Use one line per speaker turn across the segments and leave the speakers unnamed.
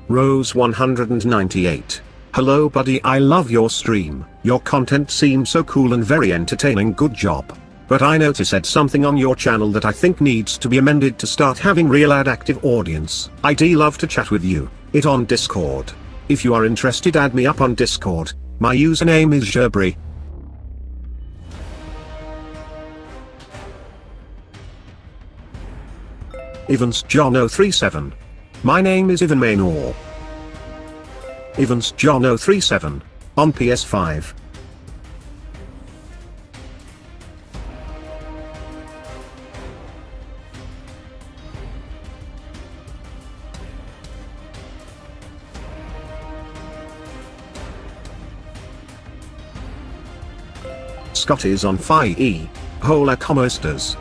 Rose 198. Hello buddy, I love your stream. Your content seems so cool and very entertaining, good job. But I noticed something on your channel that I think needs to be amended to start having real active audience. I'd love to chat with you, it on Discord. If you are interested, add me up on Discord. My username is Gerbry. Evans John 037. My name is Ivan Maynor. Evans John 037. On PS5. Scott is on 5E. Hola como estas?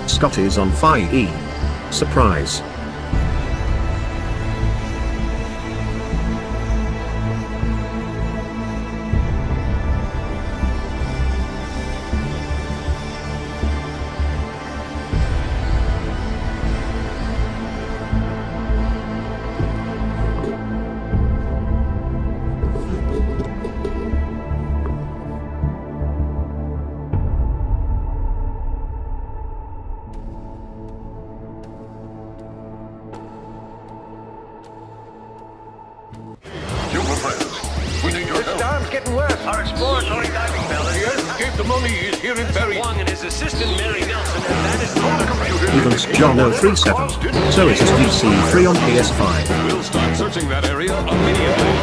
Scott is on 5E. Surprise. Evans John 037. So it is DC3 on PS5.
We'll start searching that area immediately.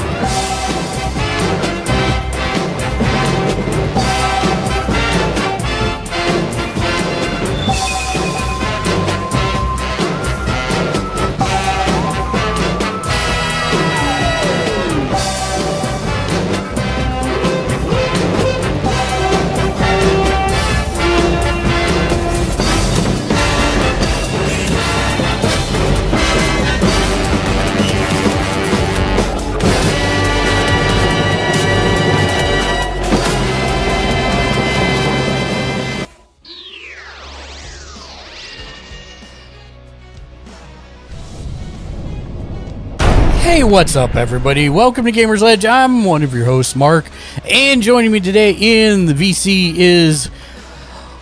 Hey, what's up everybody? Welcome to Gamer's Edge. I'm one of your hosts, Mark, and joining me today in the VC is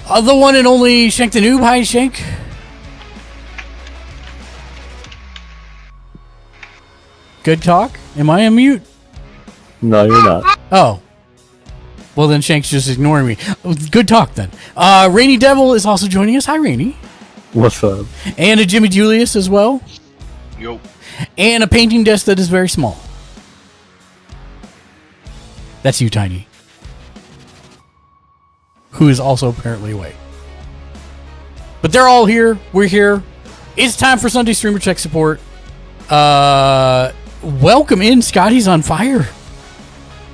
the one and only Shank the Noob. Hi, Shank. Good talk? Am I on mute?
No, you're not.
Oh. Well, then Shank's just ignoring me. Good talk, then. Rainy Devil is also joining us. Hi, Rainy.
What's up?
And a Jimmy Julius as well.
Yo.
And a painting desk that is very small. That's you, Tiny. Who is also apparently away. But they're all here. We're here. It's time for Sunday Streamer Check Support. Welcome in, Scotty's on fire.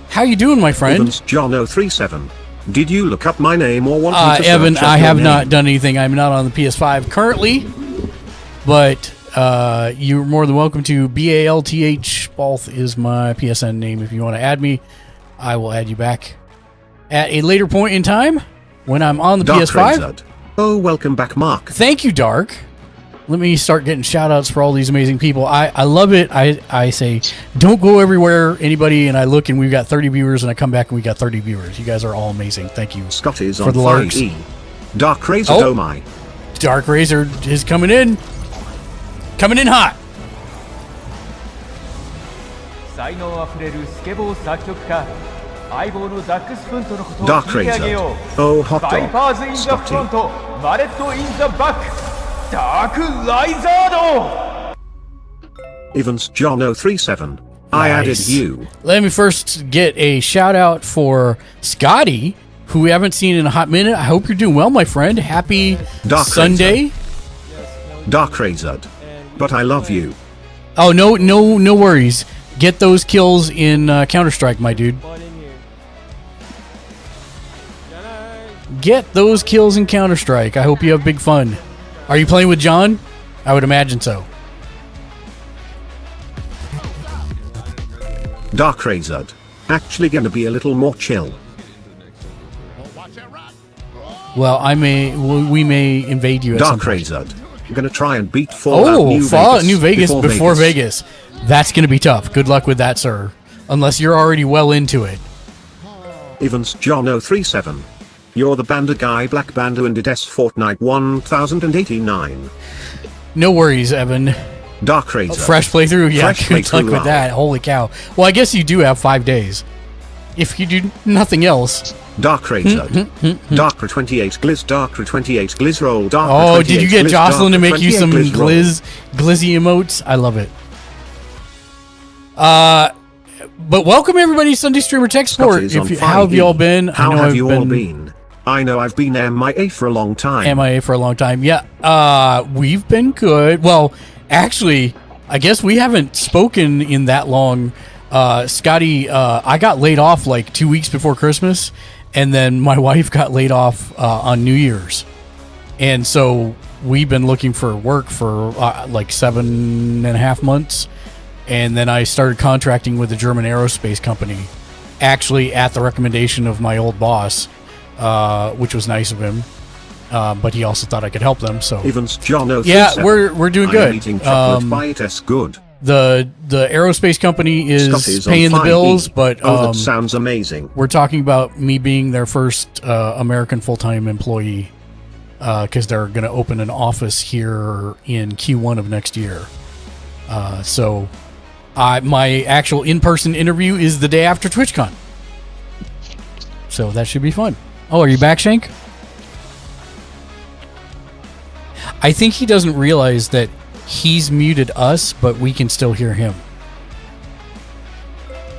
How you doing, my friend?
Evans John 037. Did you look up my name or want me to
Evan,
search up
I
your
have
name?
not done anything. I'm not on the PS5 currently. But you're more than welcome to BALTH. Balth is my PSN name. If you want to add me, I will add you back at a later point in time when I'm on the
Dark
PS5.
Razard. Oh, welcome back, Mark.
Thank you, Dark. Let me start getting shout outs for all these amazing people. I love it. I say, don't go everywhere, anybody, and I look and we've got 30 viewers, and I come back and we got 30 viewers. You guys are all amazing. Thank you.
Scott is
for
on
the larks.
5E. Dark Razor, oh my.
Dark Razor is coming in. Coming in hot.
Dark Razor. Oh, hot dog. Scotty. Evans John 037. I added you.
Let me first get a shout out for Scotty, who we haven't seen in a hot minute. I hope you're doing well, my friend. Happy
Dark
Sunday.
Razor. Dark Razard. But I love you.
Oh, no worries. Get those kills in Counter-Strike, my dude. Get those kills in Counter-Strike. I hope you have big fun. Are you playing with John? I would imagine so.
Dark Razard. Actually gonna be a little more chill.
Well, we may invade you at some
Dark
point.
Razard. I'm gonna try and beat Fallout
Fallout New Vegas before Vegas. That's gonna be tough. Good luck with that, sir. Unless you're already well into it.
Evans John 037. You're the Banda guy, Black Banda, and it S Fortnite 1089.
No worries, Evan.
Dark Razor.
Fresh playthrough? Yeah,
Fresh
good luck
playthrough,
with that. Holy cow. Well, I guess you do have 5 days. If you do nothing else.
Dark Razor. Darker 28 Glizz, Darker 28 Glizz roll, Darker
Oh,
28
did you get
Glizz,
Jocelyn to
Darker
make you
28
some
Glizz roll.
glizzy emotes? I love it. But welcome everybody to Sunday Streamer Tech Sport. How have you all been?
How have you all been? I know I've been MIA for a long time.
MIA for a long time. Yeah. We've been good. Well, actually, I guess we haven't spoken in that long. Scotty, I got laid off like 2 weeks before Christmas, and then my wife got laid off on New Year's. And so we've been looking for work for like 7.5 months. And then I started contracting with a German aerospace company, actually at the recommendation of my old boss, which was nice of him. But he also thought I could help them. So
Evans John 037.
yeah, we're doing good.
Eating chocolate by it is good.
The aerospace company is
Scotty's
paying the
on
bills,
5E.
but
that sounds amazing.
we're talking about me being their first American full-time employee because they're going to open an office here in Q1 of next year. So my actual in-person interview is the day after TwitchCon. So that should be fun. Oh, are you back, Shank? I think he doesn't realize that he's muted us, but we can still hear him.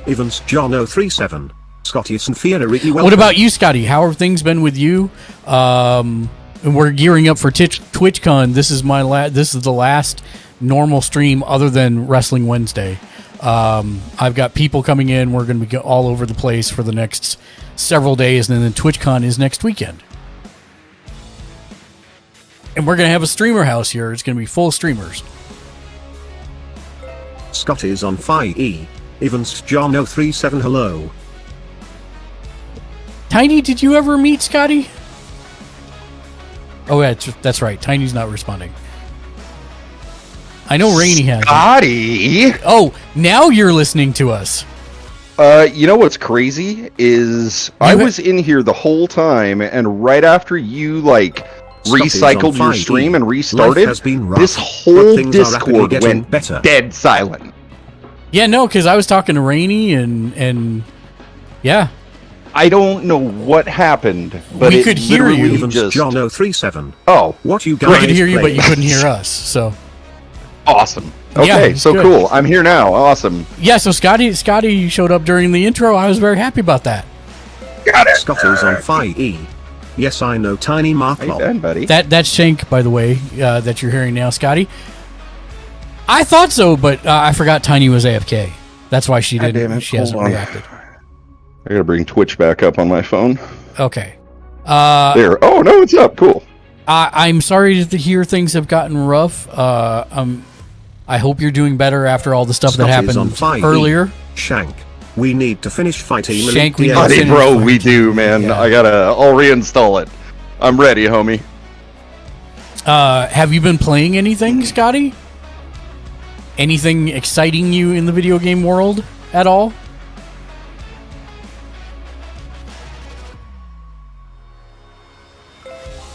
Evans John 037. Scotty and Fieri.
What about you, Scotty? How have things been with you? And we're gearing up for TwitchCon. This is this is the last normal stream other than Wrestling Wednesday. I've got people coming in. We're going to be all over the place for the next several days, and then TwitchCon is next weekend. And we're going to have a streamer house here. It's going to be full of streamers.
Scotty's on 5E. Evans John 037. Hello.
Tiny, did you ever meet Scotty? Oh, yeah, that's right. Tiny's not responding. I know Rainey has.
Scotty!
Oh, now you're listening to us.
You know what's crazy is I was in here the whole time, and right after you, recycled your stream and restarted, this whole Discord went dead silent.
Yeah, no, because I was talking to Rainey and yeah.
I don't know what happened, but
we could hear you.
Evans John 037.
Oh,
what you guys?
We could hear you, but you couldn't hear us. So
awesome. Okay,
yeah,
so
good.
Cool. I'm here now. Awesome.
Yeah, so Scotty showed up during the intro. I was very happy about that.
Got it.
Scotty's on 5E. Yes, I know Tiny Mark.
How you been, buddy?
That's Shank, by the way, that you're hearing now, Scotty. I thought so, but I forgot Tiny was AFK. That's why she didn't. She hasn't reacted.
I gotta bring Twitch back up on my phone.
Okay.
There. Oh no, it's up. Cool.
I'm sorry to hear things have gotten rough. I hope you're doing better after all the stuff that happened earlier.
Shank, we need to finish fighting.
Shank, we
buddy, bro, we do, man. Yeah. I'll reinstall it. I'm ready, homie.
Have you been playing anything, Scotty? Anything exciting you in the video game world at all?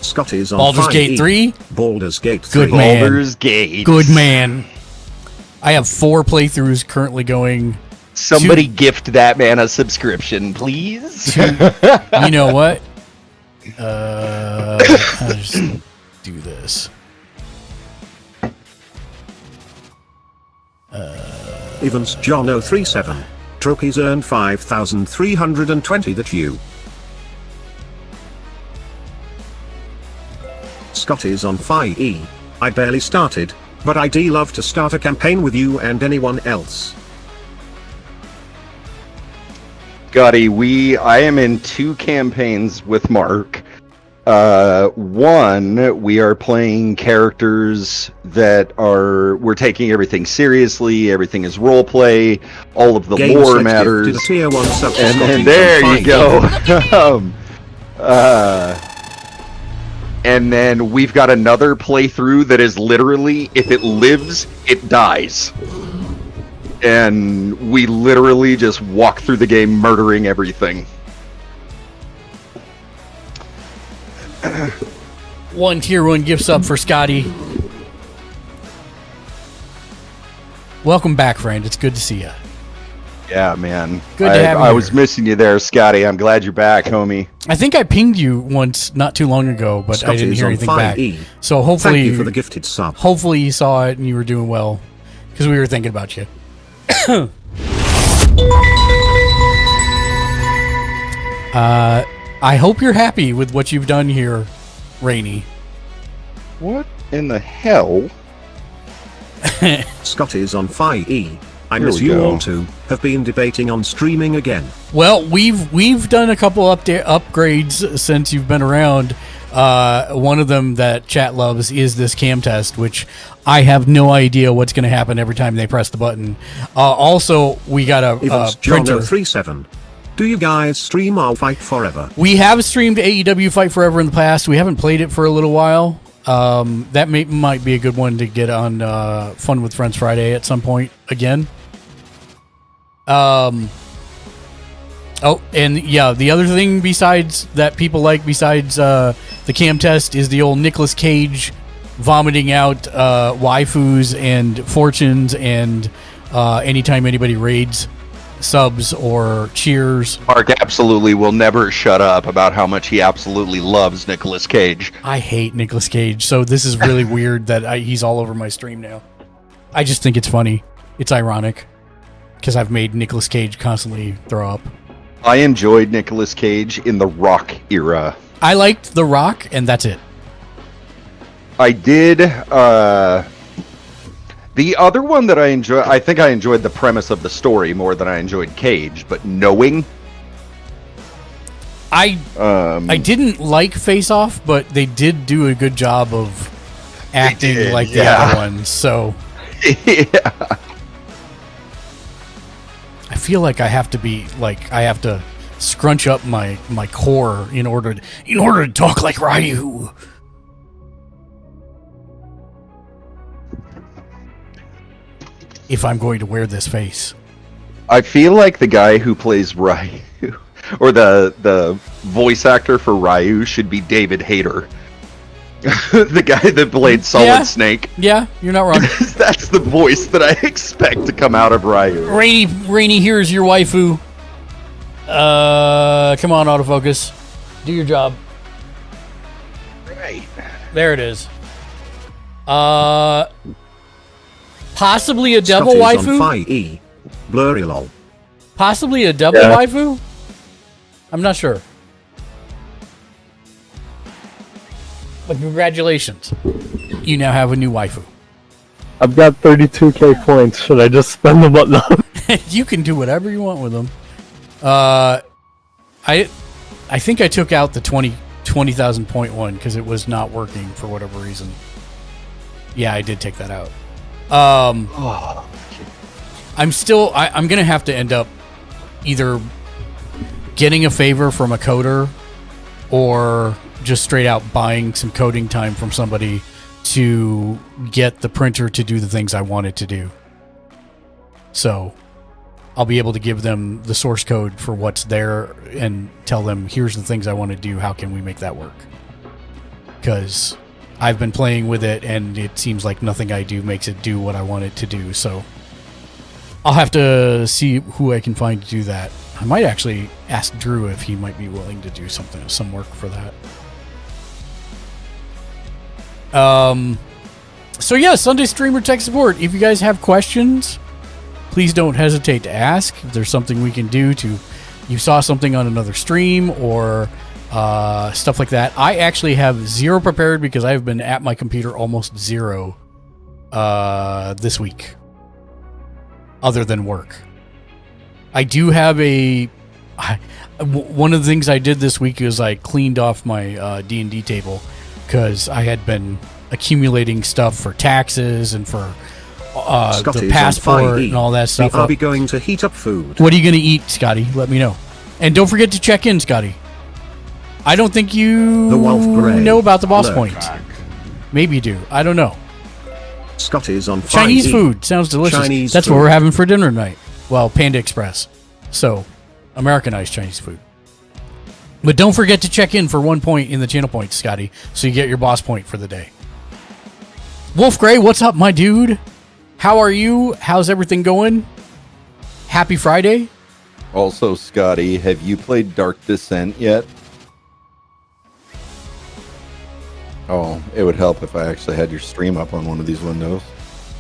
Scotty's on
Baldur's Gate 3?
Baldur's Gate 3.
Good man.
Baldur's Gate.
Good man. I have 4 playthroughs currently going.
Somebody gift that man a subscription, please.
You know what? I'll just do this.
Evans John 037. Trophies earned 5,320 that you. Scotty's on 5E. I barely started, but I'd love to start a campaign with you and anyone else.
Gotti, I am in 2 campaigns with Mark. One, we are playing characters that we're taking everything seriously, everything is roleplay, all of the lore matters. And there you go. And then we've got another playthrough that is literally, if it lives, it dies. And we literally just walk through the game murdering everything.
One tier 1 gift sub for Scotty. Welcome back, friend. It's good to see you.
Yeah, man.
Good to have you.
I was missing you there, Scotty. I'm glad you're back, homie.
I think I pinged you once not too long ago, but I didn't hear anything back. So hopefully,
thank you for the gifted sub.
Hopefully you saw it and you were doing well, because we were thinking about you. I hope you're happy with what you've done here, Rainy.
What in the hell?
Scott is on 5e. I miss you all too. Have been debating on streaming again.
Well, we've done a couple upgrades since you've been around. One of them that chat loves is this cam test, which I have no idea what's going to happen every time they press the button. Also, we got a printer.
37. Do you guys stream I'll Fight Forever?
We have streamed AEW Fight Forever in the past. We haven't played it for a little while. That might be a good one to get on Fun with Friends Friday at some point again. Oh, and yeah, the other thing besides that people like, besides the cam test, is the old Nicolas Cage vomiting out waifus and fortunes, and anytime anybody raids subs or cheers.
Mark absolutely will never shut up about how much he absolutely loves Nicolas Cage.
I hate Nicolas Cage, so this is really weird that he's all over my stream now. I just think it's funny. It's ironic, because I've made Nicolas Cage constantly throw up.
I enjoyed Nicolas Cage in the Rock era.
I liked The Rock, and that's it.
I did. The other one that I think I enjoyed the premise of the story more than I enjoyed Cage, but Knowing.
I didn't like Face Off, but they did do a good job of acting like the other ones, so.
Yeah.
I feel like I have to scrunch up my core in order to talk like Ryu. If I'm going to wear this face.
I feel like the guy who plays Ryu, or the voice actor for Ryu, should be David Hayter. The guy that played Solid Snake.
Yeah, you're not wrong.
That's the voice that I expect to come out of Ryu.
Rainy, here's your waifu. Come on, autofocus. Do your job.
Right.
There it is. Possibly a double waifu?
On 5e. Blurry lol.
Possibly a double waifu? I'm not sure. But congratulations. You now have a new waifu.
I've got 32k points. Should I just spend them up?
You can do whatever you want with them. I think I took out the 20,000 point one because it was not working for whatever reason. Yeah, I did take that out. I'm gonna have to end up either getting a favor from a coder or just straight out buying some coding time from somebody to get the printer to do the things I want it to do. So I'll be able to give them the source code for what's there and tell them, here's the things I want to do. How can we make that work? Because I've been playing with it and it seems like nothing I do makes it do what I want it to do. So I'll have to see who I can find to do that. I might actually ask Drew if he might be willing to do some work for that. So yeah, Sunday Streamer Tech Support. If you guys have questions, please don't hesitate to ask. If there's something we can do you saw something on another stream, or stuff like that. I actually have 0 prepared because I've been at my computer almost 0 this week, other than work. I do have one of the things I did this week is I cleaned off my D&D table because I had been accumulating stuff for taxes and for the passport and all that stuff.
I'll be going to heat up food.
What are you going to eat, Scotty? Let me know. And don't forget to check in, Scotty. I don't think you know about the boss point. Maybe you do. I don't know.
Scotty's on
Chinese food. Sounds delicious. That's what we're having for dinner tonight. Well, Panda Express. So, Americanized Chinese food. But don't forget to check in for 1 point in the channel points, Scotty, so you get your boss point for the day. Wolf Gray, what's up, my dude? How are you? How's everything going? Happy Friday.
Also, Scotty, have you played Dark Descent yet? Oh, it would help if I actually had your stream up on one of these windows.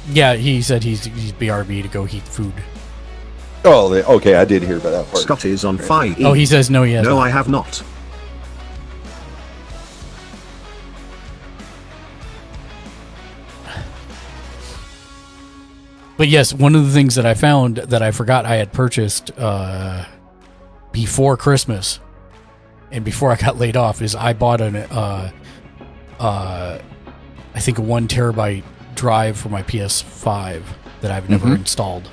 Yeah, he said he's BRB to go heat food.
Oh, okay, I did hear about that part.
Scotty's on fire.
Oh, he says no, he has
No,
not.
I have not.
But yes, one of the things that I found that I forgot I had purchased before Christmas and before I got laid off is I bought I think a 1 terabyte drive for my PS5 that I've never installed.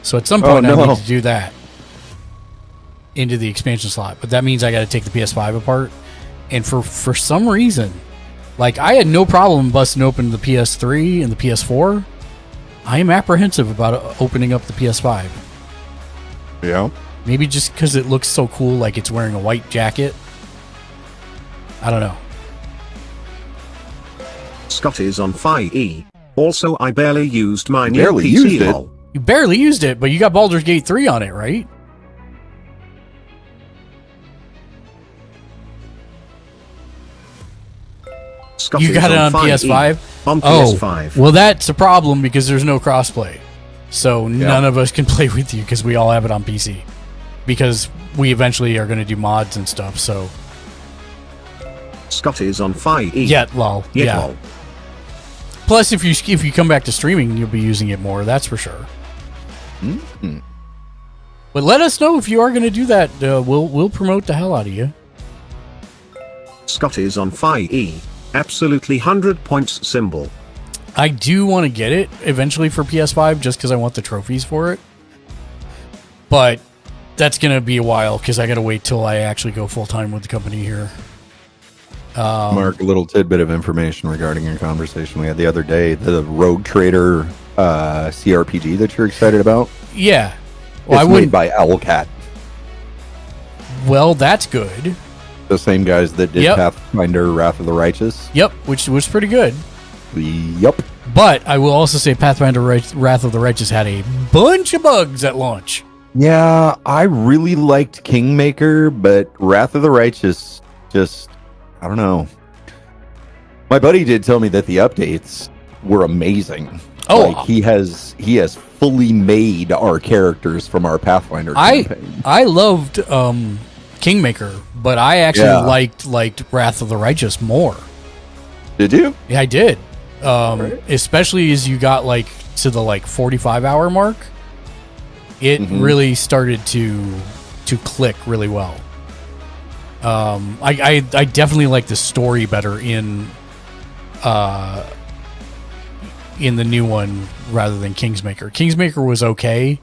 So at some point I need to do that into the expansion slot. But that means I got to take the PS5 apart. And for some reason, like I had no problem busting open the PS3 and the PS4. I am apprehensive about opening up the PS5.
Yeah.
Maybe just because it looks so cool, like it's wearing a white jacket. I don't know.
Scotty's on fire. Also, I barely used my new
Barely
PC.
used it?
lol.
You barely used it, but you got Baldur's Gate 3 on it, right?
Scotty's
You got it on
fire.
PS5?
On
Oh,
PS5.
well, that's a problem because there's no crossplay. So none of us can play with you because we all have it on PC. Because we eventually are going to do mods and stuff, so...
Scotty's on fire.
Yet, lol. Yeah.
Lol.
Plus, if you come back to streaming, you'll be using it more, that's for sure.
Mm-hmm.
But let us know if you are going to do that. We'll promote the hell out of you.
Scotty's on fire. Absolutely 100 points symbol.
I do want to get it eventually for PS5 just because I want the trophies for it. But that's going to be a while because I got to wait till I actually go full-time with the company here.
Mark, a little tidbit of information regarding your conversation we had the other day. The Rogue Trader CRPG that you're excited about?
Yeah. Well,
It's made by Owlcat.
Well, that's good.
The same guys that did Pathfinder Wrath of the Righteous.
Yep, which was pretty good.
Yep.
But I will also say Pathfinder Wrath of the Righteous had a bunch of bugs at launch.
Yeah, I really liked Kingmaker, but Wrath of the Righteous just, I don't know. My buddy did tell me that the updates were amazing.
Oh,
like he has fully made our characters from our Pathfinder campaign.
I loved Kingmaker, but I actually liked Wrath of the Righteous more.
Did you?
Yeah, I did.
Right.
Especially as you got like to the 45-hour mark, it really started to click really well. I definitely like the story better in the new one rather than Kingsmaker. Kingsmaker was okay,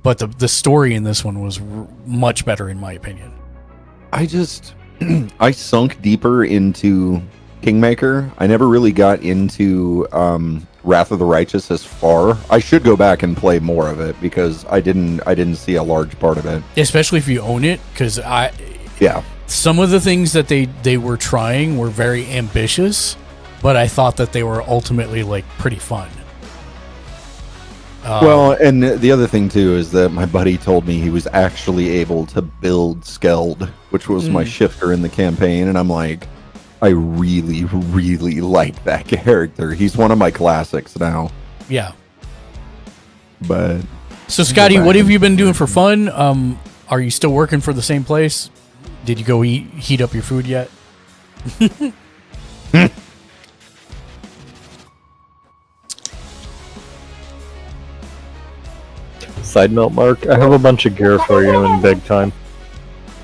but the story in this one was much better in my opinion.
I sunk deeper into Kingmaker. I never really got into Wrath of the Righteous as far. I should go back and play more of it because I didn't see a large part of it.
Especially if you own it, because some of the things that they were trying were very ambitious, but I thought that they were ultimately pretty fun.
Well, and the other thing too is that my buddy told me he was actually able to build Skeld, which was my shifter in the campaign, and I'm like, I really, really like that character. He's one of my classics now.
Yeah.
But
so, Scotty, what have you been doing for fun? Are you still working for the same place? Did you go heat up your food yet?
Side note, Mark, I have a bunch of gear for you in big time.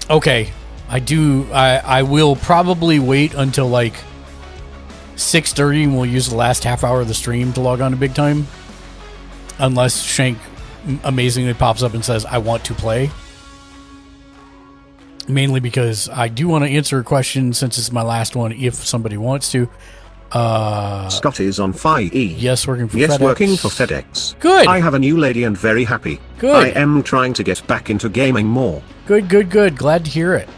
Okay. I will probably wait until like 6:30 and we'll use the last half hour of the stream to log on to big time. Unless Shank amazingly pops up and says, I want to play. Mainly because I do want to answer a question since it's my last one if somebody wants to.
Scott is on FIE.
Yes, working for FedEx.
Yes, working for FedEx.
Good.
I have a new lady and very happy.
Good.
I am trying to get back into gaming more.
Good. Glad to hear it.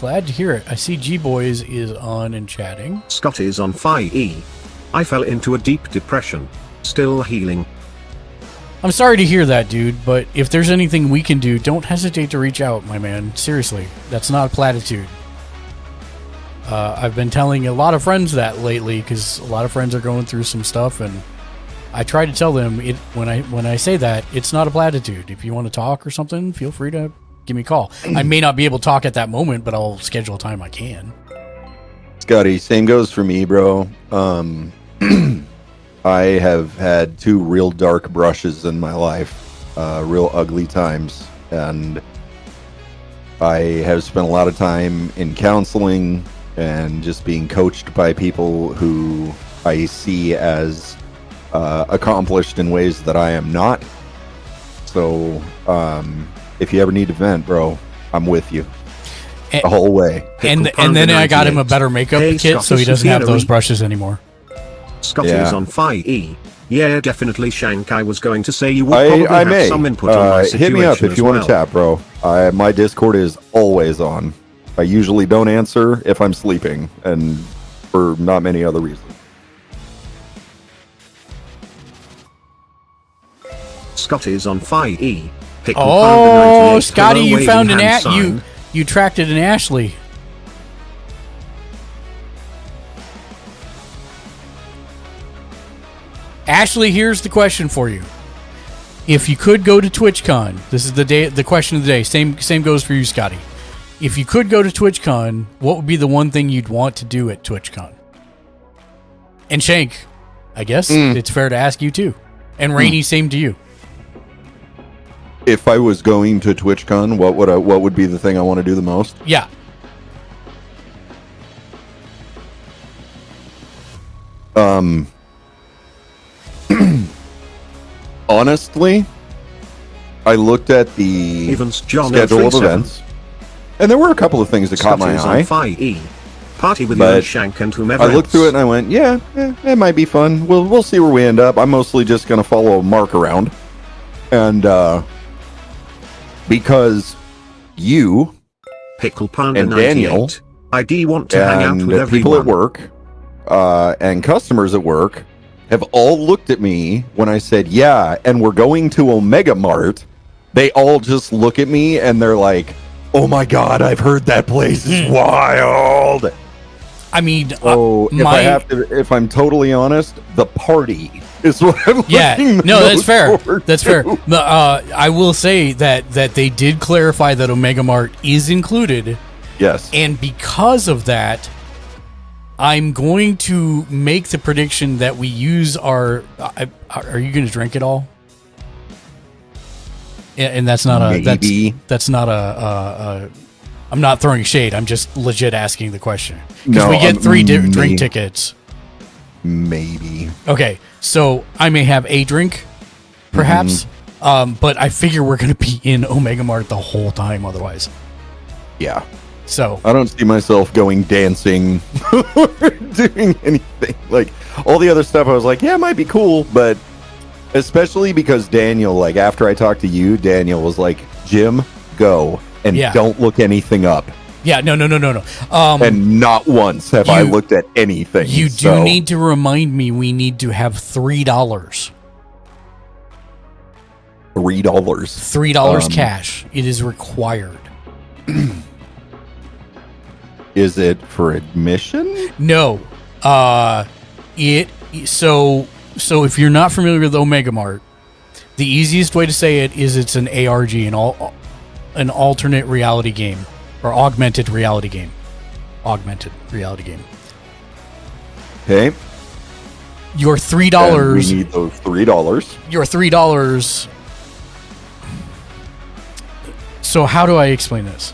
I see G-Boys is on and chatting.
Scott is on FIE. I fell into a deep depression. Still healing.
I'm sorry to hear that, dude, but if there's anything we can do, don't hesitate to reach out, my man. Seriously, that's not a platitude. I've been telling a lot of friends that lately because a lot of friends are going through some stuff, and I try to tell them when I say that it's not a platitude. If you want to talk or something, feel free to give me a call. I may not be able to talk at that moment, but I'll schedule a time I can.
Scotty, same goes for me, bro. I have had 2 real dark brushes in my life, real ugly times, and I have spent a lot of time in counseling and just being coached by people who I see as accomplished in ways that I am not. So if you ever need to vent, bro, I'm with you the whole way.
And then I got him a better makeup kit so he doesn't have those brushes anymore.
Scott is on FIE. Yeah, definitely, Shank. I was going to say you would probably have some input on my situation.
Hit me up if you want to chat, bro. My Discord is always on. I usually don't answer if I'm sleeping, and for not many other reasons.
Scott is on FIE.
Oh, Scotty, you found an you tracked it in Ashley. Ashley, here's the question for you. If you could go to TwitchCon, this is the question of the day. Same goes for you, Scotty. If you could go to TwitchCon, what would be the one thing you'd want to do at TwitchCon? And Shank, I guess it's fair to ask you too. And Rainey, same to you.
If I was going to TwitchCon, what would be the thing I want to do the most?
Yeah.
Honestly, I looked at the schedule of events, and there were a couple of things that caught my eye.
Party with you, Shank, and whomever
I looked through it and I went, yeah, it might be fun. We'll see where we end up. I'm mostly just going to follow Mark around. And because you and Daniel
I do want to hang out with everyone.
People at work and customers at work have all looked at me when I said, yeah, and we're going to Omega Mart. They all just look at me and they're like, oh my God, I've heard that place is wild.
I mean,
if I'm totally honest, the party is what I'm looking
that's fair. That's fair. I will say that they did clarify that Omega Mart is included.
Yes.
And because of that, I'm going to make the prediction that we use our... are you going to drink it all? And that's not
Maybe.
That's not a I'm not throwing shade. I'm just legit asking the question. Because we get 3 drink tickets.
Maybe.
Okay, so I may have a drink, perhaps. But I figure we're going to be in Omega Mart the whole time otherwise.
Yeah.
So
I don't see myself going dancing or doing anything. Like, all the other stuff I was like, yeah, it might be cool, but especially because Daniel, like, after I talked to you, Daniel was like, Jim, go and don't look anything up.
Yeah, no.
And not once have I looked at anything.
You do need to remind me we need to have $3. $3 cash. It is required.
Is it for admission?
No. So if you're not familiar with Omega Mart, the easiest way to say it is it's an ARG, an alternate reality game. or augmented reality game. Augmented reality game.
Okay.
Your $3.
We need those $3.
Your $3. So how do I explain this?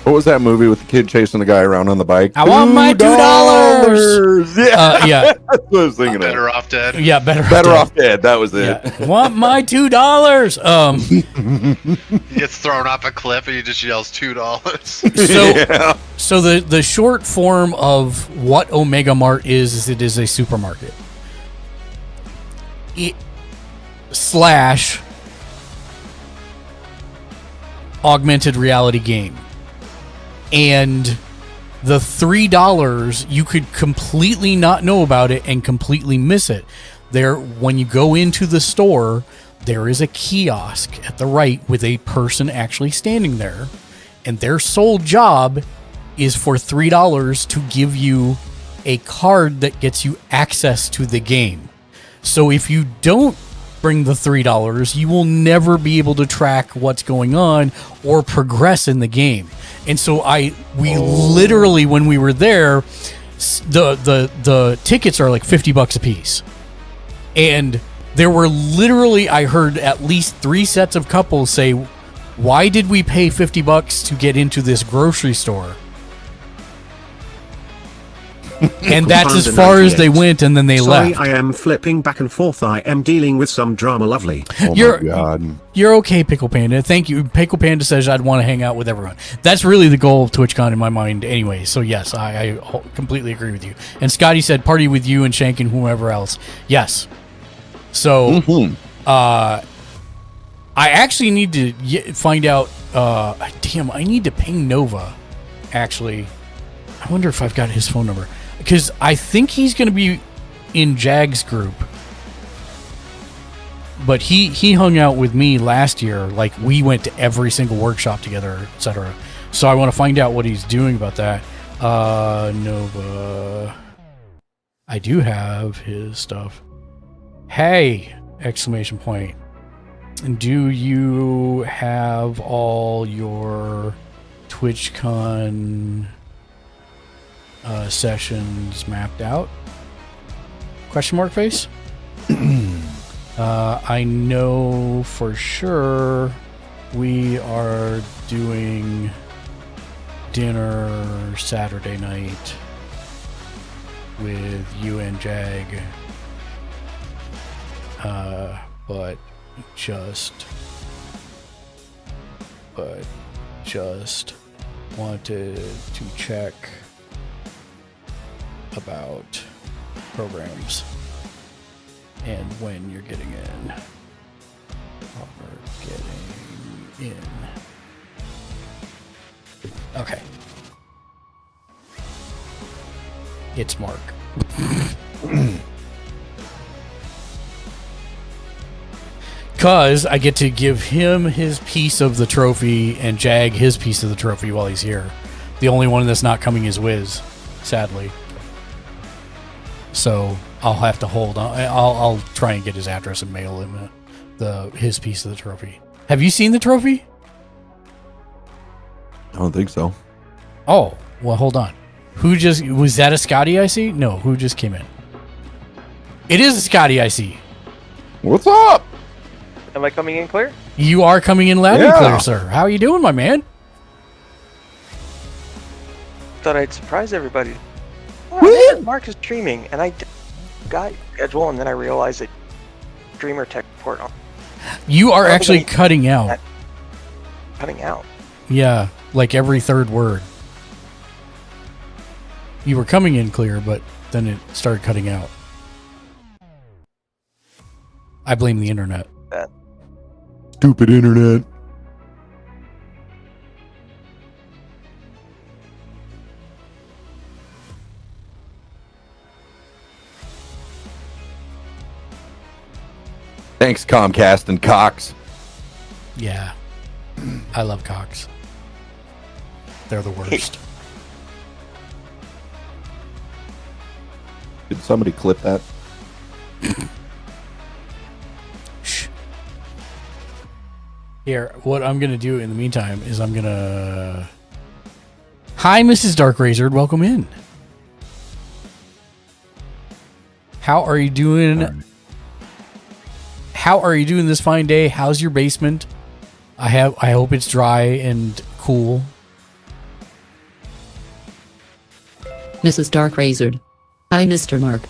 What was that movie with the kid chasing the guy around on the bike?
I want my $2.
Yeah,
yeah.
That's what I was thinking.
Better off dead.
Yeah, better
off dead. That was it.
Yeah. Want my $2?
He gets thrown off a cliff and he just yells $2.
So the short form of what Omega Mart is it is a supermarket. Slash augmented reality game. And the $3, you could completely not know about it and completely miss it. There, when you go into the store, there is a kiosk at the right with a person actually standing there, and their sole job is for $3 to give you a card that gets you access to the game. So if you don't bring the $3, you will never be able to track what's going on or progress in the game. And so we literally, when we were there, the tickets are like $50 a piece. And there were literally, I heard at least 3 sets of couples say, why did we pay $50 to get into this grocery store? And that's as far as they went, and then they left.
I am flipping back and forth. I am dealing with some drama, lovely.
Oh my God.
You're okay, Pickle Panda. Thank you. Pickle Panda says I'd want to hang out with everyone. That's really the goal of TwitchCon in my mind anyway. So yes, I completely agree with you. And Scotty said party with you and Shank and whoever else. Yes. So I actually need to find out. Damn, I need to ping Nova. Actually, I wonder if I've got his phone number. Because I think he's going to be in Jag's group. But he hung out with me last year. Like, we went to every single workshop together, etc. So I want to find out what he's doing about that. Nova. I do have his stuff. Hey! Exclamation point. Do you have all your TwitchCon sessions mapped out? Question mark face. I know for sure we are doing dinner Saturday night with you and Jag, but just wanted to check about programs and when you're getting in. Okay. It's Mark. Because I get to give him his piece of the trophy and Jag his piece of the trophy while he's here. The only one that's not coming is Wiz, sadly. So I'll have to hold on. I'll try and get his address and mail him his piece of the trophy. Have you seen the trophy?
I don't think so.
Oh, well, hold on. Was that a Scotty I see? No, who just came in? It is a Scotty I see.
What's up?
Am I coming in clear?
You are coming in loud and clear, sir. How are you doing, my man?
Thought I'd surprise everybody. Oh, Mark is streaming, and I got schedule, and then I realized that streamer tech report on.
You are actually cutting out.
Cutting out.
Yeah, like every third word. You were coming in clear, but then it started cutting out. I blame the internet.
Stupid internet. Thanks, Comcast and Cox.
Yeah. I love Cox. They're the worst.
Did somebody clip that?
Shh. Here, what I'm going to do in the meantime is I'm going to Hi, Mrs. Dark Razored. Welcome in. How are you doing? How are you doing this fine day? How's your basement? I hope it's dry and cool.
Mrs. Dark Razored. Hi, Mr. Mark.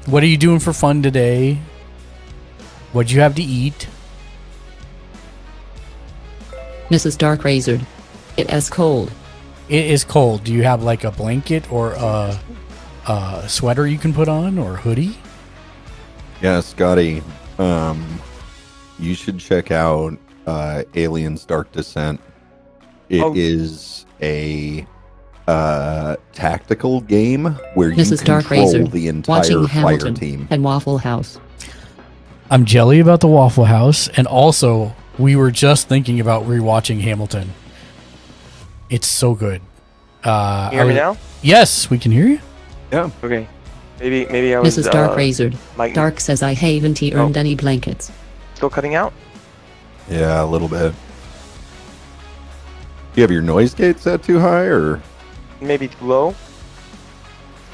What are you doing for fun today? What'd you have to eat?
Mrs. Dark Razored. It is cold.
It is cold. Do you have like a blanket or a sweater you can put on or a hoodie?
Yeah, Scotty. You should check out Aliens Dark Descent. It is a tactical game where you
Mrs. Dark
control
Razored.
the entire
Watching
fire
Hamilton
team.
and Waffle House.
I'm jelly about the Waffle House, and also we were just thinking about rewatching Hamilton. It's so good.
You hear me now?
Yes, we can hear you.
Yeah.
Okay. Maybe I was.
Mrs. Dark Razored.
Mike,
Dark says I haven't earned any blankets.
still cutting out?
Yeah, a little bit. You have your noise gate set too high, or
Maybe too low?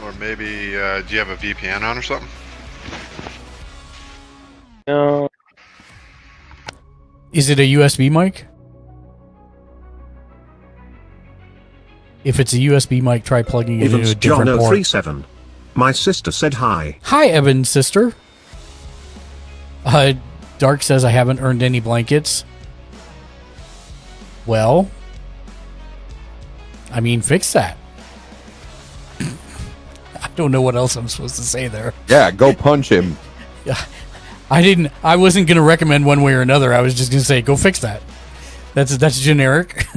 Or maybe, do you have a VPN on or something?
No.
Is it a USB mic? If it's a USB mic, try plugging it into
Evans
a different
John
port.
037. My sister said hi.
Hi, Evan's sister. Dark says I haven't earned any blankets. Well, I mean, fix that. I don't know what else I'm supposed to say there.
yeah, go punch him.
I wasn't going to recommend one way or another. I was just going to say, go fix that. That's generic.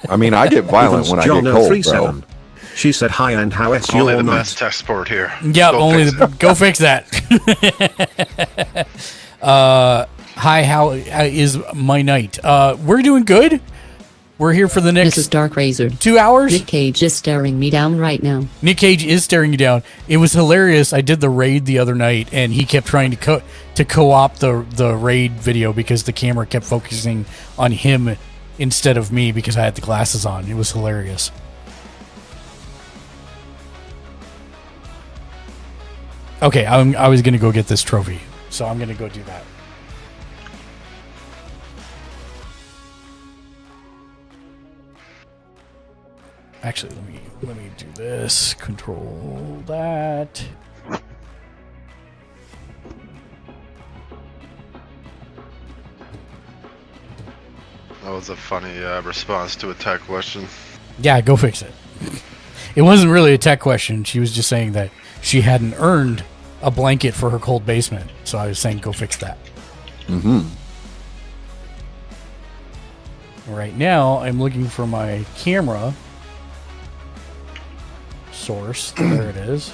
I mean, I get violent
Evans
when I
John
get cold,
037.
bro.
She said hi and how is
Only
your
the
night?
best tech support here.
Yeah,
Go
only
fix
go fix that. Hi, how is my night? We're doing good. We're here for the next
Mrs. Dark Razored.
2 hours.
Nick Cage is staring me down right now.
Nick Cage is staring you down. It was hilarious. I did the raid the other night, and he kept trying to co-opt the raid video because the camera kept focusing on him instead of me because I had the glasses on. It was hilarious. Okay, I was gonna go get this trophy, so I'm gonna go do that. Actually, let me do this. Control that.
That was a funny response to a tech question.
Yeah, go fix it. It wasn't really a tech question. She was just saying that she hadn't earned a blanket for her cold basement. So I was saying, go fix that.
Mm-hmm.
Right now, I'm looking for my camera source. There it is.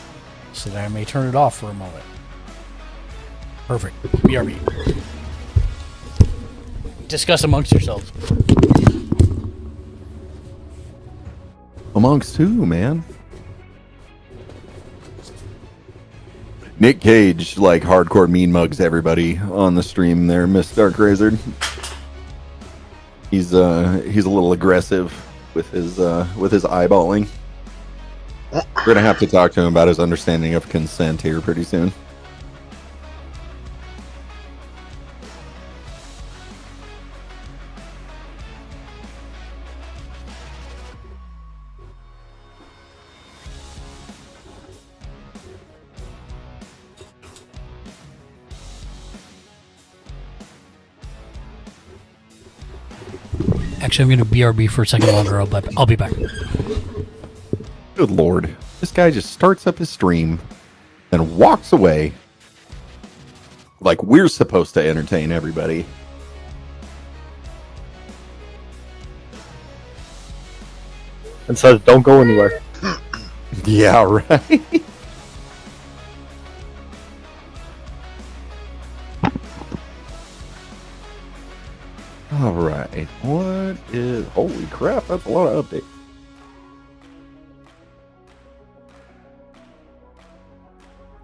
So that I may turn it off for a moment. Perfect. BRB. Discuss amongst yourselves.
Amongst who, man? Nick Cage, like, hardcore mean mugs everybody on the stream there, Miss Dark Razored. He's a little aggressive with his eyeballing. We're gonna have to talk to him about his understanding of consent here pretty soon.
Actually, I'm going to BRB for a second longer. I'll be back.
Good lord. This guy just starts up his stream and walks away like we're supposed to entertain everybody.
And says, don't go anywhere.
Yeah, right? Alright, what is... Holy crap, that's a lot of updates.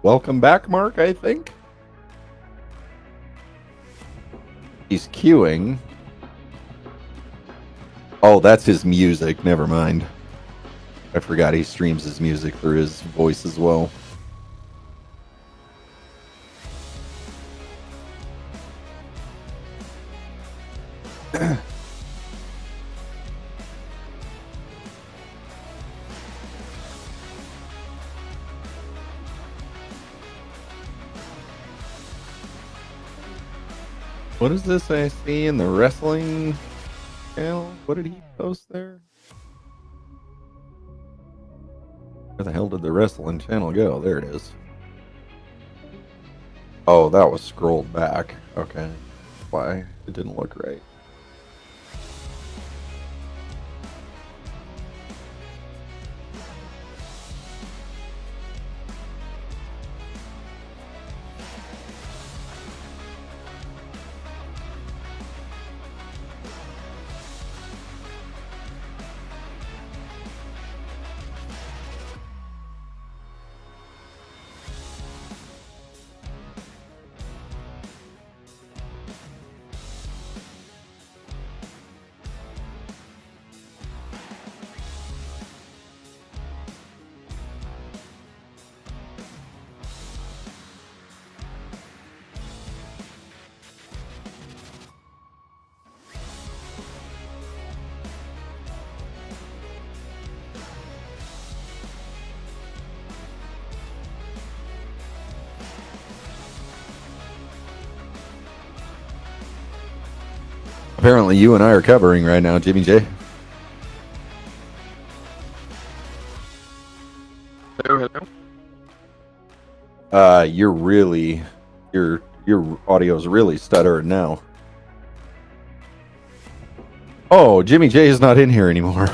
Welcome back, Mark, I think. He's queuing. Oh, that's his music. Never mind. I forgot he streams his music through his voice as well. What is this I see in the wrestling channel? What did he post there? Where the hell did the wrestling channel go? There it is. Oh, that was scrolled back. Okay. Why? It didn't look right. Apparently you and I are covering right now, Jimmy J.
Hello, hello.
Your audio's really stuttering now. Oh, Jimmy J is not in here anymore.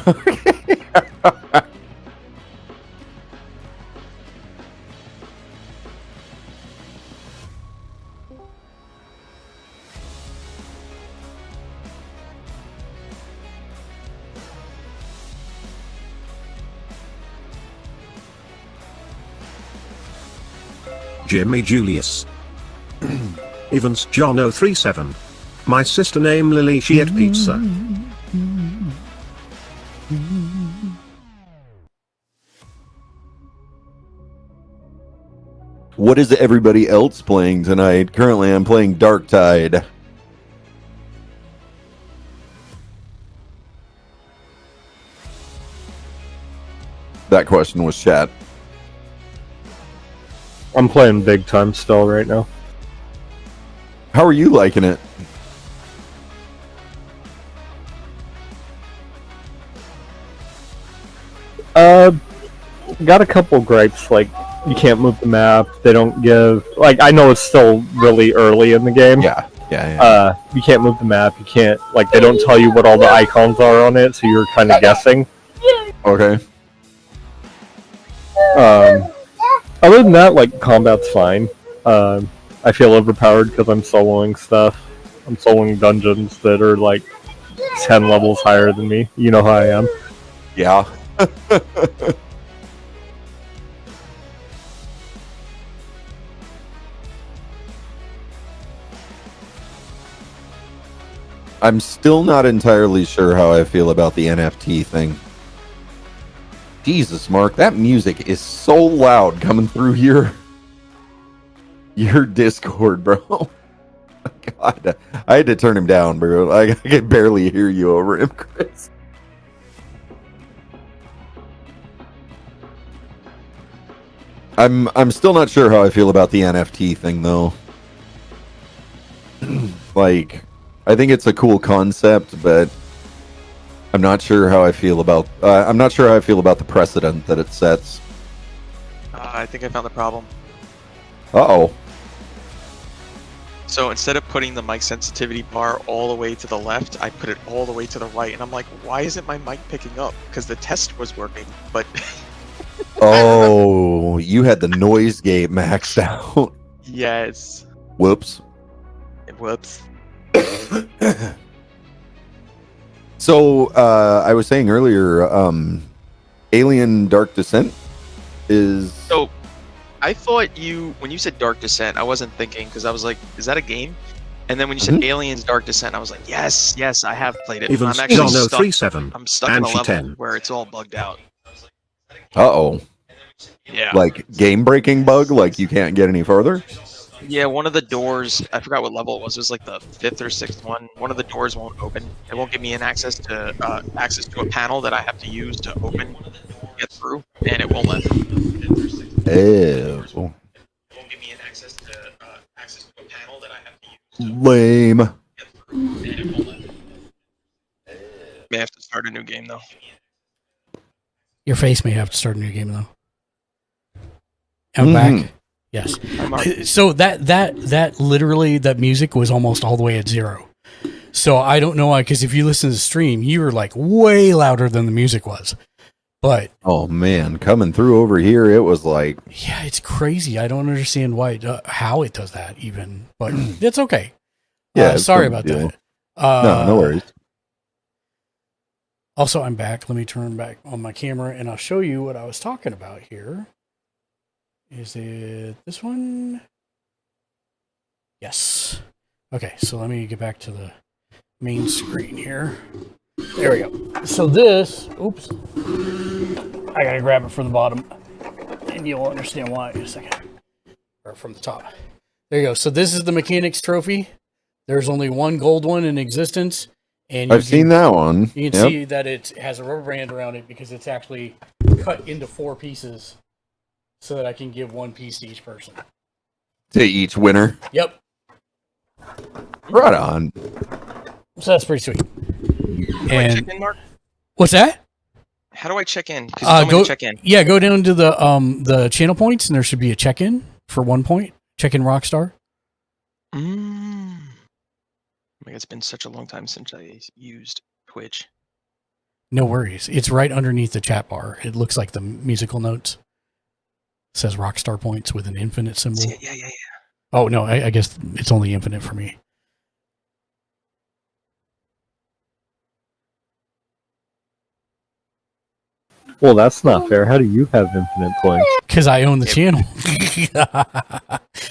Jimmy Julius. Evans John 037. My sister name Lily, she ate pizza.
What is everybody else playing tonight? Currently I'm playing Dark Tide. That question was chat.
I'm playing big time still right now.
How are you liking it?
Got a couple gripes, like you can't move the map, they don't give, like, I know it's still really early in the game.
Yeah.
You can't move the map, you can't, like, they don't tell you what all the icons are on it, so you're kind of guessing.
Okay.
Other than that, like, combat's fine. I feel overpowered because I'm soloing stuff. I'm soloing dungeons that are, like, 10 levels higher than me. You know how I am.
Yeah. I'm still not entirely sure how I feel about the NFT thing. Jesus, Mark, that music is so loud coming through your Discord, bro. God, I had to turn him down, bro. I can barely hear you over him, Chris. I'm still not sure how I feel about the NFT thing, though. Like, I think it's a cool concept, but I'm not sure how I feel about. I'm not sure how I feel about the precedent that it sets.
I think I found the problem.
Uh-oh.
So instead of putting the mic sensitivity bar all the way to the left, I put it all the way to the right, and I'm like, why isn't my mic picking up? Because the test was working, but...
Oh, you had the noise gate maxed out.
Yes.
Whoops.
Whoops.
So, I was saying earlier, Alien Dark Descent is...
So, I thought when you said Dark Descent, I wasn't thinking, because I was like, is that a game? And then when you said Aliens Dark Descent, I was like, yes, I have played it.
Even
I'm actually stuck.
37.
I'm stuck in a level
10.
where it's all bugged out.
Uh-oh.
Yeah.
Like game-breaking bug? Like you can't get any further?
Yeah, one of the doors, I forgot what level it was. It was like the 5th or 6th one. One of the doors won't open. It won't give me an access to a panel that I have to use to open, get through, and it won't let me.
Ew.
Give me an access to a panel that I have to use.
Lame.
May have to start a new game though.
Your face may have to start a new game though. I'm back. Yes. So that literally, that music was almost all the way at 0. So I don't know why, because if you listen to the stream, you were like way louder than the music was. But
oh man, coming through over here, it was like,
yeah, it's crazy. I don't understand why, how it does that even, but it's okay.
Yeah,
sorry about that.
No worries.
Also, I'm back. Let me turn back on my camera and I'll show you what I was talking about here. Is it this one? Yes. Okay, so let me get back to the main screen here. There we go. So this, oops. I gotta grab it from the bottom and you'll understand why in a second. Or from the top. There you go. So this is the Mechanics Trophy. There's only one gold one in existence. And
I've seen that one.
You can see that it has a rubber band around it because it's actually cut into 4 pieces so that I can give 1 piece to each person.
To each winner?
Yep.
Right on.
So that's pretty sweet.
And check in, Mark?
What's that?
How do I check in? Go check in.
Yeah, go down to the channel points and there should be a check-in for 1 point. Check-in Rockstar.
It's been such a long time since I used Twitch.
No worries. It's right underneath the chat bar. It looks like the musical notes. It says Rockstar points with an infinite symbol.
Yeah.
Oh, no, I guess it's only infinite for me.
Well, that's not fair. How do you have infinite points?
Because I own the channel.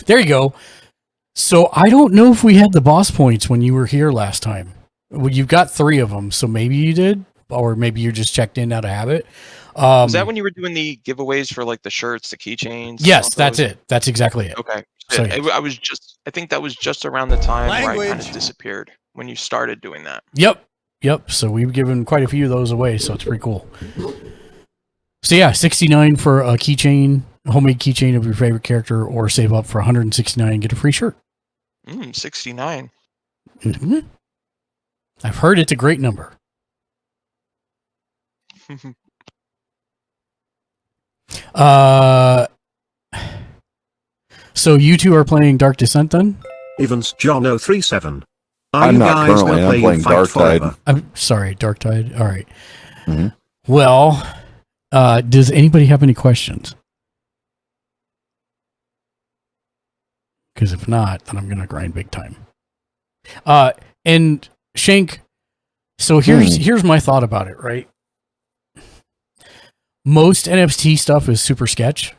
There you go. So I don't know if we had the boss points when you were here last time. Well, you've got 3 of them, so maybe you did, or maybe you're just checked in out of habit.
Was that when you were doing the giveaways for like the shirts, the keychains?
Yes, that's it. That's exactly it.
Okay.
So,
I think that was just around the time where I kind of disappeared when you started doing that.
Yep. So we've given quite a few of those away, so it's pretty cool. So yeah, 69 for a keychain, homemade keychain of your favorite character, or save up for 169 and get a free shirt.
69.
Mm-hmm. I've heard it's a great number. So you two are playing Dark Descent then?
Evans John 037.
I'm not currently. I'm playing Dark Tide.
I'm sorry, Dark Tide. All right.
Mm-hmm.
Well, does anybody have any questions? Because if not, then I'm going to grind big time. And Shank, so here's my thought about it, right? Most NFT stuff is super sketch.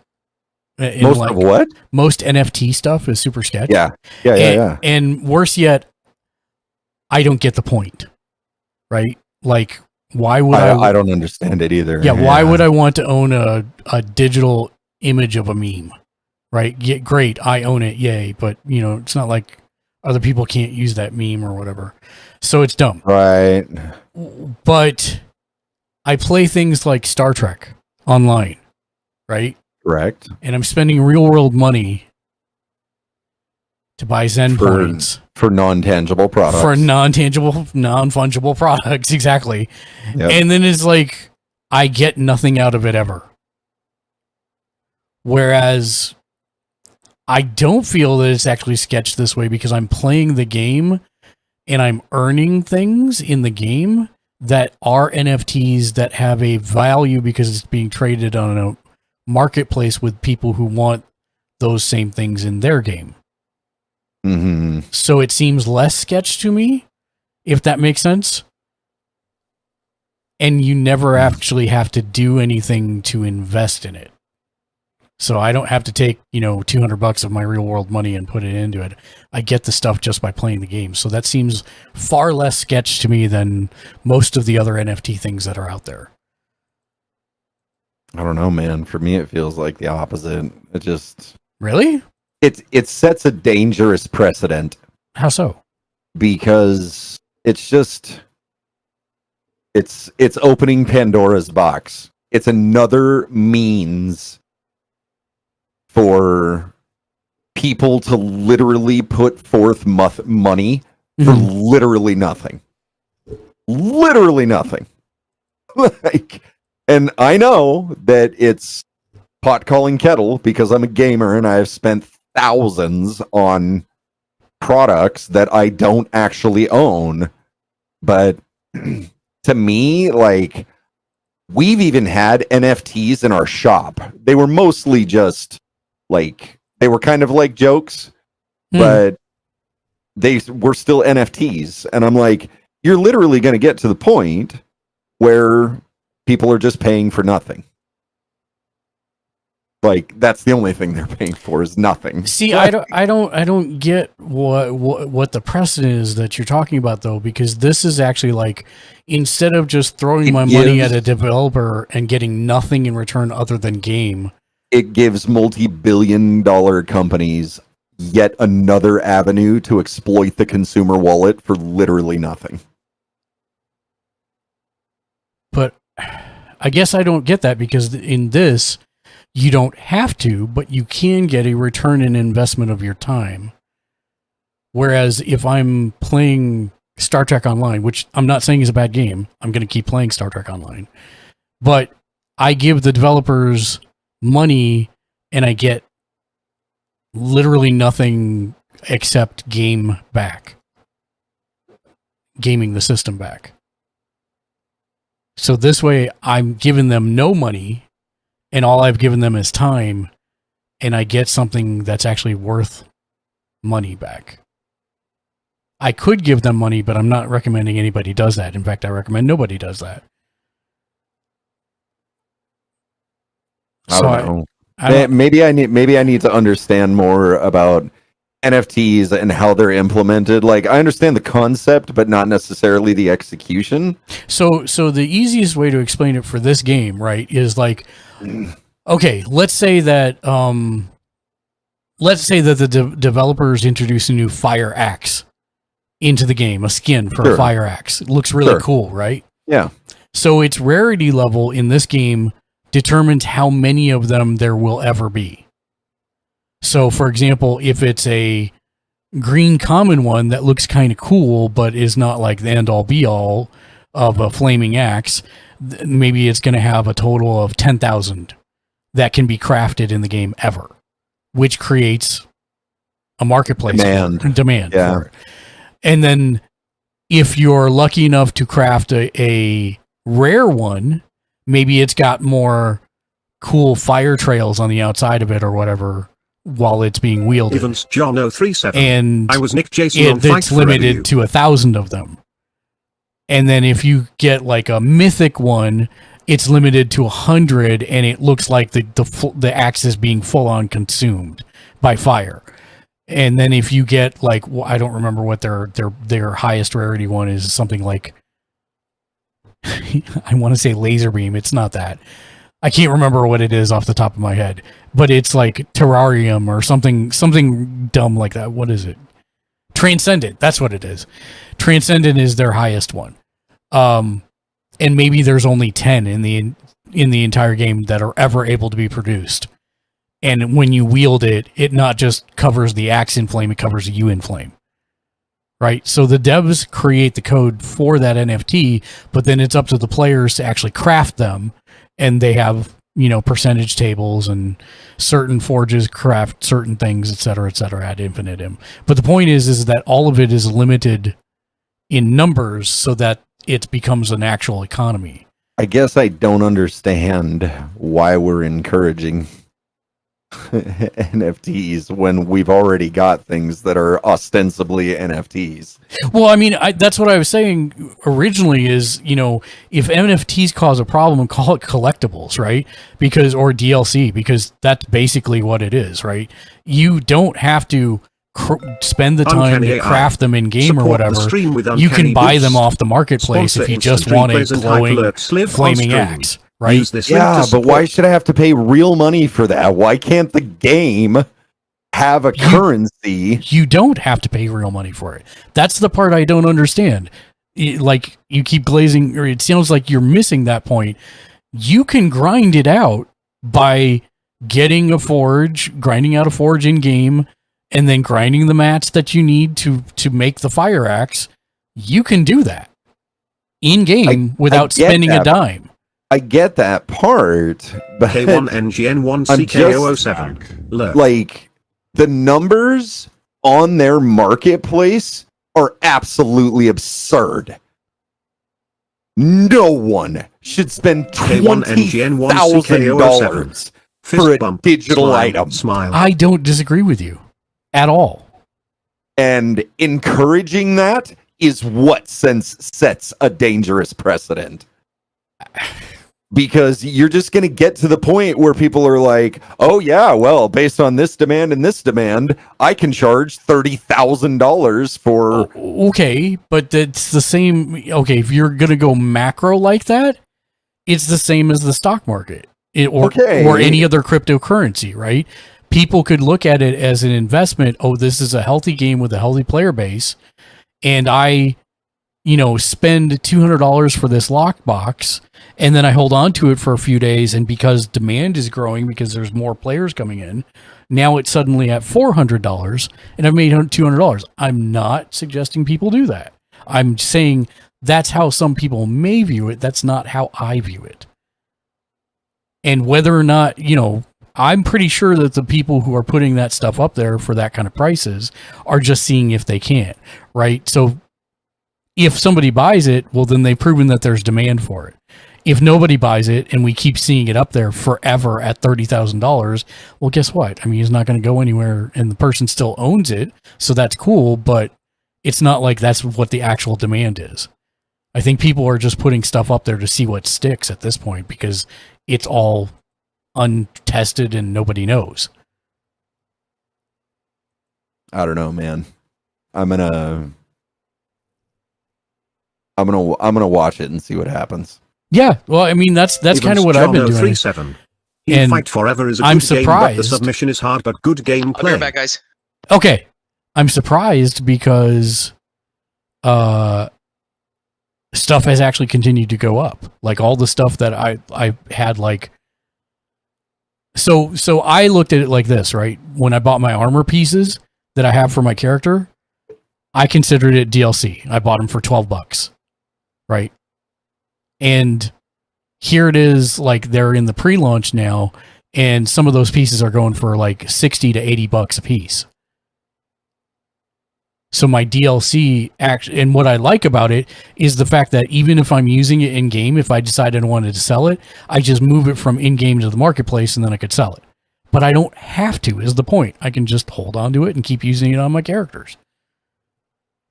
Most of what?
Most NFT stuff is super sketch.
Yeah.
And worse yet, I don't get the point, right? Like, why would
I don't understand it either.
Yeah, why would I want to own a digital image of a meme? Right? Yeah, great, I own it, yay. But, it's not like other people can't use that meme or whatever. So it's dumb.
Right.
But I play things like Star Trek online, right?
Correct.
And I'm spending real world money to buy Zen points.
For non-tangible products.
For non-tangible, non-fungible products, exactly.
Yep.
And then it's like, I get nothing out of it ever. Whereas I don't feel that it's actually sketched this way because I'm playing the game and I'm earning things in the game that are NFTs that have a value because it's being traded on a marketplace with people who want those same things in their game.
Mm-hmm.
So it seems less sketch to me, if that makes sense. And you never actually have to do anything to invest in it. So I don't have to take, $200 of my real world money and put it into it. I get the stuff just by playing the game. So that seems far less sketch to me than most of the other NFT things that are out there.
I don't know, man. For me, it feels like the opposite. It just
really
it sets a dangerous precedent.
How so?
Because it's opening Pandora's box. It's another means for people to literally put forth money for literally nothing. Literally nothing. And I know that it's pot calling kettle because I'm a gamer and I've spent thousands on products that I don't actually own. But to me, like, we've even had NFTs in our shop. They were mostly just like, they were kind of like jokes, but they were still NFTs. And I'm like, you're literally going to get to the point where people are just paying for nothing. Like, that's the only thing they're paying for is nothing.
See, I don't get what the precedent is that you're talking about, though, because this is actually like, instead of just throwing my money at a developer and getting nothing in return other than game,
it gives multi-billion-dollar companies yet another avenue to exploit the consumer wallet for literally nothing.
But I guess I don't get that, because in this, you don't have to, but you can get a return in investment of your time. Whereas if I'm playing Star Trek Online, which I'm not saying is a bad game, I'm going to keep playing Star Trek Online, but I give the developers money and I get literally nothing except game back. Gaming the system back. So this way I'm giving them no money, and all I've given them is time, and I get something that's actually worth money back. I could give them money, but I'm not recommending anybody does that. In fact, I recommend nobody does that.
I don't know. Maybe I need to understand more about NFTs and how they're implemented. Like, I understand the concept, but not necessarily the execution.
So the easiest way to explain it for this game, right, is like, okay, let's say that the developers introduce a new fire axe into the game, a skin for a fire axe. It looks really cool, right?
Yeah.
So its rarity level in this game determines how many of them there will ever be. So, for example, if it's a green common one that looks kind of cool, but is not like the end-all be-all of a flaming axe, maybe it's going to have a total of 10,000 that can be crafted in the game ever, which creates a marketplace demand for it. And then if you're lucky enough to craft a rare one, maybe it's got more cool fire trails on the outside of it or whatever while it's being wielded.
Evans John 037.
And
I was Nick Jason on Fight
it's limited to 1,000 of them. And then if you get like a mythic one, it's limited to 100, and it looks like the axe is being full on consumed by fire. And then if you get like, I don't remember what their highest rarity one is, something like, I want to say laser beam. It's not that. I can't remember what it is off the top of my head, but it's like terrarium or something dumb like that. What is it? Transcendent. That's what it is. Transcendent is their highest one. And maybe there's only 10 in the entire game that are ever able to be produced. And when you wield it, it not just covers the axe in flame, it covers you in flame. Right? So the devs create the code for that NFT, but then it's up to the players to actually craft them. And they have, percentage tables, and certain forges craft certain things, et cetera, ad infinitum. But the point is that all of it is limited in numbers so that it becomes an actual economy.
I guess I don't understand why we're encouraging NFTs when we've already got things that are ostensibly NFTs.
Well, I mean, that's what I was saying originally is, if NFTs cause a problem, call it collectibles, right? Or DLC, because that's basically what it is, right? You don't have to spend the time to craft them in game or whatever. You can buy them off the marketplace if you just want a glowing, flaming axe. Right?
Yeah, but why should I have to pay real money for that? Why can't the game have a currency?
You don't have to pay real money for it. That's the part I don't understand. Like, you keep glazing, or it sounds like you're missing that point. You can grind it out by getting a forge, grinding out a forge in game, and then grinding the mats that you need to make the fire axe. You can do that in game without spending a dime.
I get that part, but
K1NGN1CKO07.
Like, the numbers on their marketplace are absolutely absurd. No one should spend $20,000 for a digital item.
I don't disagree with you at all.
And encouraging that is what sets a dangerous precedent. Because you're just going to get to the point where people are like, oh, yeah, well, based on this demand and this demand, I can charge $30,000 for...
Okay, but it's the same... Okay, if you're going to go macro like that, it's the same as the stock market or any other cryptocurrency, right? People could look at it as an investment. Oh, this is a healthy game with a healthy player base, and I... spend $200 for this lockbox, and then I hold on to it for a few days, and because demand is growing, because there's more players coming in, now it's suddenly at $400, and I've made $200. I'm not suggesting people do that. I'm saying that's how some people may view it. That's not how I view it. And whether or not, I'm pretty sure that the people who are putting that stuff up there for that kind of prices are just seeing if they can, right? So if somebody buys it, well, then they've proven that there's demand for it. If nobody buys it and we keep seeing it up there forever at $30,000, well, guess what? I mean, it's not going to go anywhere, and the person still owns it, so that's cool, but it's not like that's what the actual demand is. I think people are just putting stuff up there to see what sticks at this point because it's all untested and nobody knows.
I don't know, man. I'm gonna watch it and see what happens.
Yeah, well, I mean that's kind of what I've been doing.
37. And Fight Forever is a good game, but the submission is hard, but good gameplay.
I'll be right back, guys.
Okay, I'm surprised because stuff has actually continued to go up. Like all the stuff that I had, like so I looked at it like this, right? When I bought my armor pieces that I have for my character, I considered it DLC. I bought them for $12, right? And here it is, like they're in the pre-launch now, and some of those pieces are going for like $60 to $80 a piece. So my DLC and what I like about it is the fact that even if I'm using it in game, if I decided I wanted to sell it, I just move it from in game to the marketplace and then I could sell it. But I don't have to, is the point. I can just hold on to it and keep using it on my characters.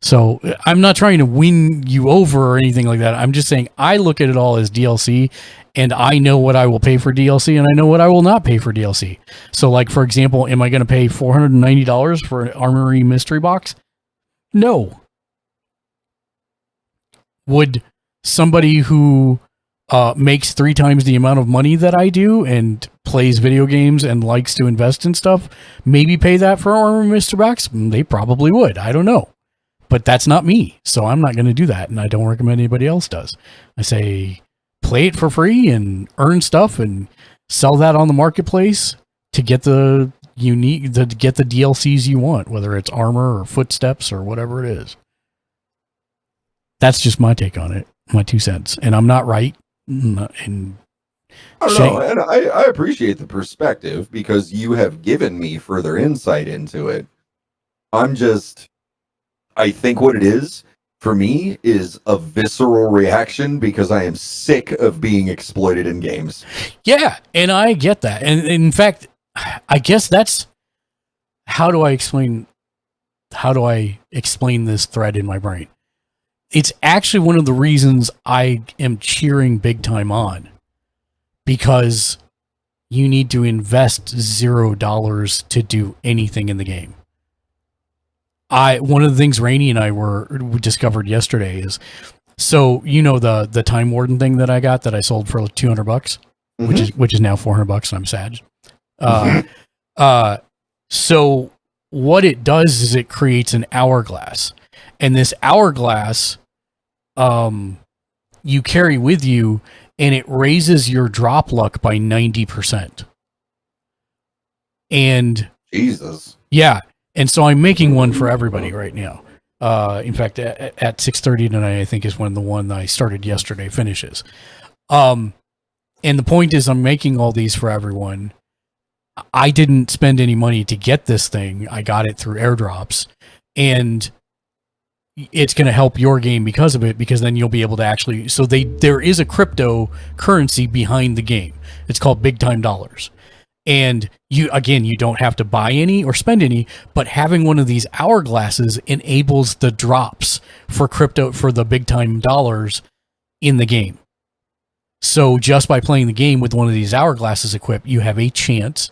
So I'm not trying to win you over or anything like that. I'm just saying I look at it all as DLC, and I know what I will pay for DLC and I know what I will not pay for DLC. So like, for example, am I going to pay $490 for an Armory mystery box? No. Would somebody who makes 3 times the amount of money that I do and plays video games and likes to invest in stuff maybe pay that for Armory mystery box? They probably would. I don't know. But that's not me, so I'm not going to do that, and I don't recommend anybody else does. I say play it for free and earn stuff and sell that on the marketplace to get the DLCs you want, whether it's armor or footsteps or whatever it is. That's just my take on it, my 2 cents, and I'm not right. And
I don't know, and I appreciate the perspective because you have given me further insight into it. I think what it is, for me, is a visceral reaction because I am sick of being exploited in games.
Yeah, and I get that. And in fact, I guess that's how do I explain this thread in my brain? It's actually one of the reasons I am cheering big time on, because you need to invest $0 to do anything in the game. One of the things Rainey and I we discovered yesterday is, so the Time Warden thing that I got that I sold for $200, which is now $400, and I'm sad. So what it does is it creates an hourglass, and this hourglass, you carry with you, and it raises your drop luck by 90%. And
Jesus,
yeah, and so I'm making one for everybody right now. In fact, at 6:30 tonight, I think is when the one that I started yesterday finishes. And the point is, I'm making all these for everyone. I didn't spend any money to get this thing. I got it through airdrops, and it's going to help your game because of it, because then you'll be able to actually, there is a cryptocurrency behind the game. It's called big time dollars. And you don't have to buy any or spend any, but having one of these hourglasses enables the drops for crypto, for the big time dollars in the game. So just by playing the game with one of these hourglasses equipped, you have a chance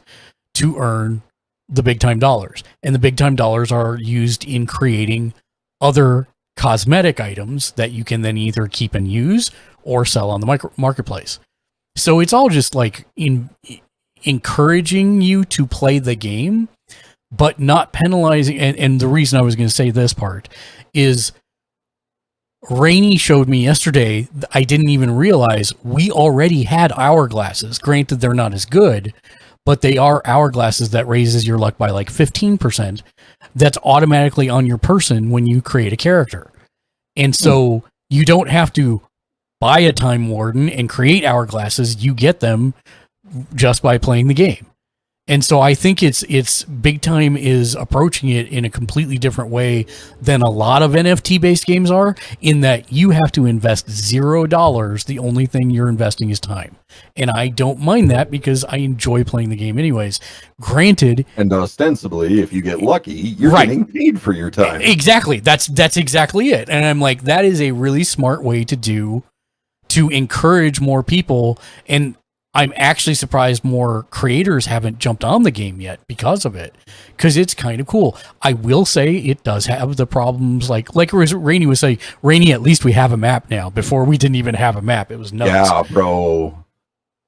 to earn the big time dollars. And the big time dollars are used in creating other cosmetic items that you can then either keep and use or sell on the marketplace. So it's all just like encouraging you to play the game, but not penalizing. And the reason I was going to say this part is, Rainey showed me yesterday, I didn't even realize we already had hourglasses. Granted, they're not as good, but they are hourglasses that raises your luck by like 15%. That's automatically on your person when you create a character. And so you don't have to buy a Time Warden and create hourglasses. You get them just by playing the game. And so I think it's Big Time is approaching it in a completely different way than a lot of NFT based games are, in that you have to invest $0. The only thing you're investing is time. And I don't mind that because I enjoy playing the game anyways. Granted,
and ostensibly, if you get lucky, you're getting paid for your time.
Exactly. That's exactly it. And I'm like, that is a really smart way to encourage more people. And I'm actually surprised more creators haven't jumped on the game yet because of it, because it's kind of cool. I will say it does have the problems, like Rainey was saying. Rainey, at least we have a map now. Before, we didn't even have a map. It was nuts.
Yeah, bro.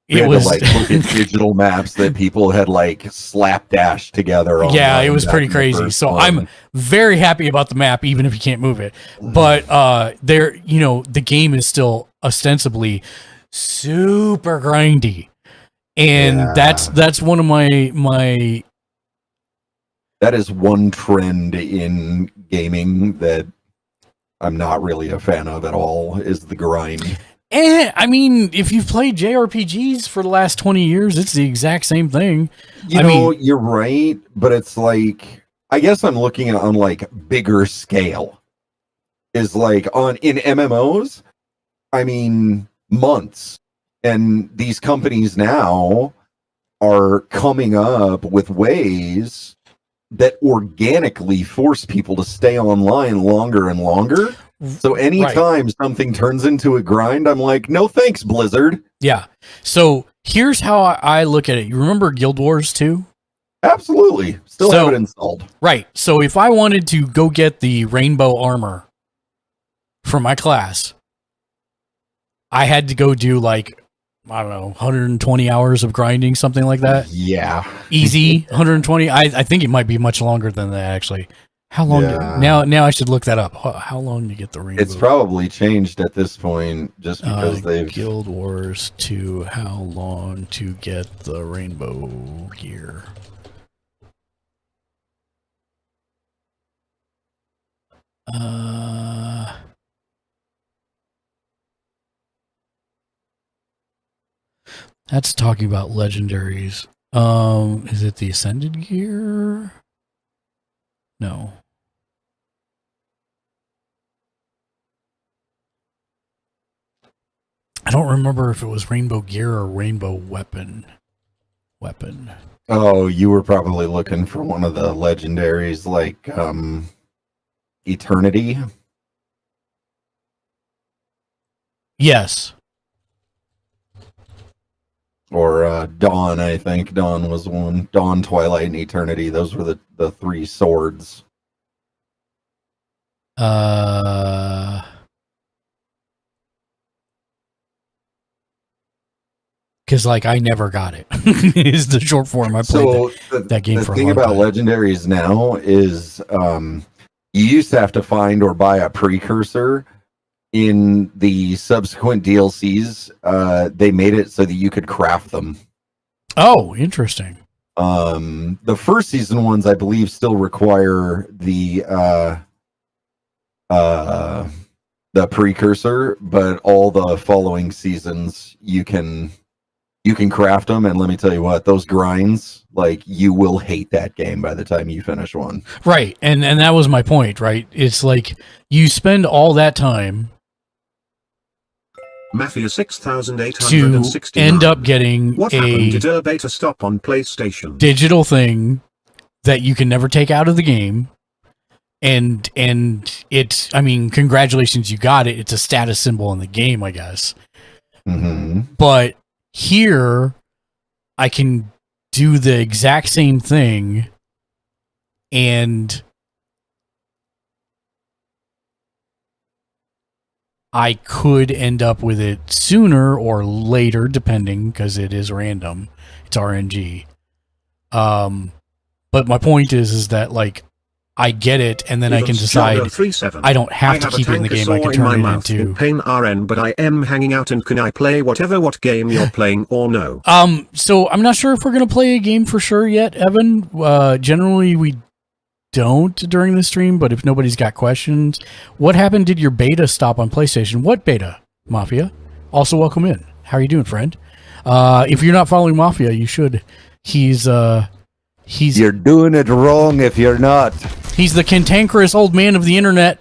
We had to look at digital maps that people had slapdash together.
Yeah, it was pretty crazy. So I'm very happy about the map, even if you can't move it. But the game is still ostensibly super grindy, and that's one of my
that is one trend in gaming that I'm not really a fan of at all, is the grind.
I mean, if you've played JRPGs for the last 20 years, it's the exact same thing.
You're right, but it's like, I guess I'm looking at on bigger scale. Is in MMOs, I mean, months. And these companies now are coming up with ways that organically force people to stay online longer and longer. So anytime something turns into a grind, I'm like, no thanks, Blizzard.
Yeah. So here's how I look at it. You remember Guild Wars 2?
Absolutely. Still have it installed. Right.
So if I wanted to go get the rainbow armor for my class, I had to go do 120 hours of grinding, something like that.
Yeah.
Easy, 120. I think it might be much longer than that, actually. How long?
Yeah.
Now I should look that up. How long to get the rainbow?
It's probably changed at this point, just because they've...
Guild Wars 2, how long to get the rainbow gear? That's talking about legendaries. Is it the Ascended gear? No. I don't remember if it was rainbow gear or rainbow weapon. weapon.
Oh, you were probably looking for one of the legendaries like Eternity.
Yes.
Or Dawn, I think. Dawn was one. Dawn, Twilight, and Eternity. Those were the three swords.
Because like I never got it. Is the short form. I played that game for a long time.
The thing about legendaries now is you used to have to find or buy a precursor. In the subsequent DLCs, they made it so that you could craft them.
Oh, interesting.
The first season ones, I believe, still require the precursor, but all the following seasons you can craft them. And let me tell you what, those grinds, like, you will hate that game by the time you finish one.
Right, and that was my point. Right, it's like you spend all that time
Mafia 6860
to end up getting
what happened? Did a beta stop on PlayStation?
Digital thing that you can never take out of the game, and it's, I mean, congratulations, you got it. It's a status symbol in the game, I guess.
Mm-hmm.
But here, I can do the exact same thing, and I could end up with it sooner or later, depending, because it is random. It's RNG. But my point is that, like, I get it, and then I can decide I don't have to keep it in the game. I can turn it into
Pain RN, but I am hanging out, and can I play what game you're playing or no?
So I'm not sure if we're gonna play a game for sure yet, Evan. Generally we don't during the stream, but if nobody's got questions, what happened? Did your beta stop on PlayStation? What beta, Mafia? Also, welcome in. How are you doing, friend? If you're not following Mafia, you should. He's
You're doing it wrong if you're not.
He's the cantankerous old man of the internet,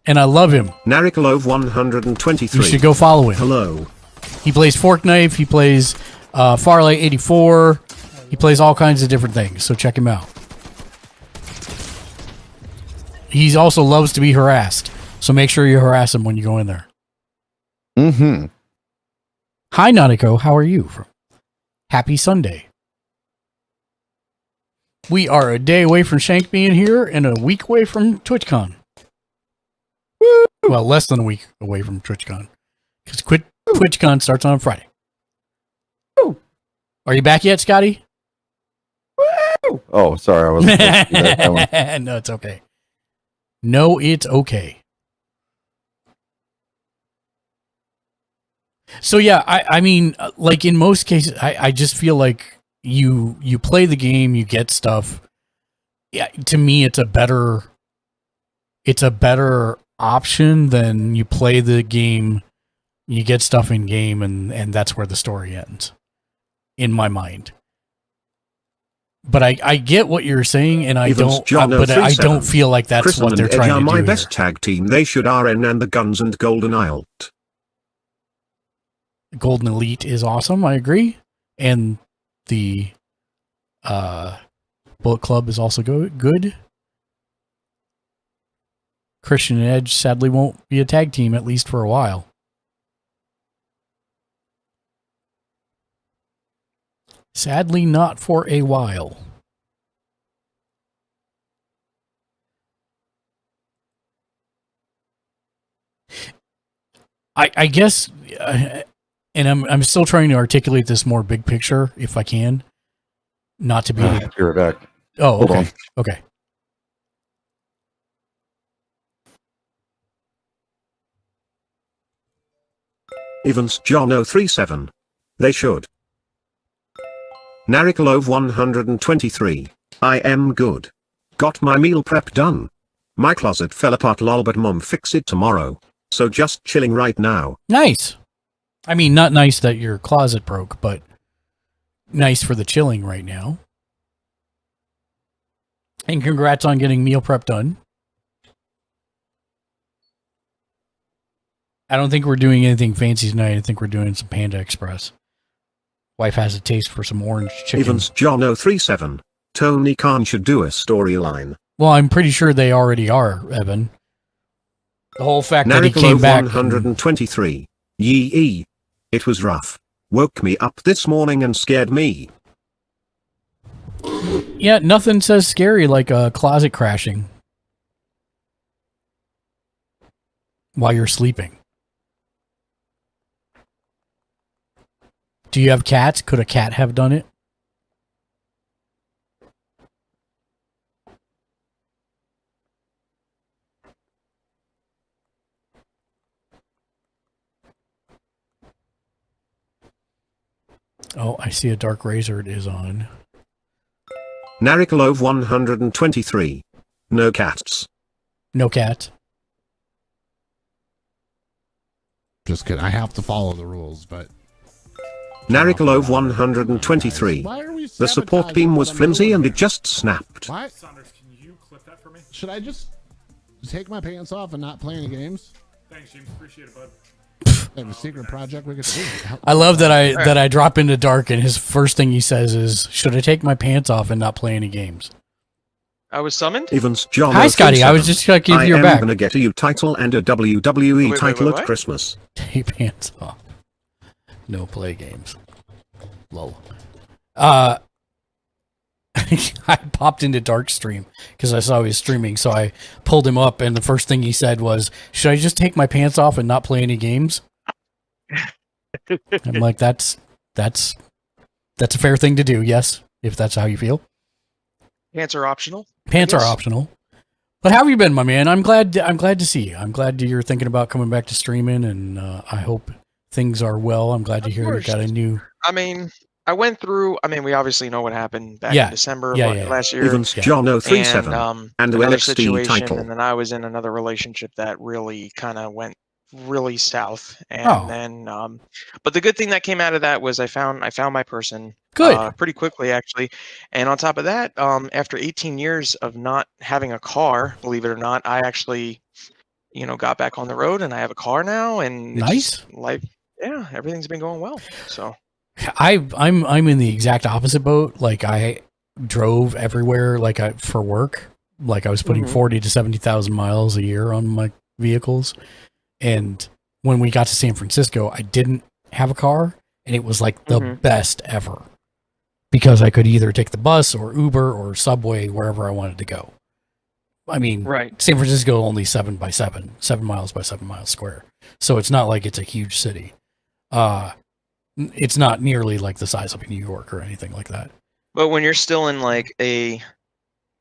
and I love him.
Narikolov 123.
You should go follow him.
Hello.
He plays Fork Knife. He plays Farlight 84. He plays all kinds of different things, so check him out. He also loves to be harassed, so make sure you harass him when you go in there.
Mm-hmm.
Hi, Nautico. How are you? Happy Sunday. We are a day away from Shank being here and a week away from TwitchCon. Woo! Well, less than a week away from TwitchCon. Because TwitchCon starts on Friday.
Woo!
Are you back yet, Scotty?
Woo! Oh, sorry. I wasn't supposed to do that one.
No, it's okay. No, it's okay. So yeah, I mean, like in most cases, I just feel like you play the game, you get stuff. Yeah, to me, it's a better option than you play the game, you get stuff in game, and that's where the story ends, in my mind. But I get what you're saying, and I don't feel like that's
Crystal
what they're
and Edge
trying to
are
do.
my
here.
best tag team. They should RN and the Guns and Golden Alt.
Golden Elite is awesome. I agree, and the Bullet Club is also good. Christian and Edge sadly won't be a tag team, at least for a while. Sadly, not for a while. I guess, and I'm still trying to articulate this more big picture, if I can, not to be.
You're back.
Oh,
Hold
okay.
on.
Okay.
Evans John 037. They should. Narikolov 123. I am good. Got my meal prep done. My closet fell apart lol, but mom fix it tomorrow. So just chilling right now.
Nice. I mean, not nice that your closet broke, but nice for the chilling right now. And congrats on getting meal prep done. I don't think we're doing anything fancy tonight. I think we're doing some Panda Express. Wife has a taste for some orange chicken.
Evans John 037. Tony Khan should do a storyline.
Well, I'm pretty sure they already are, Evan. The whole fact that he came back.
123. Yee. It was rough. Woke me up this morning and scared me.
Yeah, nothing says scary like a closet crashing while you're sleeping. Do you have cats? Could a cat have done it? Oh, I see a Dark Razor is on.
Narikalov 123. No cats.
No cats.
Just kidding. I have to follow the rules, but...
Narikalov 123. The support beam was flimsy and it just snapped.
What? Saunders, can you clip that for me? Should I just take my pants off and not play any games?
Thanks, James. Appreciate it, bud.
I have a secret project we could do.
I love that I drop into Dark and his first thing he says is, "Should I take my pants off and not play any games?"
I was summoned?
Evans John.
Hi, Scotty. I was just going to give you your back.
I'm going to get a U title and a WWE title at Christmas.
Take pants off. No play games. Lol. I popped into Dark stream because I saw he was streaming, so I pulled him up, and the first thing he said was, "Should I just take my pants off and not play any games?" I'm like, that's a fair thing to do, yes, if that's how you feel.
Pants are optional.
Pants are optional. But how have you been, my man? I'm glad to see you. I'm glad you're thinking about coming back to streaming, and I hope things are well. I'm glad to hear you got a new...
I mean, I went through... I mean, we obviously know what happened back in December last year.
Evans John 037.
And
the
another
NXT
situation,
title.
and then I was in another relationship that really kind of went really south. And then... but the good thing that came out of that was I found my person...
Good.
Pretty quickly, actually. And on top of that, after 18 years of not having a car, believe it or not, I actually, got back on the road and I have a car now. And
nice.
Everything's been going well. So
I'm in the exact opposite boat. Like I drove everywhere, for work. Like I was putting 40 to 70,000 miles a year on my vehicles. And when we got to San Francisco, I didn't have a car, and it was like the best ever. Because I could either take the bus or Uber or subway wherever I wanted to go. I mean, San Francisco only 7 miles by 7 miles square. So it's not like it's a huge city. It's not nearly like the size of New York or anything like that.
But when you're still in like a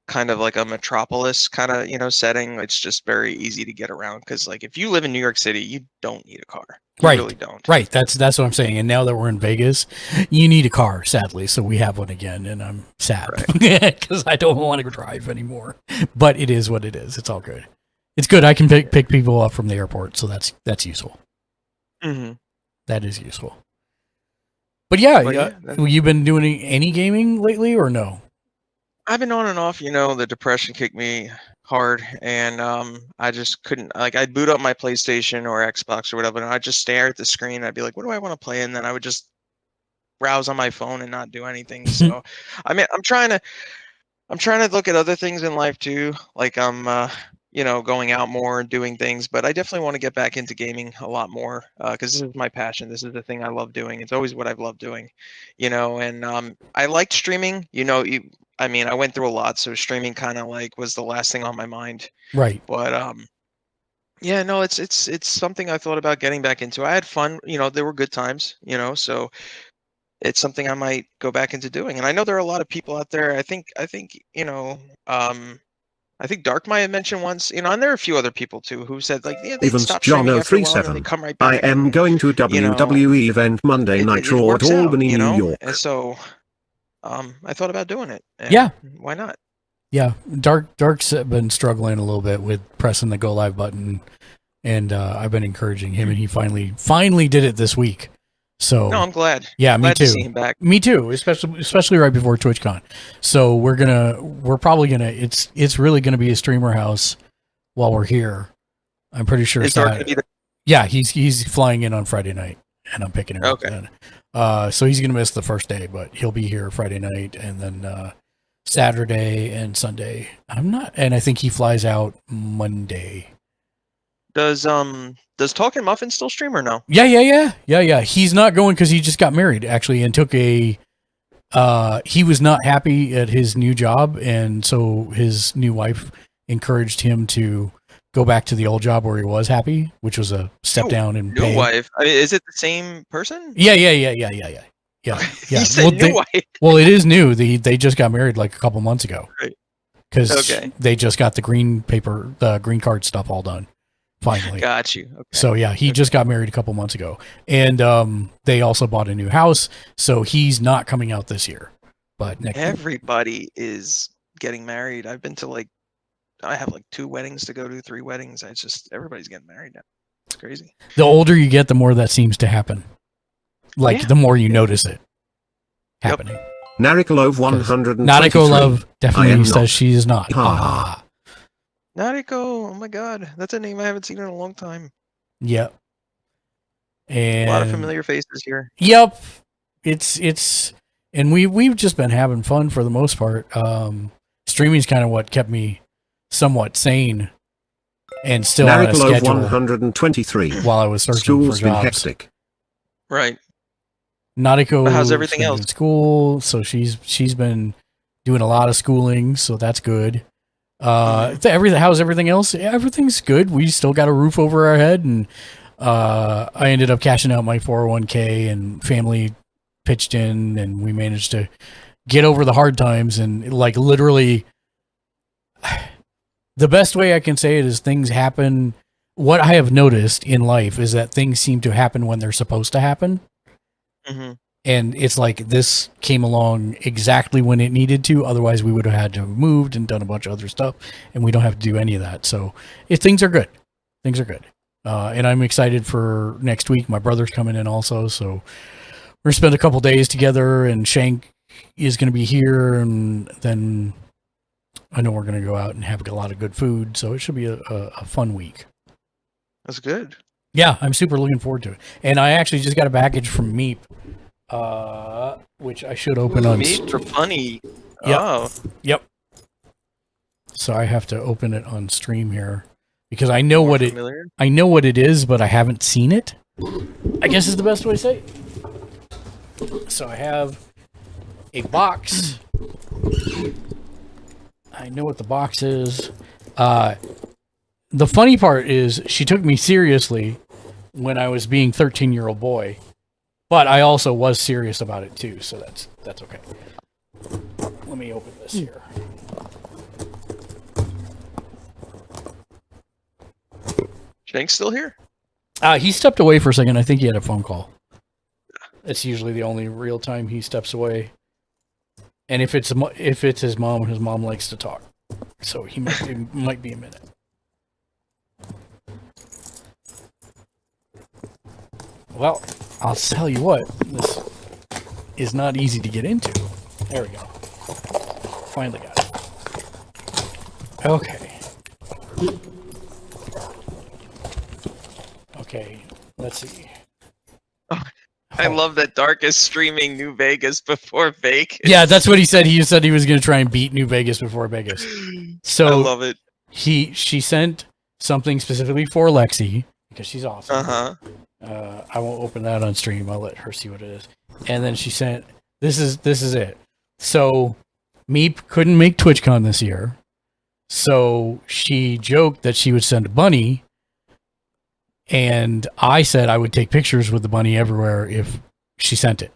kind of like a metropolis kind of, setting, it's just very easy to get around. Because like if you live in New York City, you don't need a car. You really don't.
Right. That's what I'm saying. And now that we're in Vegas, you need a car, sadly. So we have one again, and I'm sad because I don't want to drive anymore. But it is what it is. It's all good. It's good. I can pick people up from the airport, so that's useful.
Mm-hmm.
That is useful. But you've been doing any gaming lately, or no?
I've been on and off. The depression kicked me hard, and I just couldn't. Like, I'd boot up my PlayStation or Xbox or whatever, and I'd just stare at the screen. And I'd be like, "What do I want to play?" And then I would just browse on my phone and not do anything. So, I mean, I'm trying to look at other things in life too. Like I'm, going out more and doing things. But I definitely want to get back into gaming a lot more because this is my passion. This is the thing I love doing. It's always what I've loved doing, And I liked streaming. I went through a lot, so streaming kind of like was the last thing on my mind.
Right.
But it's something I thought about getting back into. I had fun, there were good times, so it's something I might go back into doing. And I know there are a lot of people out there. I think Dark might have mentioned once, and there are a few other people too who said like, they stop streaming after a while and they come right back.
I am going to a WWE event Monday Night Raw at Albany, New York.
And so I thought about doing it. Why not?
Yeah, Dark's been struggling a little bit with pressing the go live button, and I've been encouraging him, and he finally did it this week. So
no, I'm glad.
Yeah, me too.
To see him back.
Me too, especially right before TwitchCon. So we're probably gonna. It's really gonna be a streamer house while we're here. I'm pretty sure.
Is Dark gonna be there?
Yeah, he's flying in on Friday night, and I'm picking him up then. So he's gonna miss the first day, but he'll be here Friday night and then Saturday and Sunday. And I think he flies out Monday.
Does Talking Muffin still stream or no?
Yeah. He's not going because he just got married actually and took a. He was not happy at his new job, and so his new wife encouraged him to go back to the old job where he was happy, which was a step down in pay.
New wife? I mean, is it the same person?
Yeah.
You said new wife.
Well, it is new. They just got married like a couple months ago.
Right.
Because they just got the green card stuff all done. Finally.
Got you. Okay.
So yeah, he just got married a couple months ago. And they also bought a new house, so he's not coming out this year. But
everybody is getting married. I've been to I have 2 weddings to go to, 3 weddings. Everybody's getting married now. It's crazy.
The older you get, the more that seems to happen. The more you notice it happening. Yep.
Narikolov 123.
Narikolov definitely says she is not.
Nariko, oh my god, that's a name I haven't seen in a long time.
Yep. And
a lot of familiar faces here.
Yep. It's and we've just been having fun for the most part. Streaming's kind of what kept me somewhat sane and still on a schedule
123.
While I was searching
School's
for jobs.
Been hectic.
Right.
Nautico
how's everything else?
In school, so she's been doing a lot of schooling, so that's good. How's everything else? Everything's good. We still got a roof over our head, and I ended up cashing out my 401k, and family pitched in, and we managed to get over the hard times. And literally, the best way I can say it is things happen. What I have noticed in life is that things seem to happen when they're supposed to happen.
Mm-hmm.
And it's like this came along exactly when it needed to. Otherwise, we would have had to have moved and done a bunch of other stuff, and we don't have to do any of that. So things are good. Things are good. And I'm excited for next week. My brother's coming in also, so we're going to spend a couple days together, and Shank is going to be here, and then I know we're going to go out and have a lot of good food, so it should be a fun week.
That's good.
Yeah, I'm super looking forward to it. And I actually just got a package from Meep, which I should open on.
Meep for funny.
Yep.
Oh.
Yep. So I have to open it on stream here because I know what it is, but I haven't seen it. I guess is the best way to say it. So I have a box. I know what the box is. The funny part is she took me seriously when I was being 13-year-old boy, but I also was serious about it too, so that's okay. Let me open this here.
Shank's still here?
He stepped away for a second. I think he had a phone call. It's usually the only real time he steps away. And if it's his mom likes to talk, so he might be a minute. Well, I'll tell you what, this is not easy to get into. There we go. Finally got it. Okay. Okay, let's see.
I love that Dark is streaming New Vegas before Vegas.
Yeah, that's what he said. He said he was going to try and beat New Vegas before Vegas. So
I love it.
She sent something specifically for Lexi because she's awesome.
Uh-huh.
I won't open that on stream. I'll let her see what it is. And then she sent this is it. So Meep couldn't make TwitchCon this year. So she joked that she would send a bunny. And I said I would take pictures with the bunny everywhere if she sent it.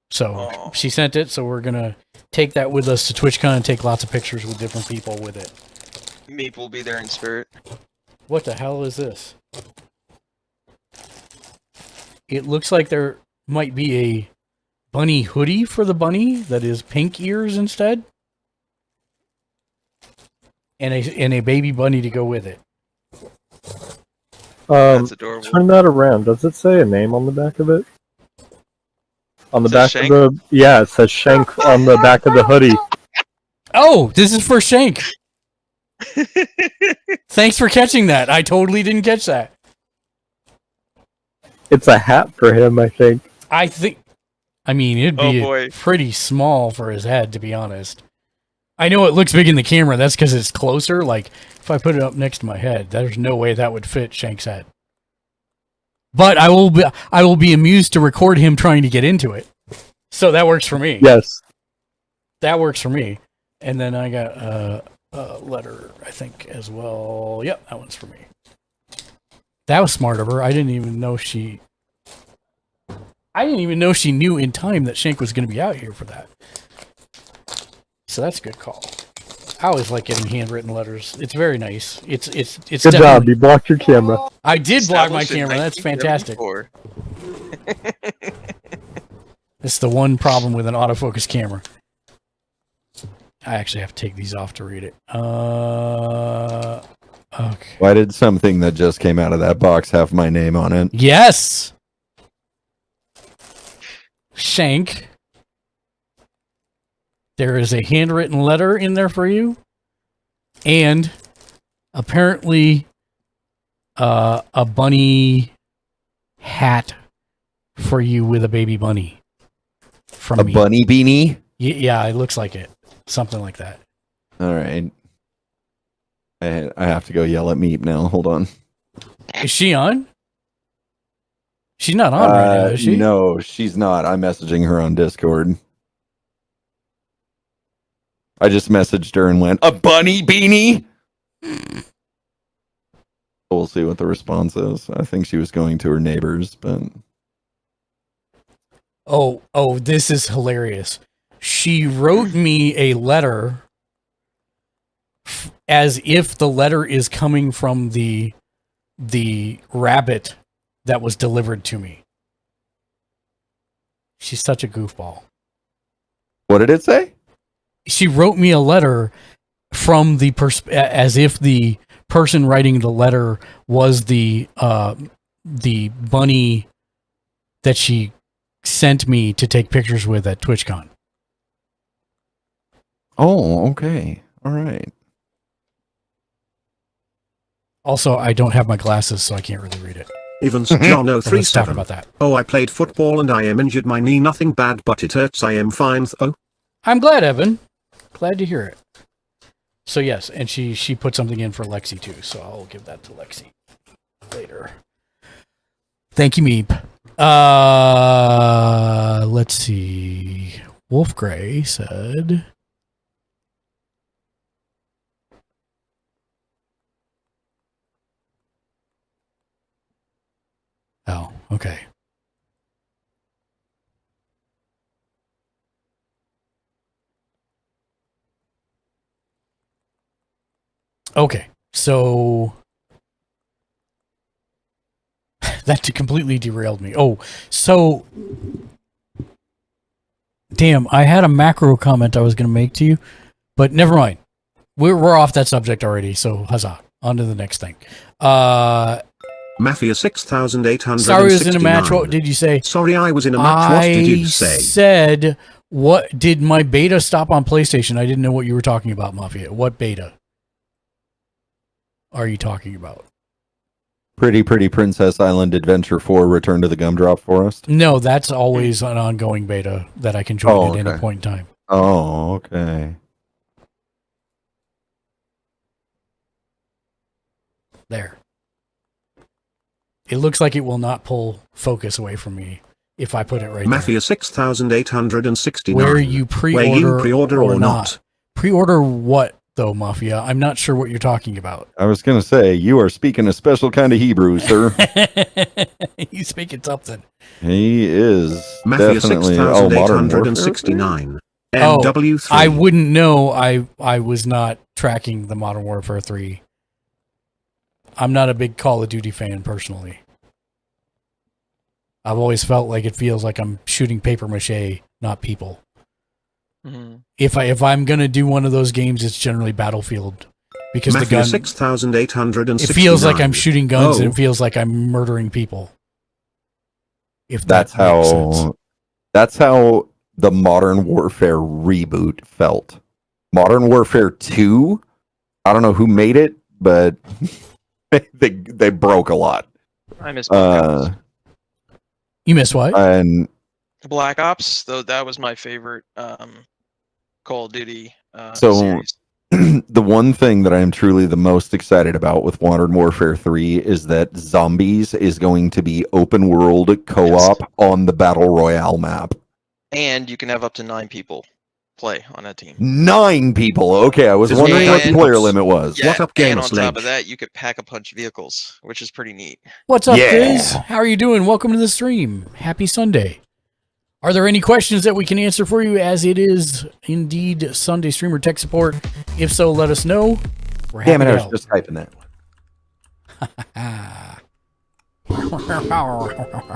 So she sent it, so we're going to take that with us to TwitchCon and take lots of pictures with different people with it.
Meep will be there in spirit.
What the hell is this? It looks like there might be a bunny hoodie for the bunny that is pink ears instead. And a baby bunny to go with it.
That's adorable.
Turn that around. Does it say a name on the back of it? On the back
Shank?
of it says Shank on the back of the hoodie.
Oh, this is for Shank. Thanks for catching that. I totally didn't catch that.
It's a hat for him, I think.
I think. I mean, it'd
Oh,
be
boy.
pretty small for his head, to be honest. I know it looks big in the camera. That's because it's closer. Like, if I put it up next to my head, there's no way that would fit Shank's head. But I will be amused to record him trying to get into it. So that works for me.
Yes.
That works for me. And then I got a letter, I think, as well. Yep, that one's for me. That was smart of her. I didn't even know she knew in time that Shank was going to be out here for that. So that's a good call. I always like getting handwritten letters. It's very nice. It's
Good job. You blocked your camera.
I did block my
Established in
camera. That's fantastic.
1974.
It's the one problem with an autofocus camera. I actually have to take these off to read it. Okay.
Why did something that just came out of that box have my name on it?
Yes. Shank. There is a handwritten letter in there for you. And apparently a bunny hat for you with a baby bunny. From
A
me.
bunny beanie?
Yeah, it looks like it. Something like that.
All right. I have to go yell at Meep now. Hold on.
Is she on? She's not on right now, is she?
No, she's not. I'm messaging her on Discord. I just messaged her and went, a bunny beanie? We'll see what the response is. I think she was going to her neighbors, but...
Oh, this is hilarious. She wrote me a letter as if the letter is coming from the rabbit that was delivered to me. She's such a goofball.
What did it say?
She wrote me a letter from the as if the person writing the letter was the bunny that she sent me to take pictures with at TwitchCon.
Oh, okay. All right.
Also, I don't have my glasses, so I can't really read it.
Evans John
Let's talk
037.
about that.
Oh, I played football and I am injured my knee. Nothing bad, but it hurts. I am fine. Oh.
I'm glad, Evan. Glad to hear it. So yes, and she put something in for Lexi too, so I'll give that to Lexi later. Thank you, Meep. Let's see. Wolf Gray said... Oh, okay. Okay, so that completely derailed me. Oh, so damn, I had a macro comment I was going to make to you, but never mind. We're off that subject already, so huzzah. On to the next thing.
Mafia 6869.
Sorry, I was in a match. What did you say?
Sorry, I was in a match. What did you say?
I said, what did my beta stop on PlayStation? I didn't know what you were talking about, Mafia. What beta are you talking about?
Pretty Princess Island Adventure 4 Return to the Gumdrop Forest?
No, that's always an ongoing beta that I can join at any point in time.
Oh, okay.
There. It looks like it will not pull focus away from me if I put it right
Mafia
there.
6869.
Where you pre-order
or not.
Pre-order what, though, Mafia? I'm not sure what you're talking about.
I was going to say, you are speaking a special kind of Hebrew, sir.
He's speaking something.
He is
Mafia
definitely
6869. MW3.
I wouldn't know. I was not tracking the Modern Warfare 3. I'm not a big Call of Duty fan, personally. I've always felt like it feels like I'm shooting paper mache, not people.
Mm-hmm.
If I'm gonna do one of those games, it's generally Battlefield, because
Mafia
the gun.
6869.
It feels like I'm shooting guns, and it feels like I'm murdering people. If
that's how the Modern Warfare reboot felt. Modern Warfare 2, I don't know who made it, but they broke a lot.
I miss
You miss what?
And
Black Ops, though, that was my favorite Call of Duty
So
series.
the one thing that I am truly the most excited about with Modern Warfare 3 is that Zombies is going to be open world co-op on the Battle Royale map.
And you can have up to 9 people play on a team.
9 people. Okay, I was wondering what the player limit was.
Yeah,
What up,
and
Gamer
on top of
Sledge?
that, you could pack a punch vehicles, which is pretty neat.
What's up,
Yeah.
Diz? How are you doing? Welcome to the stream. Happy Sunday. Are there any questions that we can answer for you, as it is indeed Sunday streamer tech support? If so, let us know. We're happy
Damn it,
to
I was
help.
just typing that.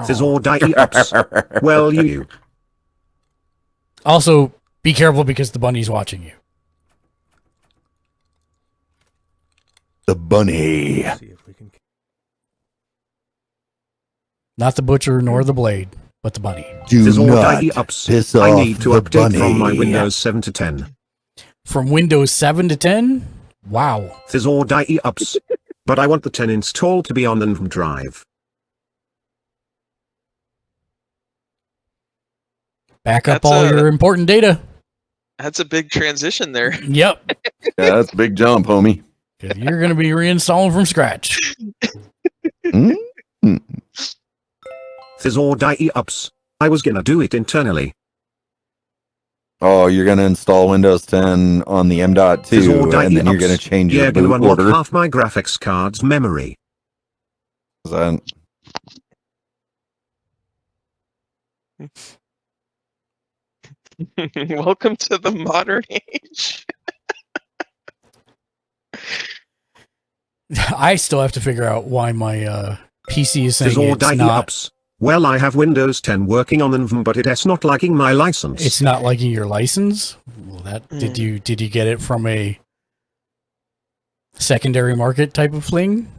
Fizzle die ups. Well, you.
Also, be careful because the bunny's watching you.
The bunny.
Not the butcher nor the blade, but the bunny.
Do
Fizzle
not
die ups.
piss
I
off
need to
the
update from my
bunny.
Windows 7 to 10.
From Windows 7 to 10? Wow.
Fizzle die ups. But I want the 10 installed to be on the NVMe drive.
Back up
That's
all
a-
your important data.
That's a big transition there.
Yep.
Yeah, that's a big jump, homie.
'Cause you're going to be reinstalling from scratch.
Fizzle die ups. I was gonna do it internally.
Oh, you're gonna install Windows 10 on the M.2,
Fizzle die
and then you're
ups.
gonna change
Yeah,
your
gonna
boot
unlock
order.
half my graphics card's memory.
Is that-
Welcome to the modern age.
I still have to figure out why my PC is saying
Fizzle
it's
die
not.
ups. Well, I have Windows 10 working on NVMe, but it's not liking my license.
It's not liking your license. Well, that did you get it from a secondary market type of thing?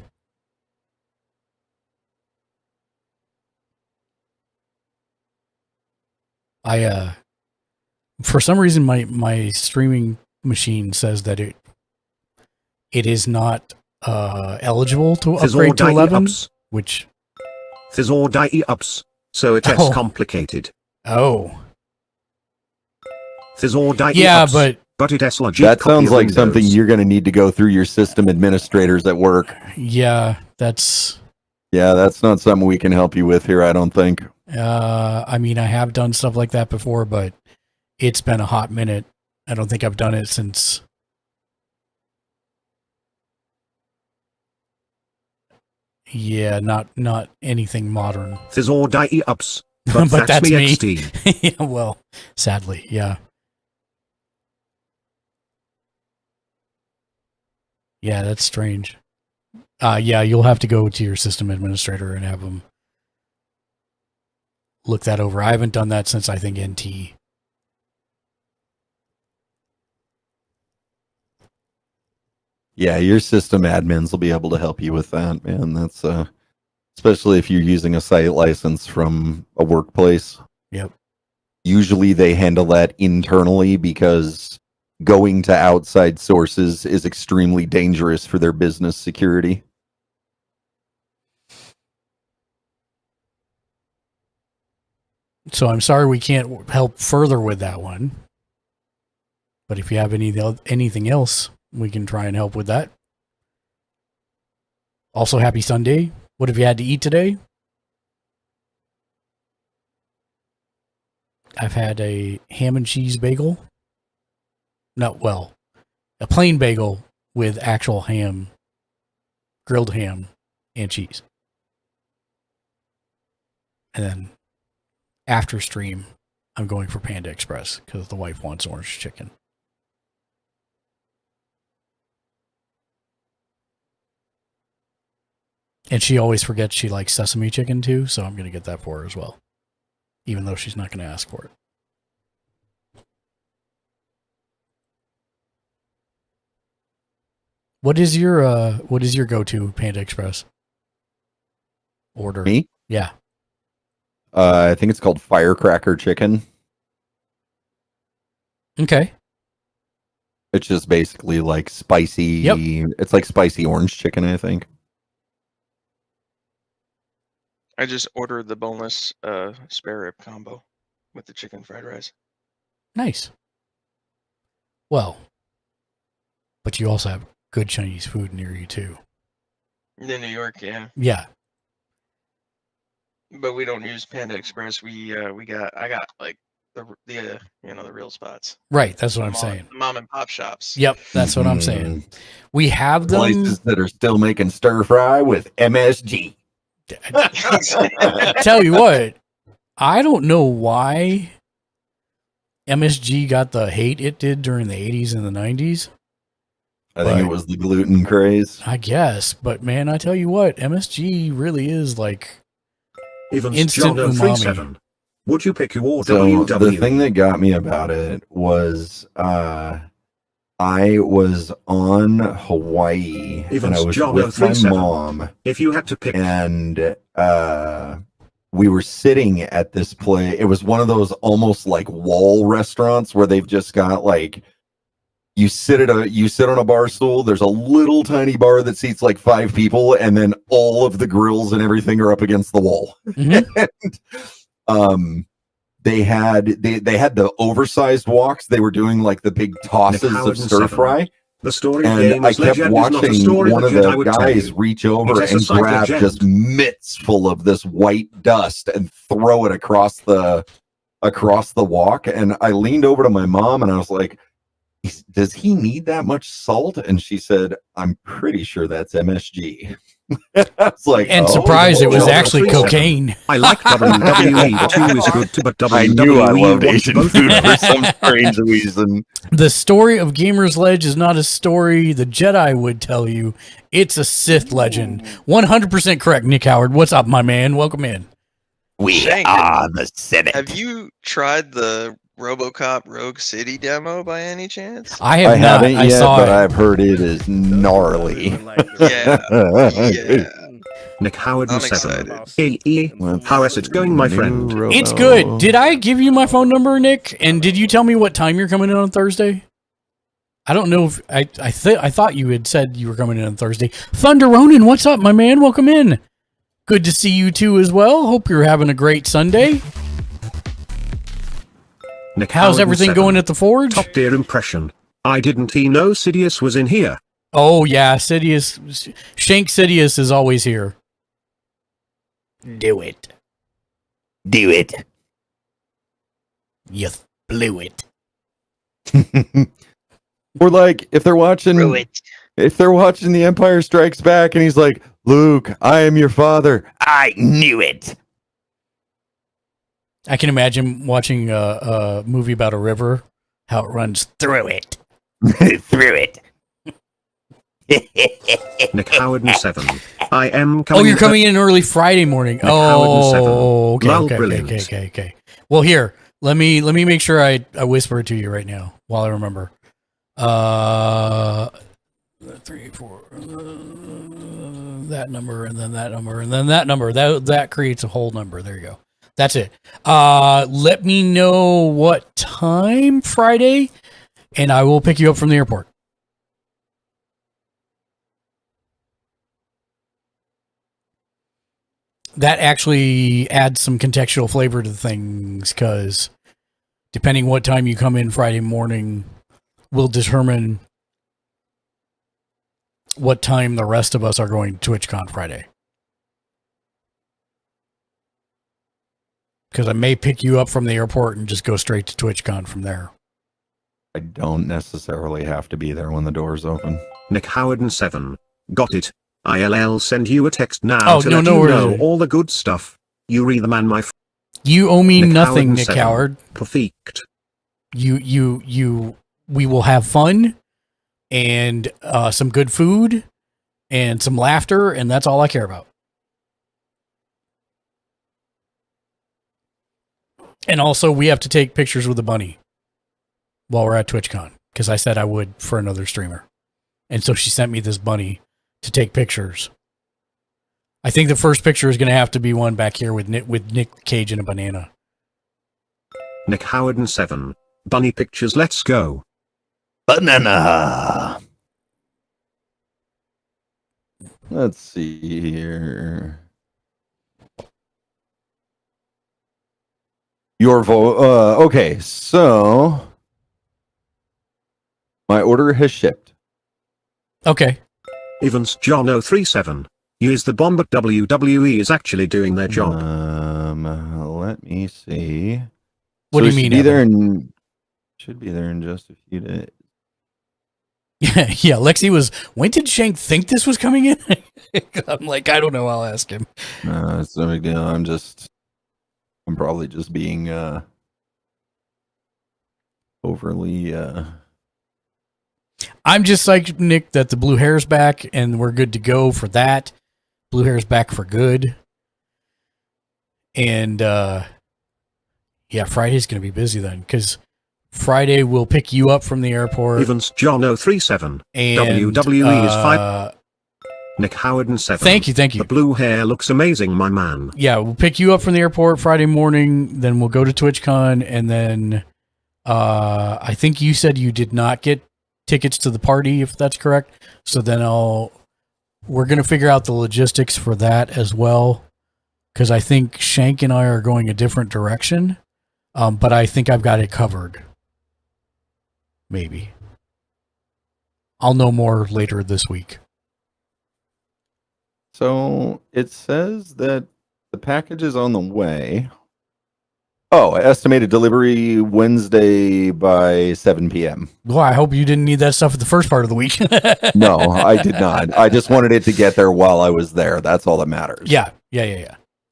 I for some reason my streaming machine says that it is not eligible to
Fizzle
upgrade to
die
11,
ups.
which
Fizzle die ups. So it's
Oh.
complicated.
oh
Fizzle die
yeah,
ups. But it's legit.
That
copy
sounds
of
like
Windows.
something you're gonna need to go through your system administrators at work.
yeah, that's
Yeah, that's not something we can help you with here, I don't think.
I mean, I have done stuff like that before, but it's been a hot minute. I don't think I've done it since. Yeah, not anything modern.
Fizzle die ups. But,
But
that's,
that's
me
me.
XD.
Yeah, well, sadly, yeah. Yeah, that's strange. Yeah, you'll have to go to your system administrator and have them look that over. I haven't done that since I think NT.
Yeah, your system admins will be able to help you with that, man. That's especially if you're using a site license from a workplace.
Yep.
Usually they handle that internally because going to outside sources is extremely dangerous for their business security.
So I'm sorry we can't help further with that one. But if you have anything else, we can try and help with that. Also, happy Sunday. What have you had to eat today? I've had a ham and cheese bagel. No, well, a plain bagel with actual ham, grilled ham and cheese. And then after stream, I'm going for Panda Express because the wife wants orange chicken. And she always forgets she likes sesame chicken too, so I'm going to get that for her as well. Even though she's not going to ask for it. What is your go-to Panda Express order?
Me?
Yeah.
I think it's called firecracker chicken.
Okay.
It's just basically like spicy.
Yep.
It's like spicy orange chicken, I think.
I just ordered the boneless spare rib combo. with the chicken fried rice.
Nice. Well, but you also have good Chinese food near you too.
In New York, yeah.
Yeah.
But we don't use Panda Express. I got like the the real spots.
Right, that's what I'm saying.
Mom and pop shops.
Yep, that's what I'm saying. We have them
places that are still making stir fry with MSG.
Tell you what, I don't know why MSG got the hate it did during the 80s and the 90s.
I think it was the gluten craze.
I guess, but man, I tell you what, MSG really is like instant umami.
Would you pick your
So
WW?
the thing that got me about it was I was on Hawaii and I was with my mom.
If you had to pick,
and we were sitting at this place. It was one of those almost like wall restaurants where they've just got like you sit on a bar stool. There's a little tiny bar that seats like 5 people, and then all of the grills and everything are up against the wall. And, they had the oversized walks. They were doing like the big tosses of stir fry.
The story
and I kept watching one of the guys reach over and grab just mitts full of this white dust and throw it across the walk. And I leaned over to my mom and I was like, does he need that much salt? And she said, I'm pretty sure that's MSG. I was like,
and surprised it was actually cocaine.
I like WWE too is good too, but WWE
I knew I loved Asian food for some strange reason.
The story of Gamer's Ledge is not a story the Jedi would tell you. It's a Sith legend. 100% correct, Nick Howard. What's up, my man? Welcome in.
We are the Senate.
Have you tried the RoboCop Rogue City demo by any chance?
I have not.
Haven't yet, but I've heard it is gnarly.
Yeah.
Nick Howard and 7. How is it going, my friend?
It's good. Did I give you my phone number, Nick? And did you tell me what time you're coming in on Thursday? I don't know if I thought you had said you were coming in on Thursday. Thunder Ronin, what's up, my man? Welcome in. Good to see you too as well. Hope you're having a great Sunday.
Nick
How's
Howard
everything
7.
going at the Forge?
Top tier impression. I didn't know Sidious was in here.
Oh yeah, Sidious. Shank Sidious is always here. Do it.
Do it.
You blew it.
Or like if they're watching The Empire Strikes Back and he's like, Luke, I am your father. I knew it.
I can imagine watching a movie about a river, how it runs through it.
Through it.
Nick Howard and 7. I am coming.
Oh, you're coming in early Friday morning.
Nick Howard and 7.
Okay. Well, here, let me make sure I whisper it to you right now while I remember. 3, 4, that number, and then that number, and then that number. That creates a whole number. There you go. That's it. Let me know what time Friday, and I will pick you up from the airport. That actually adds some contextual flavor to things, because depending what time you come in Friday morning will determine what time the rest of us are going to TwitchCon Friday. Because I may pick you up from the airport and just go straight to TwitchCon from there.
I don't necessarily have to be there when the doors open.
Nick Howard and 7. Got it. I'll send you a text now to let you know all the good stuff. You read the man, my friend.
You owe me nothing, Nick Howard.
Perfect.
We will have fun and some good food and some laughter, and that's all I care about. And also, we have to take pictures with the bunny while we're at TwitchCon, because I said I would for another streamer. And so she sent me this bunny to take pictures. I think the first picture is going to have to be one back here with Nick Cage and a banana.
Nick Howard and 7. Bunny pictures, let's go.
Banana. Let's see here. Your vote. Okay, so my order has shipped.
Okay.
Evans John 037. You is the bomb, but WWE is actually doing their job.
Let me see.
What do you mean?
Should be there in just a few days.
Yeah, Lexi was. When did Shank think this was coming in? I'm like, I don't know. I'll ask him.
No, it's no big deal. I'm probably just being overly.
I'm just psyched, Nick, that the blue hair's back and we're good to go for that. Blue hair's back for good. And yeah, Friday's going to be busy then because Friday we'll pick you up from the airport.
Evans John 037.
And
WWE is 5. Nick Howard and 7.
Thank you.
The blue hair looks amazing, my man.
Yeah, we'll pick you up from the airport Friday morning. Then we'll go to TwitchCon, and then I think you said you did not get tickets to the party, if that's correct. So then we're gonna figure out the logistics for that as well, because I think Shank and I are going a different direction. But I think I've got it covered. Maybe I'll know more later this week.
So it says that the package is on the way. Oh, estimated delivery Wednesday by 7 p.m.
Well, I hope you didn't need that stuff at the first part of the week.
No, I did not. I just wanted it to get there while I was there. That's all that matters.
Yeah.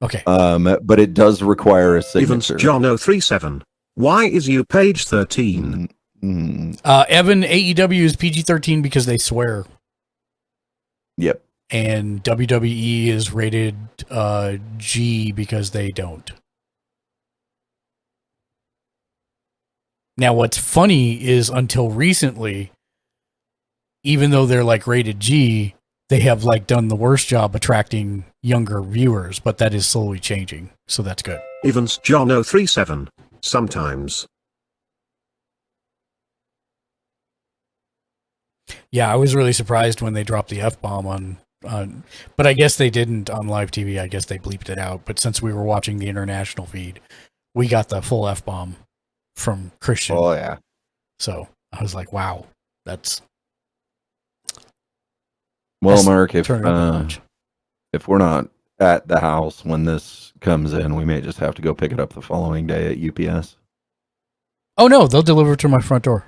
Okay.
But it does require a signature.
Evans John 037. Why is you page 13?
Evan, AEW is PG-13 because they swear.
Yep.
And WWE is rated G because they don't. Now, what's funny is until recently, even though they're like rated G, they have like done the worst job attracting younger viewers, but that is slowly changing. So that's good.
Evans John 037. Sometimes.
Yeah, I was really surprised when they dropped the F-bomb on, but I guess they didn't on live TV. I guess they bleeped it out. But since we were watching the international feed, we got the full F-bomb from Christian.
Oh, yeah.
So I was like, wow, that's...
Well, Mark, if we're not at the house when this comes in, we may just have to go pick it up the following day at UPS.
Oh, no, they'll deliver it to my front door.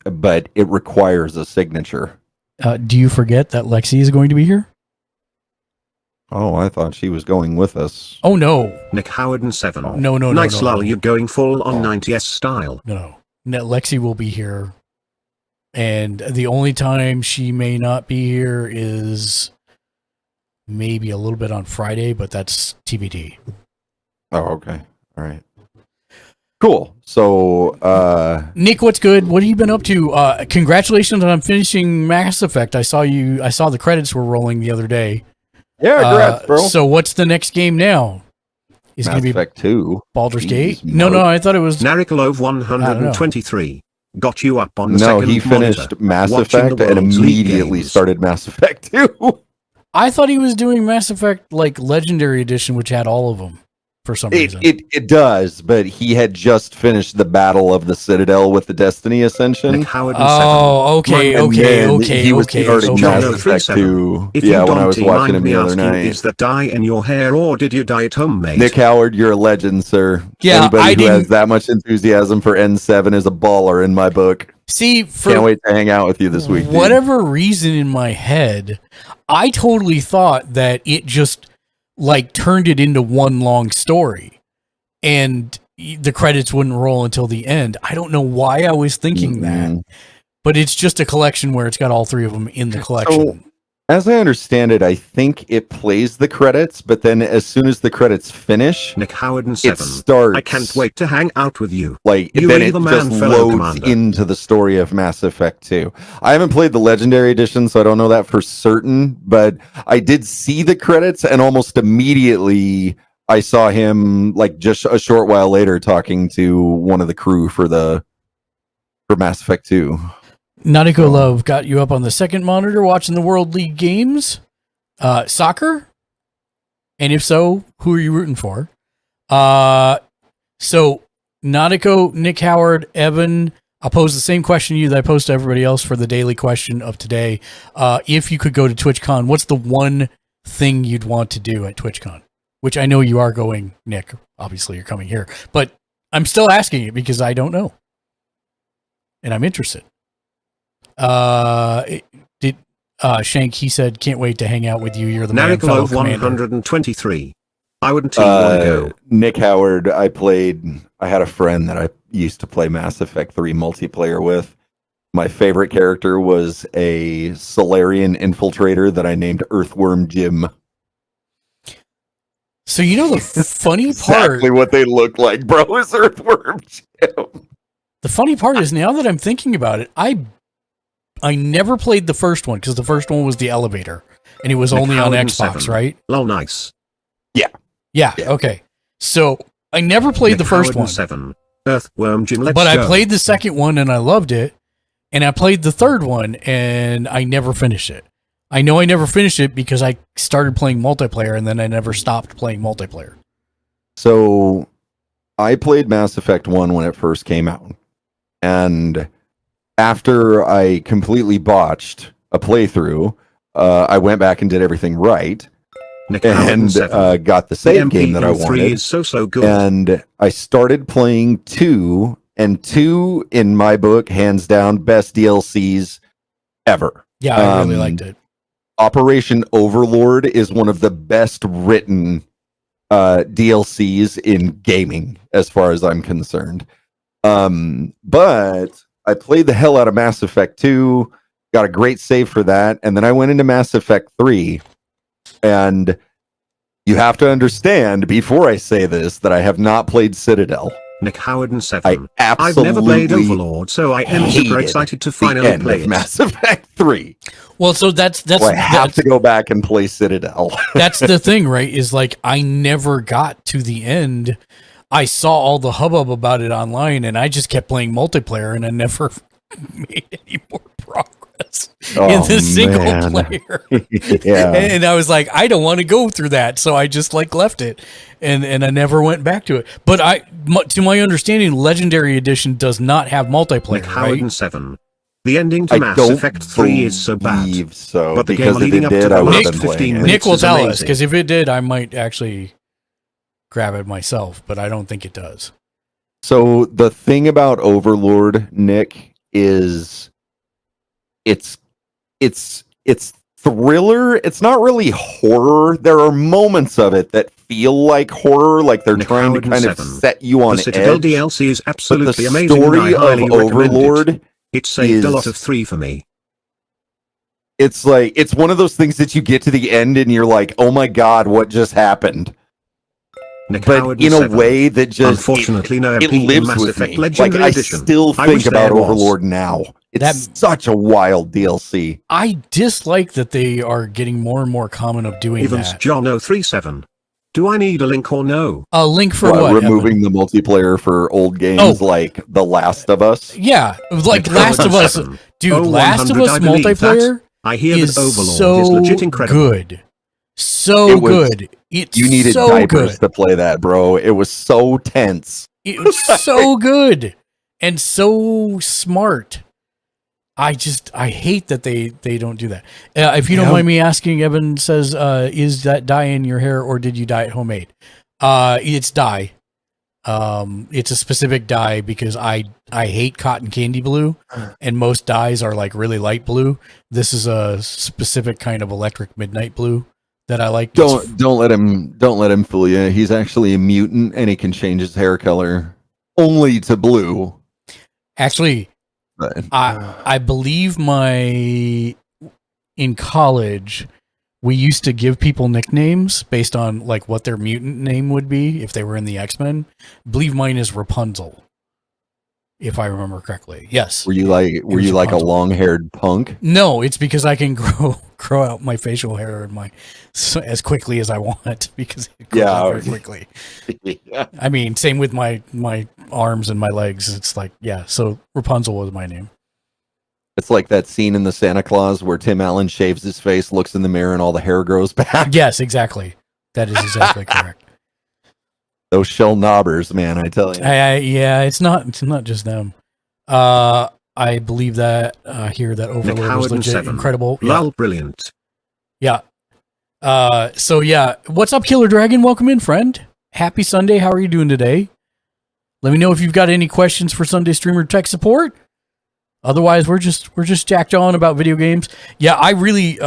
But it requires a signature.
Do you forget that Lexi is going to be here?
Oh, I thought she was going with us.
Oh, no.
Nick Howard and 7.
No.
Nice lull, you're going full on 90s style.
No. Lexi will be here. And the only time she may not be here is maybe a little bit on Friday, but that's TBD.
Oh, okay. All right. Cool. So,
Nick, what's good? What have you been up to? Congratulations on finishing Mass Effect. I saw the credits were rolling the other day.
Yeah, congrats, bro.
So what's the next game now? Is it going to be
Effect 2.
Baldur's Gate?
Mark.
No, I thought it was
Nariclove 123. Got you up on the second
he finished
monitor,
Mass
watching
Effect
the
and
World's League
immediately
games.
started Mass Effect 2.
I thought he was doing Mass Effect like Legendary Edition, which had all of them for some reason.
It does, but he had just finished the Battle of the Citadel with the Destiny Ascension.
Nick Howard and
Oh, okay.
He was starting Mass Effect 2.
If
Yeah,
you
when I
don't
was watching him
mind me
the other
asking,
night.
is that dye in your hair or did you dye it homemade?
Nick Howard, you're a legend, sir.
Yeah,
Anybody who has that much enthusiasm for N7 is a baller in my book.
See,
Can't wait to hang out with you this week. dude.
Whatever reason in my head, I totally thought that it just like turned it into one long story and the credits wouldn't roll until the end. I don't know why I was thinking that, but it's just a collection where it's got all three of them in the collection.
So, as I understand it, I think it plays the credits, but then as soon as the credits finish,
Nick Howard and
it
7.
starts.
I can't wait to hang out with you.
Like,
You
then
be
it
the man,
just
fellow
loads
commander.
into the story of Mass Effect 2. I haven't played the Legendary Edition, so I don't know that for certain, but I did see the credits, and almost immediately I saw him, like, just a short while later talking to one of the crew for Mass Effect 2.
Nautico Love got you up on the second monitor watching the World League games. Soccer? And if so, who are you rooting for? So, Nautico, Nick Howard, Evan, I'll pose the same question to you that I posed to everybody else for the daily question of today. If you could go to TwitchCon, what's the one thing you'd want to do at TwitchCon? Which I know you are going, Nick. Obviously, you're coming here. But I'm still asking it because I don't know. And I'm interested. Shank, he said, can't wait to hang out with you. You're the man, fellow commander.
123. I wouldn't even want to go.
Nick Howard, I had a friend that I used to play Mass Effect 3 multiplayer with. My favorite character was a Solarian infiltrator that I named Earthworm Jim.
So you know the funny
exactly what they look like, bro, is Earthworm Jim.
The funny part is, now that I'm thinking about it, I never played the first one because the first one was the elevator and it was only on Xbox, right?
Oh, nice.
Yeah. Okay. So I never played the first one.
7. Earthworm Jim.
But I played the second one and I loved it. And I played the third one and I never finished it. I know I never finished it because I started playing multiplayer and then I never stopped playing multiplayer.
So I played Mass Effect 1 when it first came out. And after I completely botched a playthrough, I went back and did everything right. And got the save game that I wanted.
Is so good.
And I started playing 2, and 2, in my book, hands down, best DLCs ever.
Yeah, I really liked it.
Operation Overlord is one of the best written DLCs in gaming, as far as I'm concerned. But I played the hell out of Mass Effect 2, got a great save for that, and then I went into Mass Effect 3. And you have to understand, before I say this, that I have not played Citadel.
Nick Howard and 7.
I've
never played Overlord, so I am super excited to finally play it.
Mass Effect 3.
Well, so that's
I have to go back and play Citadel.
That's the thing, right? Is like I never got to the end. I saw all the hubbub about it online, and I just kept playing multiplayer, and I never made any more progress in the single player.
Yeah.
And I was like, I don't want to go through that, so I just left it, and I never went back to it. But to my understanding, Legendary Edition does not have multiplayer.
Nick Howard
right?
and 7. The ending to Mass Effect 3 is so bad.
So,
but the game leading up to the last 15 minutes
Nick will
is
tell
amazing.
us, because if it did, I might actually grab it myself, but I don't think it does.
So the thing about Overlord, Nick, is it's thriller. It's not really horror. There are moments of it that feel like horror, like they're trying to kind of set you on
edge. The Citadel DLC is absolutely amazing. The story of Overlord, it saved a lot of 3 for me.
It's like, it's one of those things that you get to the end and you're like, oh my god, what just happened?
Nick
but
Howard
in a
7.
way that just
unfortunately
it lives
Mass
with
Effect
me.
Legendary
Like,
Edition.
I still think about Overlord now. It's such a wild DLC.
I dislike that they are getting more and more common of doing
Evans
that.
John 037. Do I need a link or no?
A link for what?
Removing the multiplayer for old games like The Last of Us?
Yeah, like Last of Us. Dude, Last of Us multiplayer
I hear
is
that Overlord
so
is legit incredible.
good. So good. It's
you needed
so
diapers
good.
to play that, bro. It was so tense.
It was so good and so smart. I hate that they don't do that. If you don't mind me asking, Evan says, is that dye in your hair or did you dye it homemade? It's dye. It's a specific dye because I hate cotton candy blue, and most dyes are like really light blue. This is a specific kind of electric midnight blue that I like.
Don't let him fool you. He's actually a mutant and he can change his hair color only to blue.
Actually, I believe in college we used to give people nicknames based on like what their mutant name would be if they were in the X-Men. I believe mine is Rapunzel, if I remember correctly. Yes.
Were you like a long-haired punk?
No, it's because I can grow out my facial hair and as quickly as I want because it grows out very quickly.
Yeah.
I mean, same with my arms and my legs. It's like, yeah. So Rapunzel was my name.
It's like that scene in the Santa Claus where Tim Allen shaves his face, looks in the mirror, and all the hair grows back.
Yes, exactly. That is exactly correct.
Those shell knobbers, man, I tell you.
Yeah, it's not just them. I believe that here that Overlord was legit incredible.
Lol, brilliant.
Yeah. So yeah, what's up, Killer Dragon? Welcome in, friend. Happy Sunday. How are you doing today? Let me know if you've got any questions for Sunday Streamer Tech Support. Otherwise, we're just jacked on about video games. Yeah, I really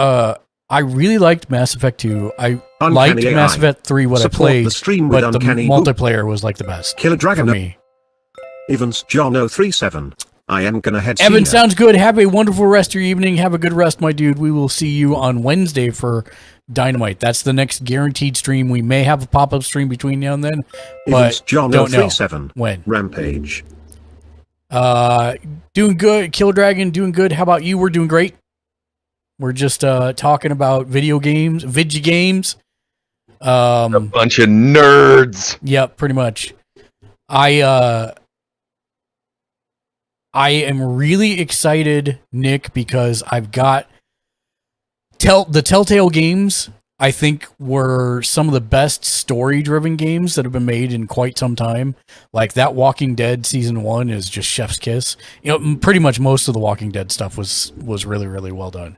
liked Mass Effect 2. I liked Mass Effect 3 what I played, but the multiplayer was like the best.
Killer Dragon
for me.
Evans John 037. I am gonna head.
Evan, sounds good. Have a wonderful rest of your evening. Have a good rest, my dude. We will see you on Wednesday for Dynamite. That's the next guaranteed stream. We may have a pop-up stream between now and then, but
John
don't know
when. Rampage.
Doing good. Killer Dragon, doing good. How about you? We're doing great. We're just talking about video games, video games.
A bunch of nerds.
Yep, pretty much. I am really excited, Nick, because I've got the Telltale games. I think were some of the best story-driven games that have been made in quite some time. Like that Walking Dead season 1 is just chef's kiss. You know, pretty much most of the Walking Dead stuff was really, really well done.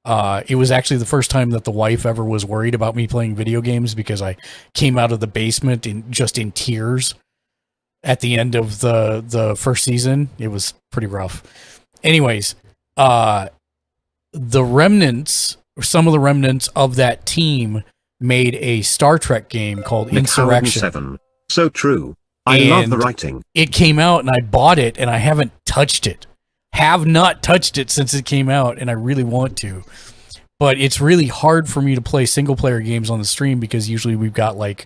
It was actually the first time that the wife ever was worried about me playing video games because I came out of the basement in tears at the end of the first season. It was pretty rough. Anyways, some of the remnants of that team made a Star Trek game called Insurrection.
7. So true. I love the writing.
It came out and I bought it and I haven't touched it. Have not touched it since it came out, and I really want to. But it's really hard for me to play single player games on the stream because usually we've got like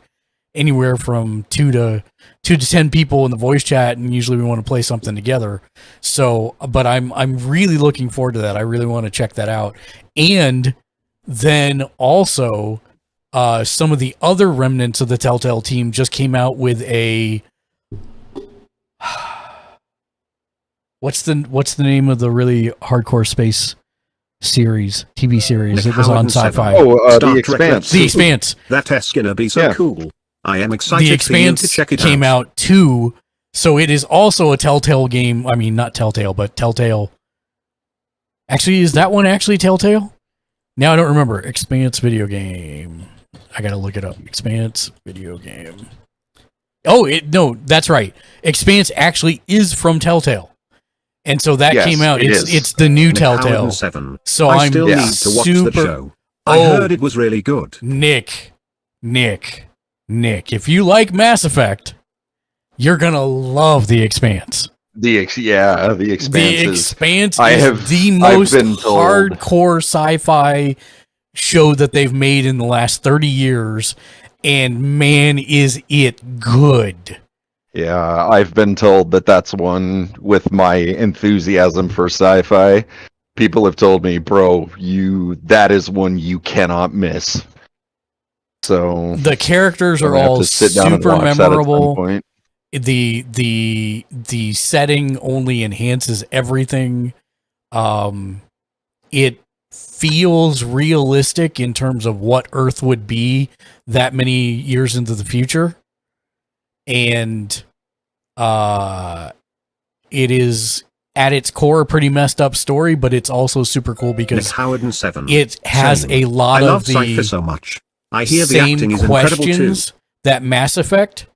anywhere from 2 to 10 people in the voice chat, and usually we want to play something together. So, but I'm really looking forward to that. I really want to check that out. And then also some of the other remnants of the Telltale team just came out with a what's the name of the really hardcore space series, TV series? It was on Sci-Fi.
The Expanse.
The Expanse.
That is gonna be so cool. I am excited
the Expanse
to check it
came out too, so it is also a Telltale game. I mean, not Telltale, but Telltale. Actually, is that one actually Telltale? Now I don't remember. Expanse video game. I gotta look it up. Expanse video game. Oh, no, that's right. Expanse actually is from Telltale. And so that came out. It's the new Telltale.
7.
So
I still need to watch the show. I heard it was really good.
Nick, if you like Mass Effect, you're gonna love The Expanse.
The Expanse.
The Expanse is the most hardcore sci-fi show that they've made in the last 30 years, and man, is it good.
Yeah, I've been told that that's one with my enthusiasm for sci-fi. People have told me, bro, that is one you cannot miss. So
the characters are all super memorable. The setting only enhances everything. It feels realistic in terms of what Earth would be that many years into the future. And it is at its core a pretty messed up story, but it's also super cool because it has a lot of the
Cypher so much. I hear the acting is incredible too.
That Mass Effect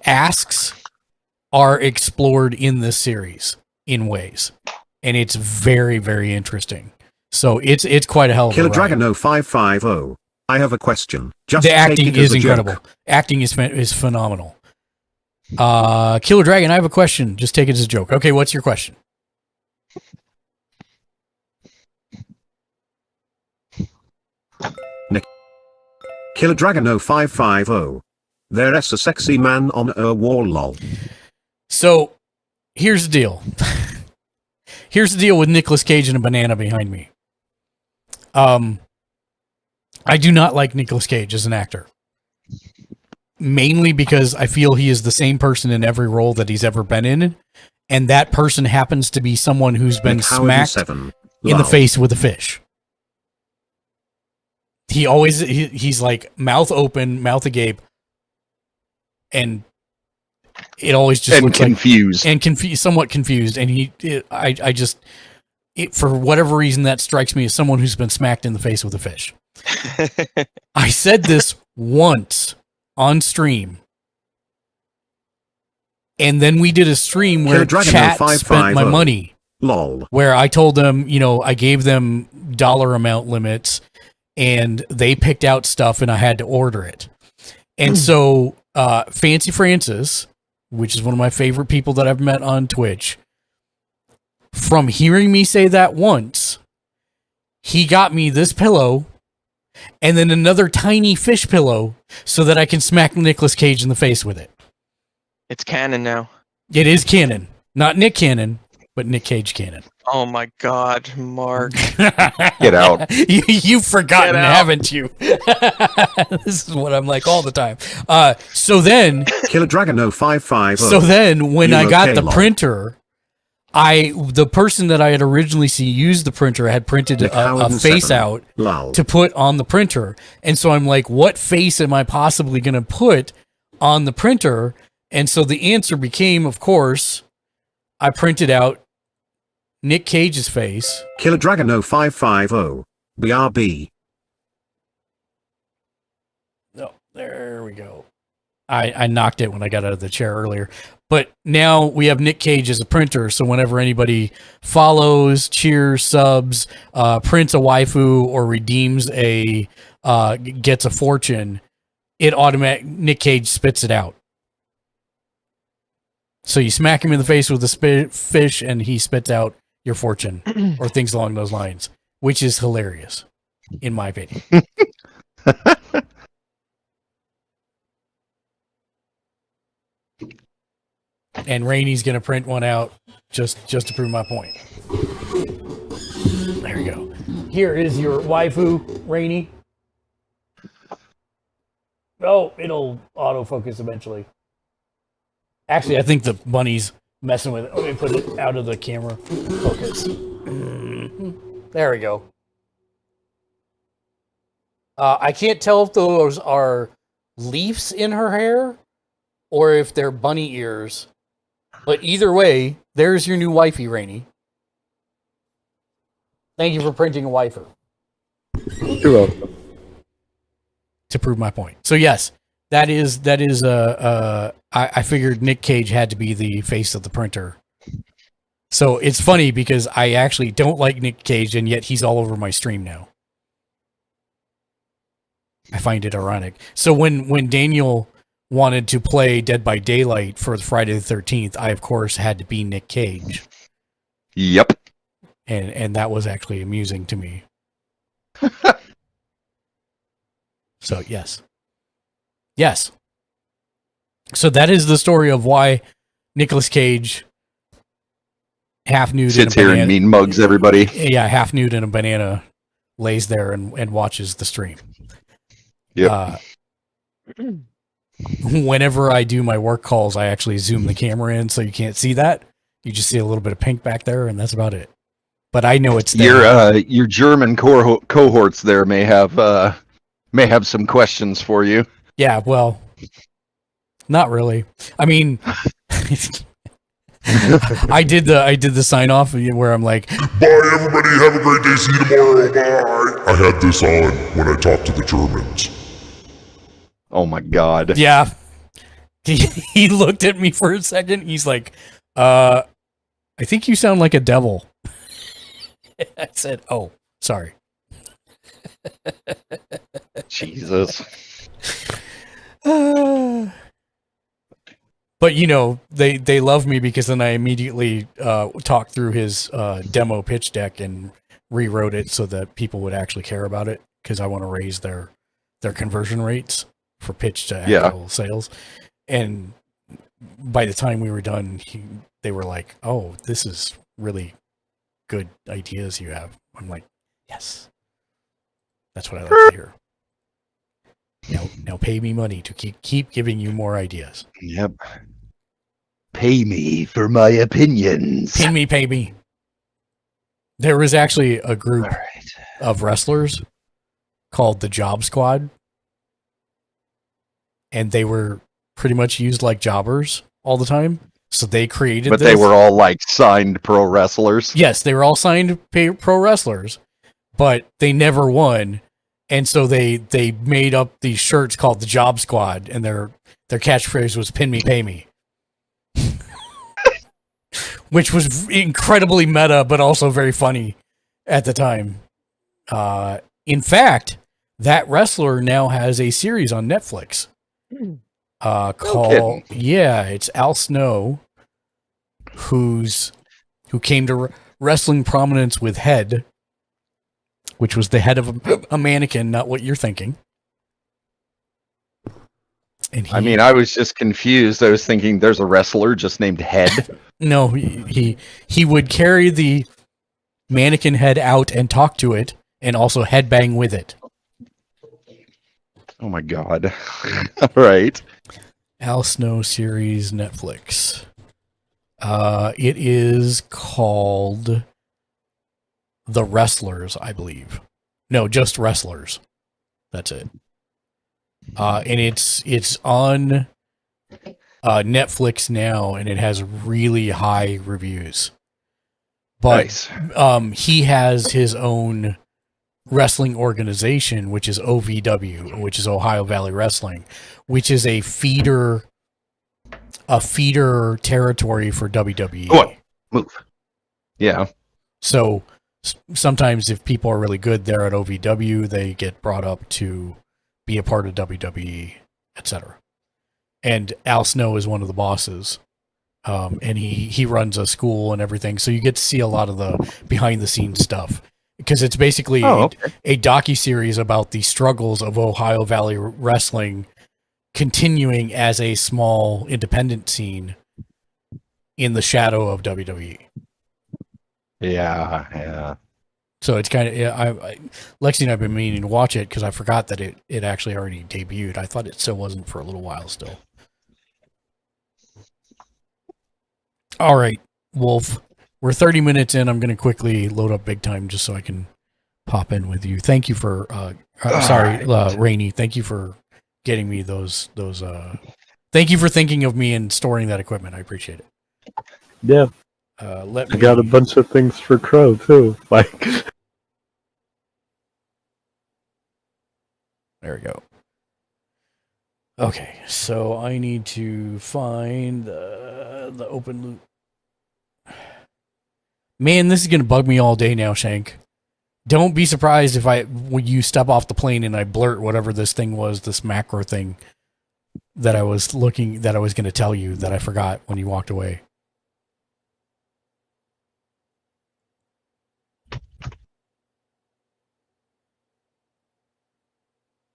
asks are explored in this series in ways, and it's very, very interesting. So it's quite a hell of a
Killer
ride.
Dragon 0550. I have a question.
The acting is incredible. Acting is phenomenal. Killer Dragon, I have a question. Just take it as a joke. Okay, what's your question?
Nick. Killer Dragon 0550. There's a sexy man on a wall, lol.
So, here's the deal. Here's the deal with Nicolas Cage and a banana behind me. I do not like Nicolas Cage as an actor. Mainly because I feel he is the same person in every role that he's ever been in. And that person happens to be someone who's been smacked in the face with a fish. He's like mouth open, mouth agape. and it always just
And
looked
confused.
somewhat confused. And for whatever reason, that strikes me as someone who's been smacked in the face with a fish. I said this once on stream, and then we did a stream where chat spent my money.
Lol.
Where I told them, I gave them dollar amount limits, and they picked out stuff, and I had to order it. And so, Fancy Francis, which is one of my favorite people that I've met on Twitch, from hearing me say that once, he got me this pillow and then another tiny fish pillow so that I can smack Nicolas Cage in the face with it.
It's canon now.
It is canon. Not Nick Cannon, but Nick Cage canon.
Oh my God, Mark.
Get out.
You've forgotten, haven't you? This is what I'm like all the time. So then...
Killer Dragon 0550.
So then, when I got the printer... the person that I had originally seen use the printer had printed a face out to put on the printer. And so I'm like, what face am I possibly going to put on the printer? And so the answer became, of course, I printed out Nick Cage's face.
Killer Dragon 0550. BRB.
Oh, there we go. I knocked it when I got out of the chair earlier. But now we have Nick Cage as a printer, so whenever anybody follows, cheers, subs, prints a waifu, or redeems gets a fortune, Nick Cage spits it out. So you smack him in the face with a fish, and he spits out your fortune, or things along those lines, which is hilarious, in my opinion. And Rainy's going to print one out just to prove my point. There you go. Here is your waifu, Rainy. Oh, it'll autofocus eventually. Actually, I think the bunny's messing with it. Let me put it out of the camera focus. There we go. I can't tell if those are leaves in her hair or if they're bunny ears. But either way, there's your new wifey, Rainy. Thank you for printing a waifu.
You're welcome.
To prove my point. So yes, that is I figured Nick Cage had to be the face of the printer. So it's funny because I actually don't like Nick Cage, and yet he's all over my stream now. I find it ironic. So when Daniel wanted to play Dead by Daylight for Friday the 13th, I of course had to be Nick Cage.
Yep.
And that was actually amusing to me. So yes. So that is the story of why Nicolas Cage half nude
sits
in a
here
banana,
and mean mugs everybody.
Yeah, half nude in a banana, lays there and watches the stream.
Yep.
Whenever I do my work calls, I actually zoom the camera in so you can't see that. You just see a little bit of pink back there, and that's about it. But I know it's there.
Your German cohorts there may have some questions for you.
Yeah, well, not really. I mean, I did the sign off where I'm like,
"Bye, everybody. Have a great day. See you tomorrow. Bye." I had this on when I talked to the Germans.
Oh my God.
Yeah. He looked at me for a second. He's like, I think you sound like a devil. I said, oh, sorry.
Jesus.
But they love me because then I immediately talked through his demo pitch deck and rewrote it so that people would actually care about it, because I want to raise their conversion rates for pitch to actual sales. And by the time we were done, they were like, oh, this is really good ideas you have. I'm like, yes, that's what I like to hear. Now pay me money to keep giving you more ideas.
Yep. Pay me for my opinions.
Pay me. There was actually a group of wrestlers called the Job Squad, and they were pretty much used like jobbers all the time. So they created
But
this.
they were all like signed pro wrestlers.
Yes, they were all signed pro wrestlers, but they never won. And so they made up these shirts called the Job Squad, and their catchphrase was "Pin me, pay me," which was incredibly meta, but also very funny at the time. In fact, that wrestler now has a series on Netflix called it's Al Snow, who came to wrestling prominence with Head, which was the head of a mannequin, not what you're thinking. And
I was just confused. I was thinking there's a wrestler just named Head.
No, he would carry the mannequin head out and talk to it, and also headbang with it.
Oh my god! All right,
Al Snow series Netflix. It is called The Wrestlers, I believe. No, just Wrestlers. That's it. And it's on Netflix now, and it has really high reviews. But
nice.
He has his own wrestling organization, which is OVW, which is Ohio Valley Wrestling, which is a feeder territory for WWE.
Go on, move. Yeah.
So sometimes if people are really good there at OVW, they get brought up to be a part of WWE, etc. And Al Snow is one of the bosses. And he runs a school and everything. So you get to see a lot of the behind the scenes stuff, because it's basically a docuseries about the struggles of Ohio Valley Wrestling continuing as a small independent scene in the shadow of WWE.
Yeah.
So it's kind of, Lexi and I have been meaning to watch it because I forgot that it actually already debuted. I thought it still wasn't for a little while still. All right, Wolf. We're 30 minutes in. I'm going to quickly load up big time just so I can pop in with you. Thank you for, Rainey. Thank you for getting me those. Thank you for thinking of me and storing that equipment. I appreciate it.
Yeah. I got a bunch of things for Crow too. Like,
there we go. Okay, so I need to find the open loop. Man, this is gonna bug me all day now, Shank. Don't be surprised if when you step off the plane and I blurt whatever this thing was, this macro thing that I was gonna tell you that I forgot when you walked away.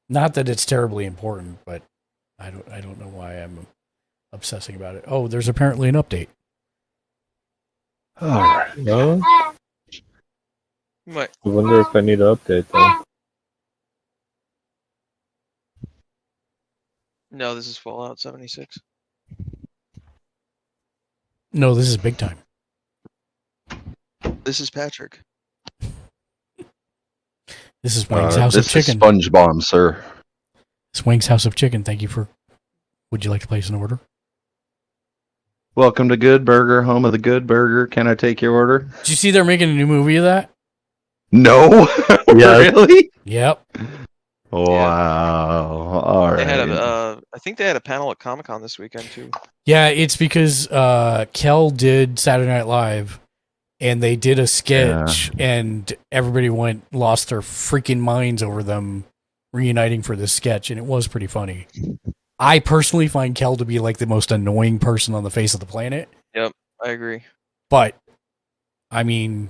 Not that it's terribly important, but I don't know why I'm obsessing about it. Oh, there's apparently an update.
all right. No?
What?
I wonder if I need to update though.
No, this is Fallout 76.
No, this is big time.
This is Patrick.
This is Wang's House of Chicken.
This is SpongeBob, sir.
It's Wang's House of Chicken. Thank you for... Would you like to place an order?
Welcome to Good Burger, home of the Good Burger. Can I take your order?
Did you see they're making a new movie of that?
No. Really?
Yep.
Wow. All right.
They had I think they had a panel at Comic-Con this weekend too.
Yeah, it's because Kel did Saturday Night Live, and they did a sketch, and everybody lost their freaking minds over them reuniting for this sketch, and it was pretty funny. I personally find Kel to be like the most annoying person on the face of the planet.
Yep, I agree.
But, I mean,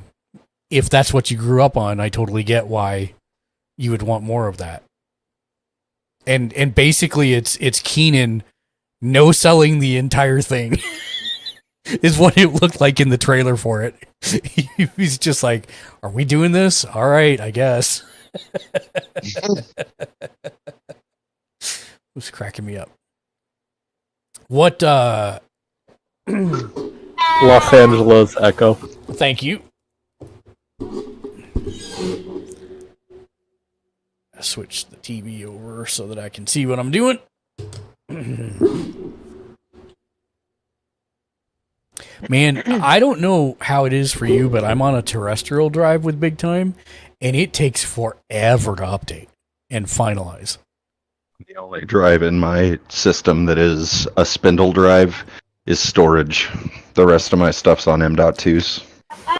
if that's what you grew up on, I totally get why you would want more of that. And basically, it's Keenan no selling the entire thing is what it looked like in the trailer for it. He's just like, "Are we doing this? All right, I guess." Who's cracking me up? What?
Los Angeles Echo.
Thank you. Switch the TV over so that I can see what I'm doing. Man, I don't know how it is for you, but I'm on a terrestrial drive with Big Time, and it takes forever to update and finalize.
The only drive in my system that is a spindle drive is storage. The rest of my stuff's on M.2s.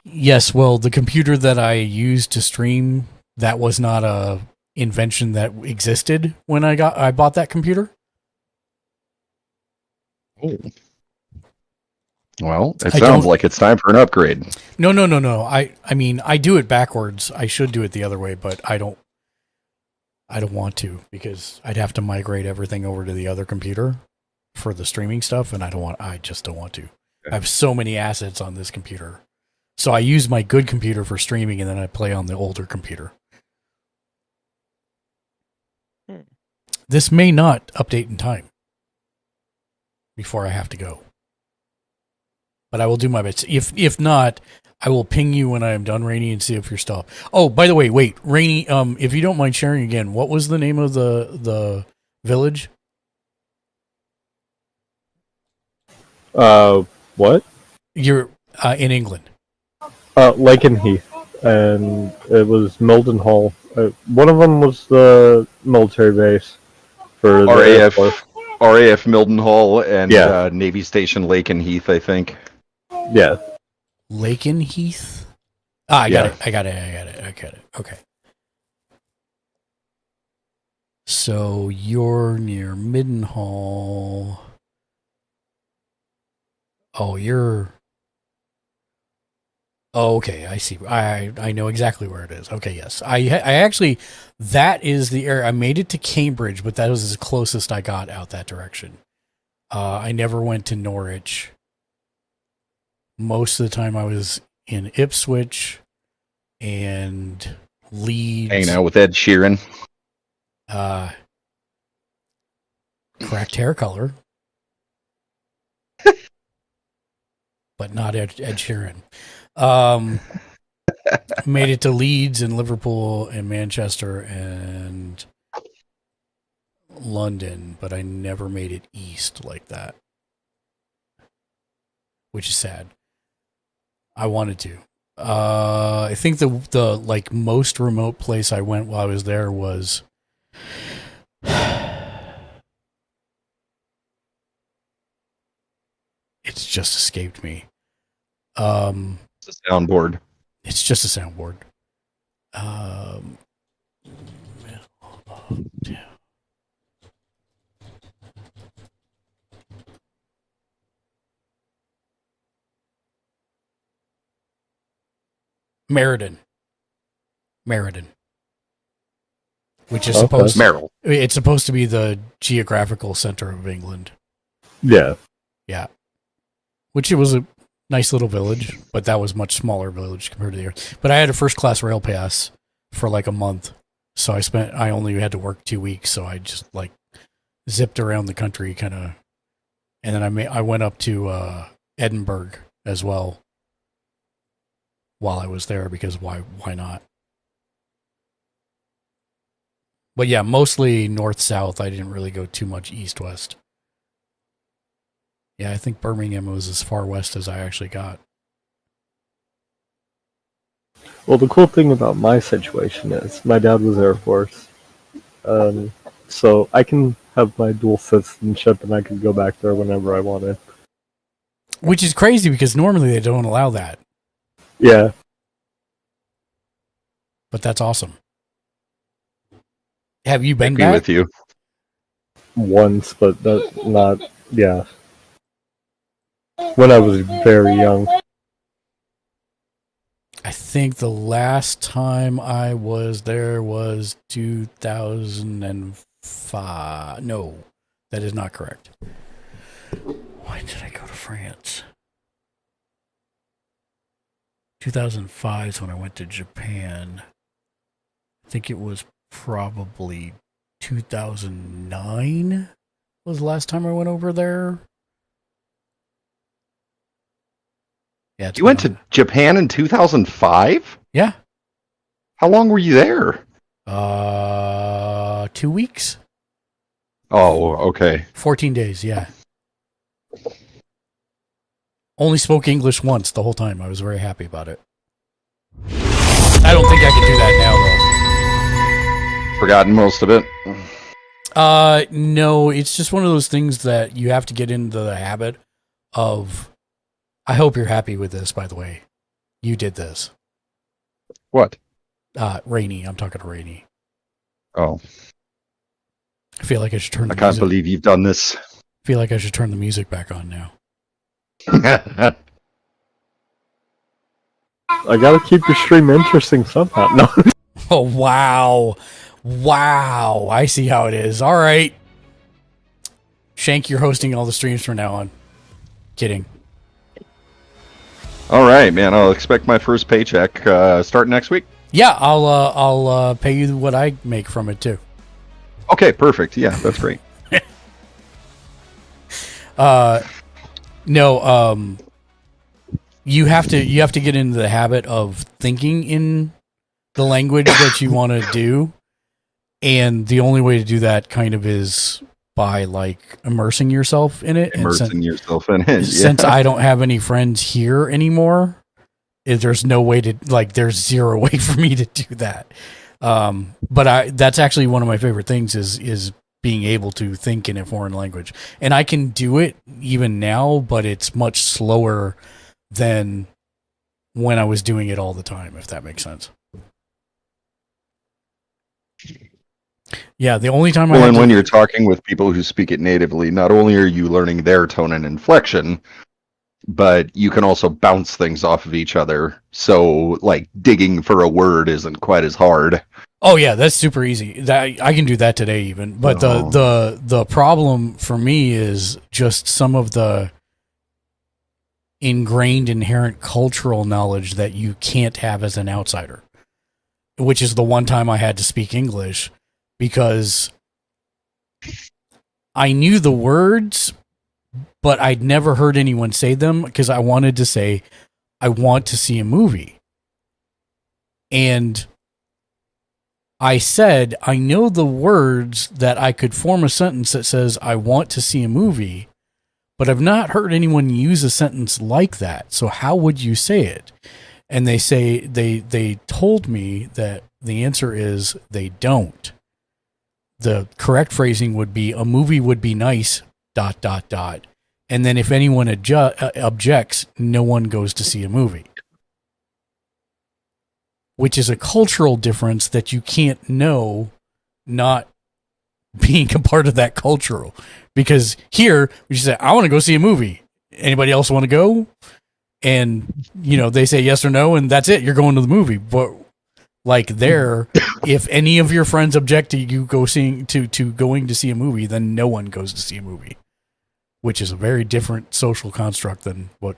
Yes, well, the computer that I used to stream, that was not a invention that existed when I bought that computer.
Oh. Well, it sounds like it's time for an upgrade.
No. I mean, I do it backwards. I should do it the other way, but I don't want to, because I'd have to migrate everything over to the other computer for the streaming stuff, and I just don't want to. I have so many assets on this computer. So I use my good computer for streaming, and then I play on the older computer. This may not update in time before I have to go. But I will do my best. If not, I will ping you when I am done, Rainy, and see if you're still up. Oh, by the way, wait, Rainy, if you don't mind sharing again, what was the name of the village?
What?
You're in England.
Lakenheath, and it was Mildenhall. One of them was the military base for
RAF Mildenhall and Navy Station Lakenheath, I think.
Yeah.
Lakenheath? I got it. Okay. So you're near Mildenhall. Oh, okay, I see. I know exactly where it is. Okay, yes. I actually, that is the area. I made it to Cambridge, but that was the closest I got out that direction. I never went to Norwich. Most of the time I was in Ipswich and Leeds.
Hanging out with Ed Sheeran.
Correct hair color. But not Ed Sheeran. Made it to Leeds and Liverpool and Manchester and London, but I never made it east like that, which is sad. I wanted to. I think the like most remote place I went while I was there was it's just escaped me.
It's a soundboard.
It's just a soundboard. Meriden, which is supposed it's supposed to be the geographical center of England.
Yeah.
Which it was a nice little village, but that was much smaller village compared to the other. But I had a first class rail pass for like a month, so I only had to work 2 weeks, so I just like zipped around the country kind of, and then I went up to Edinburgh as well while I was there, because why not? But yeah, mostly north south. I didn't really go too much east west. Yeah, I think Birmingham was as far west as I actually got.
Well, the cool thing about my situation is my dad was Air Force, so I can have my dual citizenship and I can go back there whenever I wanted.
Which is crazy because normally they don't allow that.
Yeah.
But that's awesome. Have you been
back? With you
once, but not. Yeah. When I was very young.
I think the last time I was there was 2005. No, that is not correct. Why did I go to France? 2005 is when I went to Japan. I think it was probably 2009 was the last time I went over there. Yeah,
you went to Japan in 2005?
Yeah.
How long were you there?
2 weeks.
Oh, okay.
14 days, yeah. Only spoke English once the whole time. I was very happy about it. I don't think I can do that now, though.
Forgotten most of it.
No, it's just one of those things that you have to get into the habit of. I hope you're happy with this, by the way. You did this.
What?
Rainy. I'm talking to Rainy.
Oh.
I feel like I should turn the
I can't
music.
believe you've done this.
I feel like I should turn the music back on now.
I gotta keep your stream interesting somehow. No.
Oh, wow. Wow. I see how it is. All right. Shank, you're hosting all the streams from now on. Kidding.
All right, man. I'll expect my first paycheck start next week.
Yeah, I'll pay you what I make from it too.
Okay, perfect. Yeah, that's great.
No, you have to get into the habit of thinking in the language that you want to do, and the only way to do that kind of is by like immersing yourself in it.
Yourself in it.
Since I don't have any friends here anymore, there's no way to there's zero way for me to do that. But that's actually one of my favorite things is being able to think in a foreign language, and I can do it even now, but it's much slower than when I was doing it all the time, if that makes sense. Yeah, the only time
when you're talking with people who speak it natively, not only are you learning their tone and inflection, but you can also bounce things off of each other. So, like, digging for a word isn't quite as hard.
Oh yeah, that's super easy. That I can do that today even. But the problem for me is just some of the ingrained inherent cultural knowledge that you can't have as an outsider, which is the one time I had to speak English because I knew the words, but I'd never heard anyone say them because I wanted to say, I want to see a movie. And I said, I know the words that I could form a sentence that says, I want to see a movie, but I've not heard anyone use a sentence like that. So how would you say it? And they told me that the answer is they don't. The correct phrasing would be a movie would be nice, ... And then if anyone objects, no one goes to see a movie. Which is a cultural difference that you can't know not being a part of that cultural. Because here, we just say, I want to go see a movie. Anybody else want to go? And, they say yes or no, and that's it. You're going to the movie. But like there, if any of your friends object to you going to see a movie, then no one goes to see a movie. Which is a very different social construct than what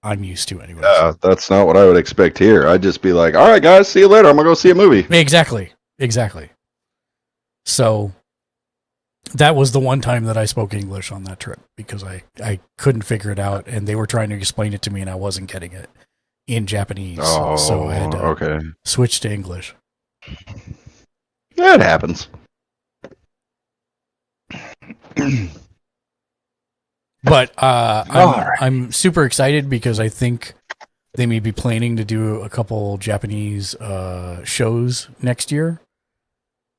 I'm used to anyway.
That's not what I would expect here. I'd just be like, all right, guys, see you later. I'm going to go see a movie.
Exactly. So that was the one time that I spoke English on that trip because I couldn't figure it out and they were trying to explain it to me and I wasn't getting it in Japanese. So I had to switch to English.
That happens.
But I'm super excited because I think they may be planning to do a couple Japanese shows next year.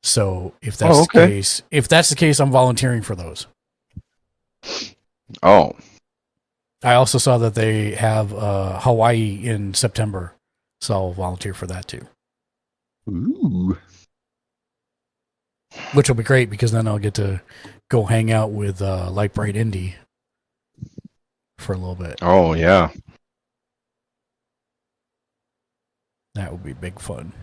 So if that's the case, I'm volunteering for those.
Oh.
I also saw that they have Hawaii in September, so I'll volunteer for that too.
Ooh.
Which will be great because then I'll get to go hang out with Light Bright Indie for a little bit.
Oh, yeah.
That would be big fun.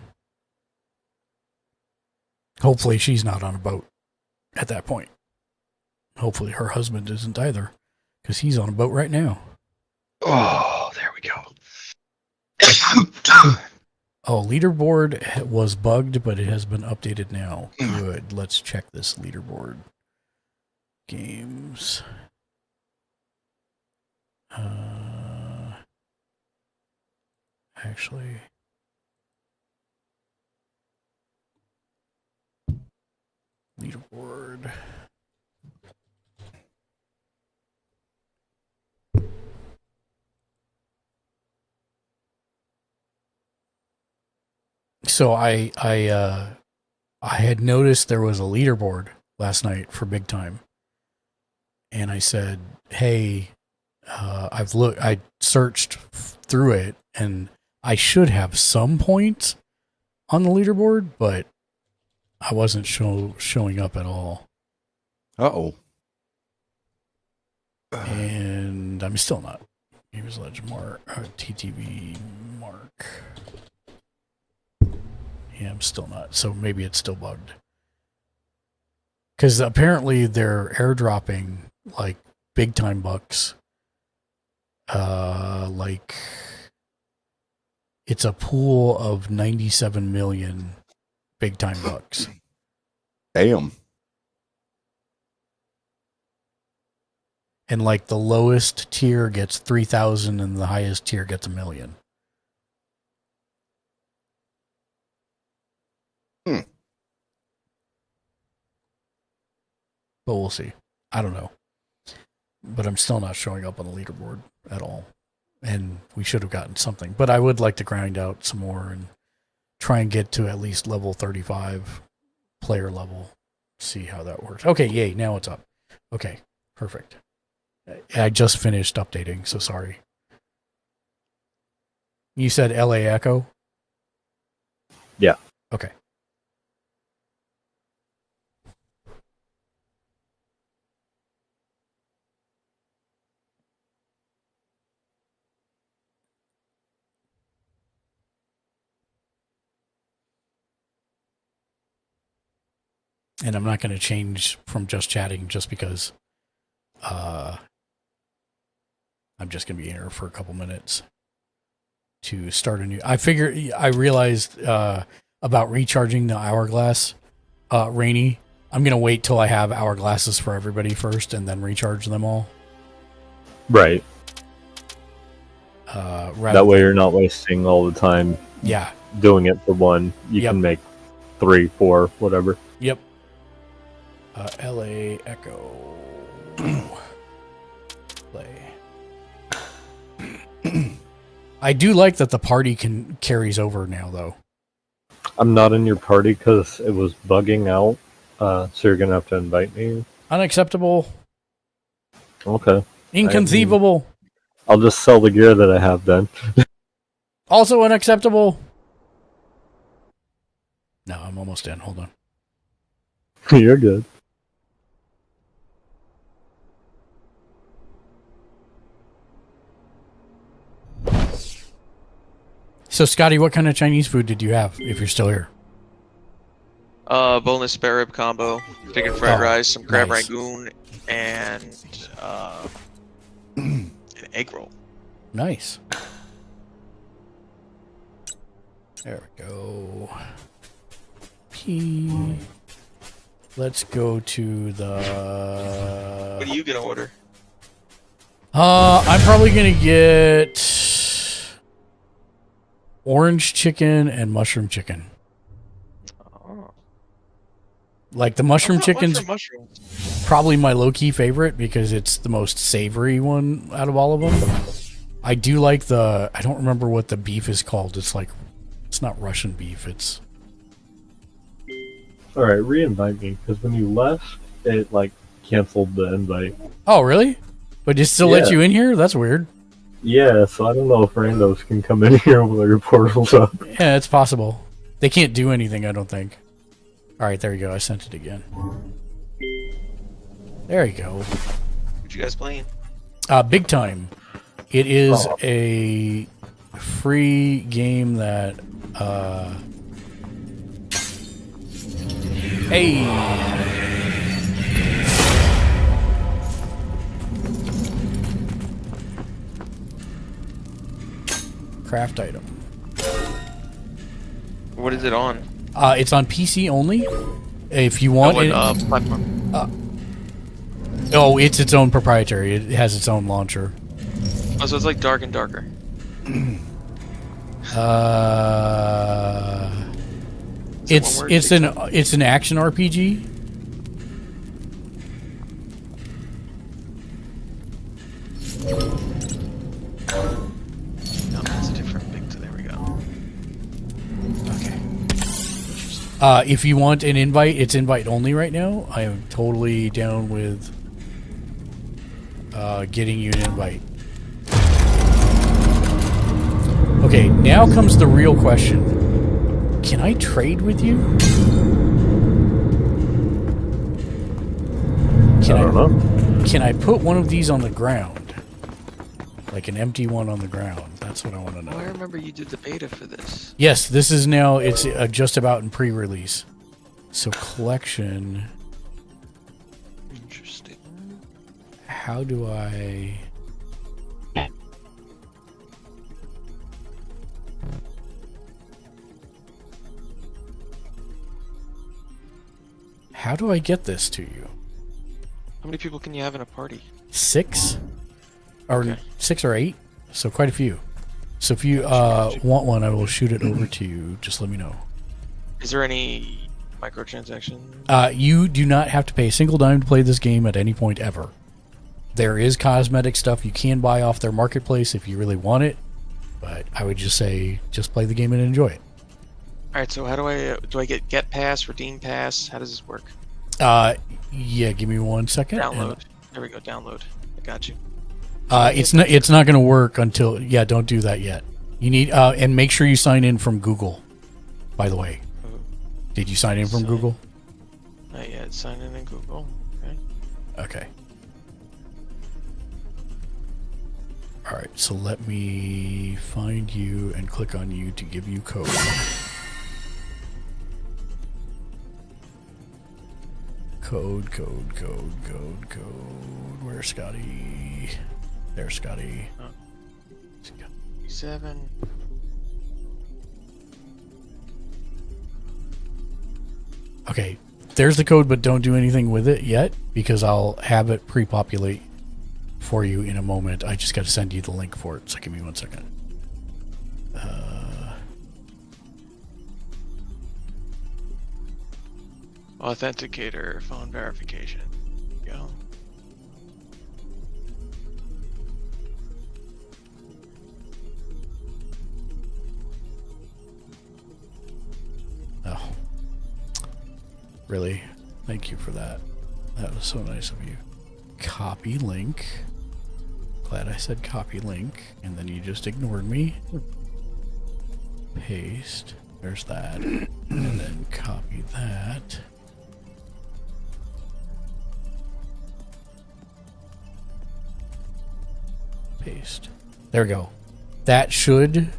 Hopefully she's not on a boat at that point. Hopefully her husband isn't either, because he's on a boat right now.
Oh, there we go.
Oh, leaderboard was bugged, but it has been updated now. Good. Let's check this leaderboard. Games. Actually, leaderboard. So I had noticed there was a leaderboard last night for big time, and I said, "Hey, I searched through it, and I should have some points on the leaderboard, but I wasn't showing up at all."
Uh-oh.
And I'm still not. Here's Legend Mark, TTV Mark. Yeah, I'm still not. So maybe it's still bugged. Because apparently they're airdropping like big time bucks. Like it's a pool of 97 million big time bucks.
Damn.
And like the lowest tier gets 3,000 and the highest tier gets 1 million. But we'll see. I don't know. But I'm still not showing up on the leaderboard at all. And we should have gotten something. But I would like to grind out some more and try and get to at least level 35 player level. See how that works. Okay, yay, now it's up. Okay, perfect. I just finished updating, so sorry. You said LA Echo?
Yeah.
Okay. And I'm not going to change from just chatting just because I'm just going to be here for a couple minutes to start a new. I realized about recharging the hourglass, Rainy. I'm going to wait till I have hourglasses for everybody first and then recharge them all.
Right. That way you're not wasting all the time.
Yeah.
Doing it for one. You can make 3, 4, whatever.
Yep. LA Echo. Play. I do like that the party carries over now, though.
I'm not in your party because it was bugging out, so you're going to have to invite me.
Unacceptable.
Okay.
Inconceivable.
I'll just sell the gear that I have then.
Also unacceptable. No, I'm almost in. Hold on.
You're good.
So, Scotty, what kind of Chinese food did you have, if you're still here?
Boneless spare rib combo, chicken fried rice, some crab
nice.
rangoon, and an egg roll.
Nice. There we go. P. Let's go to the...
What are you going to order?
I'm probably going to get orange chicken and mushroom chicken.
Oh.
Like the mushroom chicken's
mushrooms.
probably my low-key favorite because it's the most savory one out of all of them. I do like the... I don't remember what the beef is called. It's like... It's not Russian beef. It's...
Alright, re-invite me, because when you left, it, like, canceled the invite.
Oh, really? But it still let you in here? That's weird.
Yeah, so I don't know if randos can come in here while your portal's up.
Yeah, it's possible. They can't do anything, I don't think. Alright, there you go. I sent it again. There you go.
What you guys playing?
Big Time. It is a free game that... Hey! Craft item.
What is it on?
It's on PC only. If you want it,
platform?
oh, it's its own proprietary. It has its own launcher.
Oh, so it's like dark and darker.
It's an action RPG.
No, that's a different big. So there we go.
Okay. If you want an invite, it's invite only right now. I am totally down with getting you an invite. Okay, now comes the real question. Can I trade with you?
I don't know.
Can I put one of these on the ground? Like an empty one on the ground. That's what I want to know.
Oh, I remember you did the beta for this.
Yes, this is now, it's just about in pre-release. So collection.
Interesting.
How do I... How do I get this to you?
How many people can you have in a party?
6? Or
Okay.
6 or 8? So quite a few. So if you want one, I will shoot it over to you. Just let me know.
Is there any microtransaction?
You do not have to pay a single dime to play this game at any point ever. There is cosmetic stuff you can buy off their marketplace if you really want it, but I would just say just play the game and enjoy it.
All right. So how do I get pass, redeem pass? How does this work?
Yeah, give me 1 second.
Download. There we go. Download. I got you.
It's not going to work until don't do that yet. You need and make sure you sign in from Google. By the way, did you sign in from Google?
Not yet. Sign in Google. Okay.
Okay. All right. So let me find you and click on you to give you code. Code. Where's Scotty? There's Scotty.
7.
Okay, there's the code, but don't do anything with it yet because I'll have it pre-populate for you in a moment. I just got to send you the link for it, so give me 1 second.
Authenticator, phone verification. Go.
Oh. Really? Thank you for that. That was so nice of you. Copy link. Glad I said copy link, and then you just ignored me. Paste. There's that. And then copy that. Paste. There we go. That should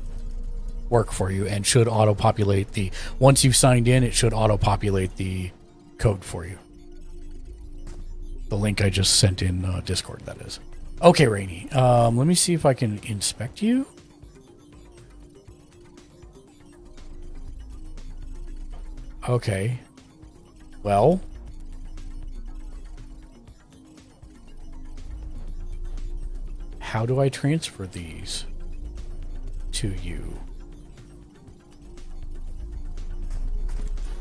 work for you and should auto-populate the... Once you've signed in, it should auto-populate the code for you. The link I just sent in Discord, that is. Okay, Rainy. Let me see if I can inspect you. Okay. Well... How do I transfer these to you?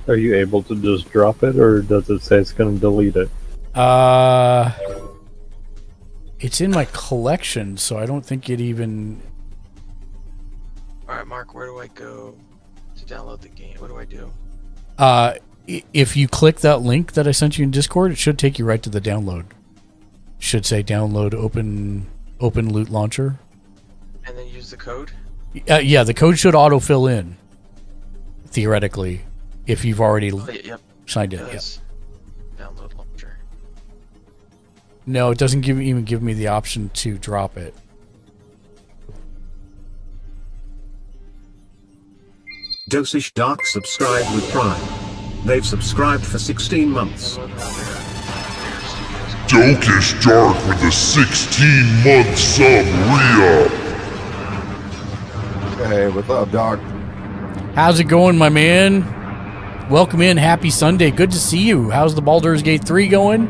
Are you able to just drop it, or does it say it's going to delete it?
It's in my collection, so I don't think it even...
Alright, Mark, where do I go to download the game? What do I do?
If you click that link that I sent you in Discord, it should take you right to the download. Should say download open loot launcher.
And then use the code?
Yeah, the code should auto-fill in, theoretically, if you've already signed in. Yep.
Download launcher.
No, it doesn't even give me the option to drop it.
Dosish Dark subscribed with Prime. They've subscribed for 16 months.
Dokish Dark with a 16-month sub re-up.
Hey, what's up, Doc?
How's it going, my man? Welcome in. Happy Sunday. Good to see you. How's the Baldur's Gate 3 going?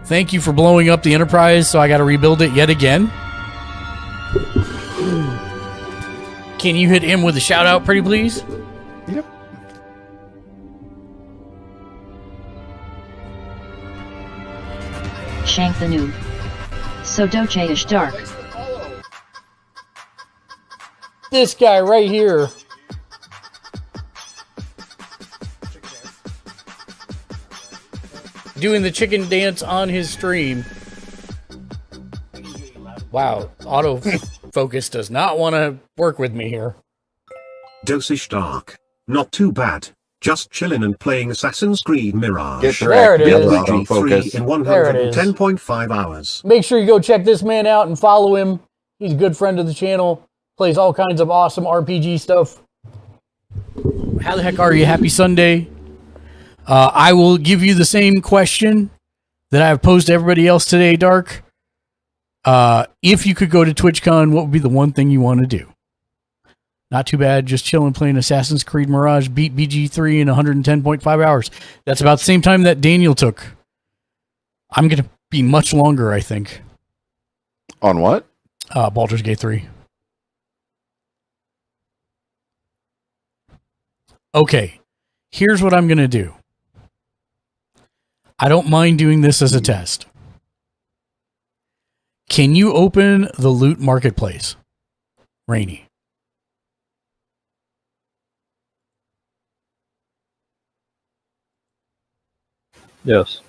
Thank you for blowing up the Enterprise, so I got to rebuild it yet again. Can you hit him with a shout-out, pretty please?
Yep.
Shank the noob. So Doche-ish dark.
This guy right here. doing the chicken dance on his stream. Wow, autofocus does not want to work with me here.
Dosage Dark. Not too bad. Just chillin' and playing Assassin's Creed Mirage.
There it is.
BG3 in 110.5 hours.
Make sure you go check this man out and follow him. He's a good friend of the channel. Plays all kinds of awesome RPG stuff. How the heck are you? Happy Sunday. I will give you the same question that I've posed to everybody else today, Dark. If you could go to TwitchCon, what would be the one thing you want to do? Not too bad, just chilling, playing Assassin's Creed Mirage, beat BG3 in 110.5 hours. That's about the same time that Daniel took. I'm going to be much longer, I think.
On what?
Baldur's Gate 3. Okay, here's what I'm going to do. I don't mind doing this as a test. Can you open the loot marketplace? Rainy.
Yes.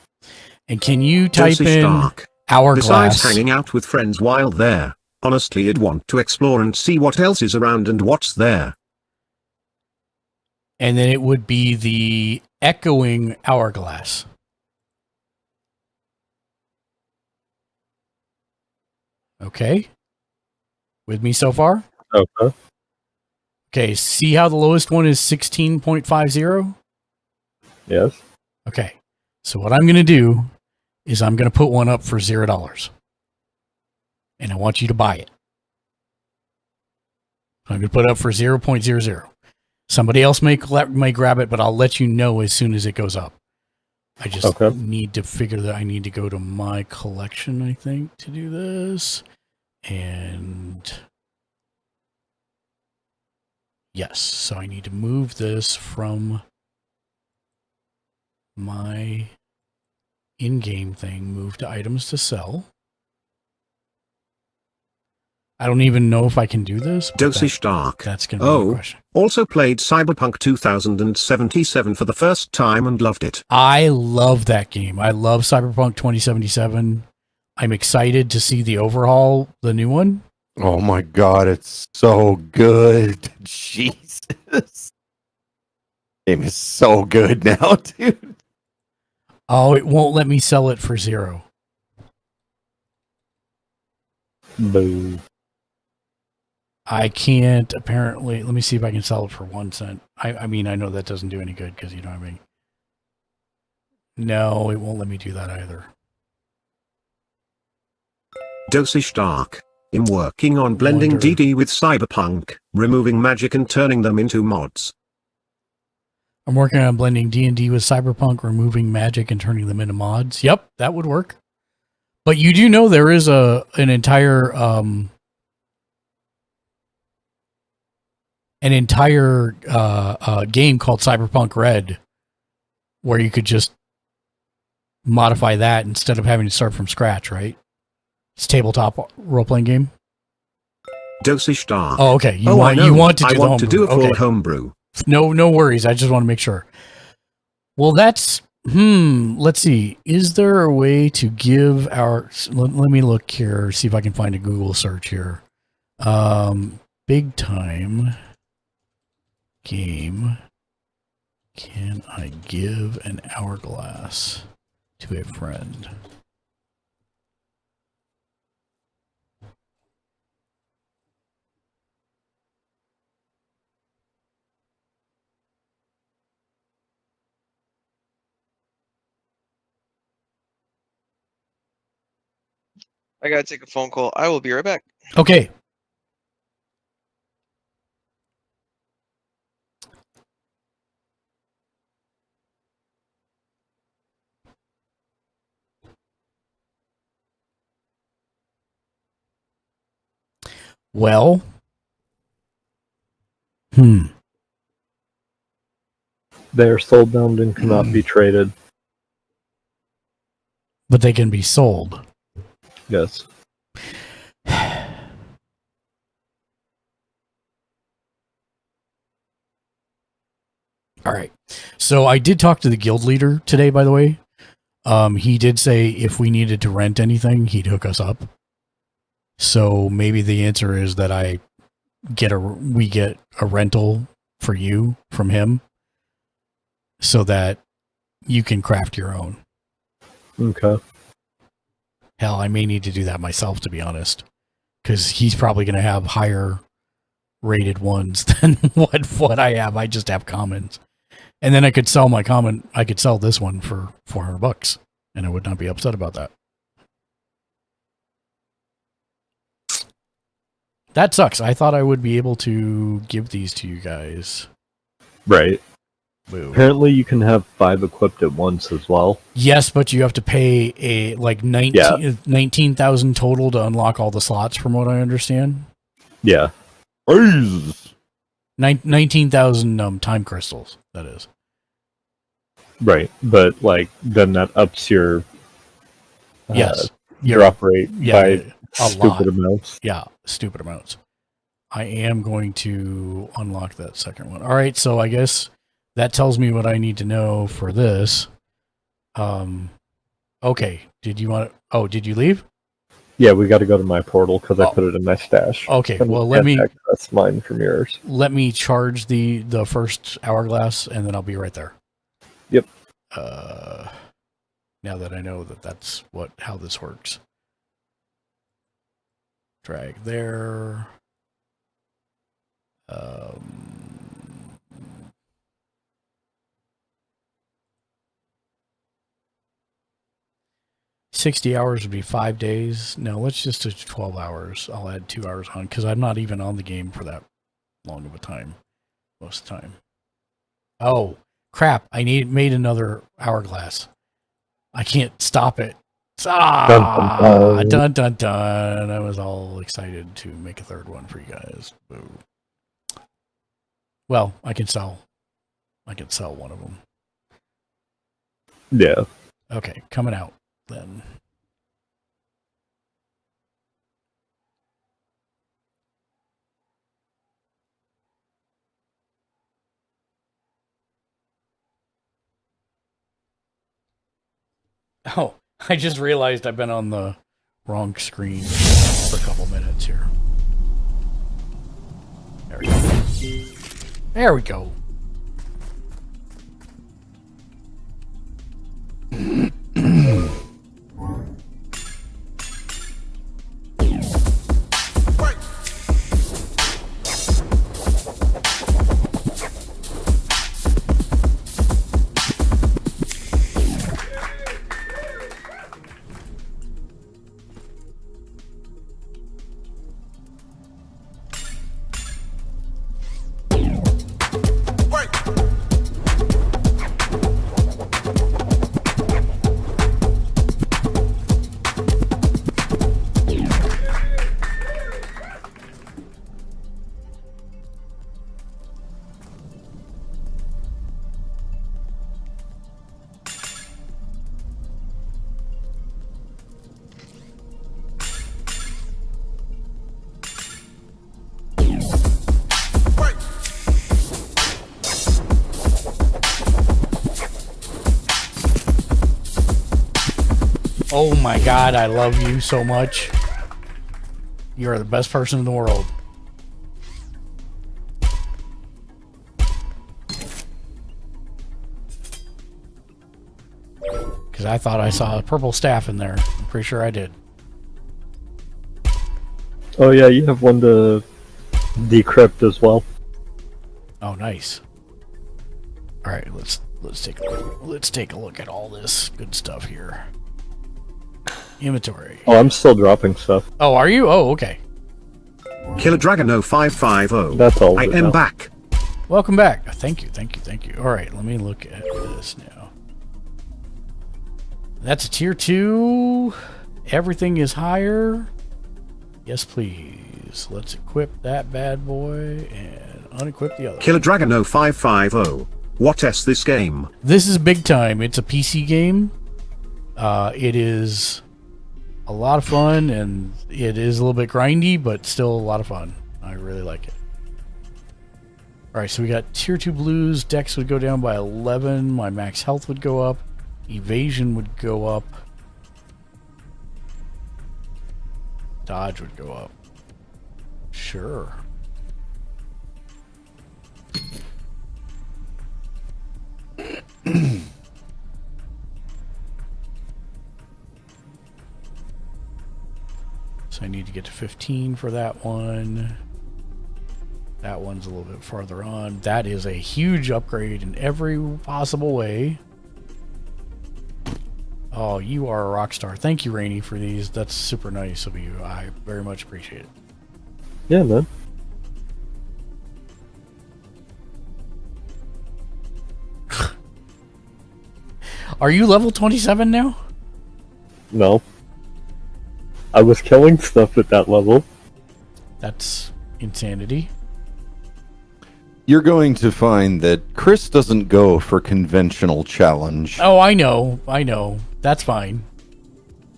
And can you type
Dosage
in
Dark.
Hourglass?
Besides hanging out with friends while there, honestly I'd want to explore and see what else is around and what's there.
And then it would be the echoing Hourglass. Okay. With me so far?
Okay.
Okay, see how the lowest one is 16.50?
Yes.
Okay. So what I'm going to do is I'm going to put one up for $0. And I want you to buy it. I'm going to put it up for 0.00. Somebody else may grab it, but I'll let you know as soon as it goes up. I just need to figure that I need to go to my collection, I think, to do this. And yes, so I need to move this from my in-game thing, move to items to sell. I don't even know if I can do this.
Dosage Dark.
That's going to be a question.
Also played Cyberpunk 2077 for the first time and loved it.
I love that game. I love Cyberpunk 2077. I'm excited to see the overhaul, the new one.
Oh my god, it's so good. Jesus. Game is so good now, dude.
Oh, it won't let me sell it for $0.
Boo.
I can't, apparently. Let me see if I can sell it for 1 cent. I mean, I know that doesn't do any good because you know what I mean. No, it won't let me do that either.
Dosage Dark. I'm working on blending DD with Cyberpunk, removing magic and turning them into mods.
I'm working on blending D&D with Cyberpunk, removing magic and turning them into mods. Yep, that would work. But you do know there is an entire game called Cyberpunk Red, where you could just modify that instead of having to start from scratch, right? It's a tabletop role-playing game.
Dosage Dark.
Oh, okay. You want to do a full
homebrew.
No worries. I just want to make sure. Well, that's let's see. Is there a way to give our? Let me look here. See if I can find a Google search here. Big time game. Can I give an hourglass to a friend?
I gotta take a phone call. I will be right back.
Okay. Well.
They are soulbound and cannot be traded.
But they can be sold.
Yes.
All right. So I did talk to the guild leader today, by the way. He did say if we needed to rent anything, he'd hook us up. So maybe the answer is that we get a rental for you from him so that you can craft your own.
Okay.
Hell, I may need to do that myself, to be honest, because he's probably going to have higher rated ones than what I have. I just have commons. And then I could sell my common. I could sell this one for $400, and I would not be upset about that. That sucks. I thought I would be able to give these to you guys.
Right.
Boo.
Apparently, you can have 5 equipped at once as well.
Yes, but you have to pay a 19,000 total to unlock all the slots, from what I understand.
Yeah.
19,000 time crystals, that is.
Right, but then that ups your
yes,
drop rate by
a
stupid
lot.
amounts.
Yeah, stupid amounts. I am going to unlock that second one. All right, so I guess that tells me what I need to know for this. Okay. Did you leave?
Yeah, we got to go to my portal because I put it in my stash.
Okay,
and
well, let me
access mine from yours.
Let me charge the first hourglass, and then I'll be right there.
Yep.
Now that I know that's how this works. Drag there. 60 hours would be 5 days. No, let's just do 12 hours. I'll add 2 hours on because I'm not even on the game for that long of a time most of the time. Oh, crap. I made another hourglass. I can't stop it. Dun, dun, dun. I was all excited to make a third one for you guys. Boo. Well, I can sell one of them.
Yeah.
Okay, coming out then. Oh, I just realized I've been on the wrong screen for a couple minutes here. There we go. There we go. Oh my God, I love you so much. You are the best person in the world. Because I thought I saw a purple staff in there. I'm pretty sure I did.
Oh yeah, you have one to decrypt as well.
Oh, nice. All right, let's take a look. Let's take a look at all this good stuff here. Inventory.
Oh, I'm still dropping stuff.
Oh, are you? Oh, okay.
Killer Dragon 0550.
That's all.
I am
now.
back.
Welcome back. Thank you. All right, let me look at this now. That's a tier 2. Everything is higher. Yes, please. Let's equip that bad boy and unequip the other.
Killer Dragon 0550. What is this game?
This is big time. It's a PC game. It is a lot of fun, and it is a little bit grindy, but still a lot of fun. I really like it. All right, so we got tier 2 blues. Dex would go down by 11. My max health would go up. Evasion would go up. Dodge would go up. Sure. So I need to get to 15 for that one. That one's a little bit farther on. That is a huge upgrade in every possible way. Oh, you are a rock star. Thank you, Rainey, for these. That's super nice of you. I very much appreciate it.
Yeah, man.
Are you level 27 now?
No. I was killing stuff at that level.
That's insanity.
You're going to find that Chris doesn't go for conventional challenge.
Oh, I know. That's fine.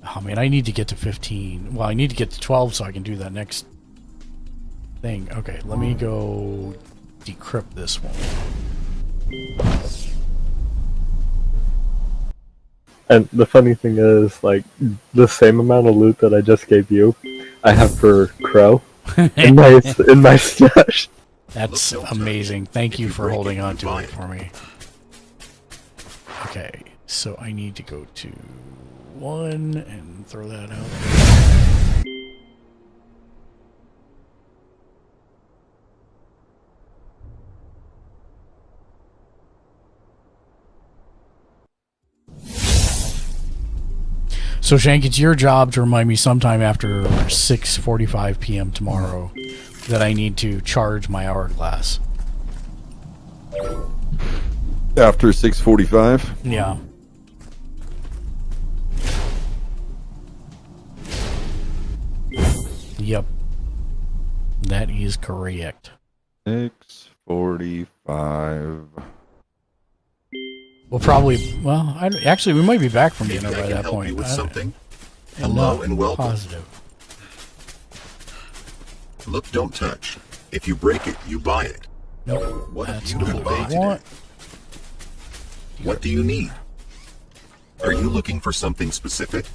Oh, man, I need to get to 15. Well, I need to get to 12 so I can do that next thing. Okay, let me go decrypt this one.
And the funny thing is, like, the same amount of loot that I just gave you, I have for Crow in my stash.
That's amazing. Thank you for holding on to it for me. Okay, so I need to go to 1 and throw that out. So Shank, it's your job to remind me sometime after 6:45 p.m. tomorrow that I need to charge my hourglass.
After 6:45?
Yeah. Yep. That is correct.
6:45.
We'll probably, well, actually, we might be back from dinner by that point.
With something.
I'm
Hello
not
and welcome.
positive.
Look, don't touch. If you break it, you buy it.
Nope.
What have
That's
you
not
been
what I
buying today?
want.
What do you need? Are you looking for something specific?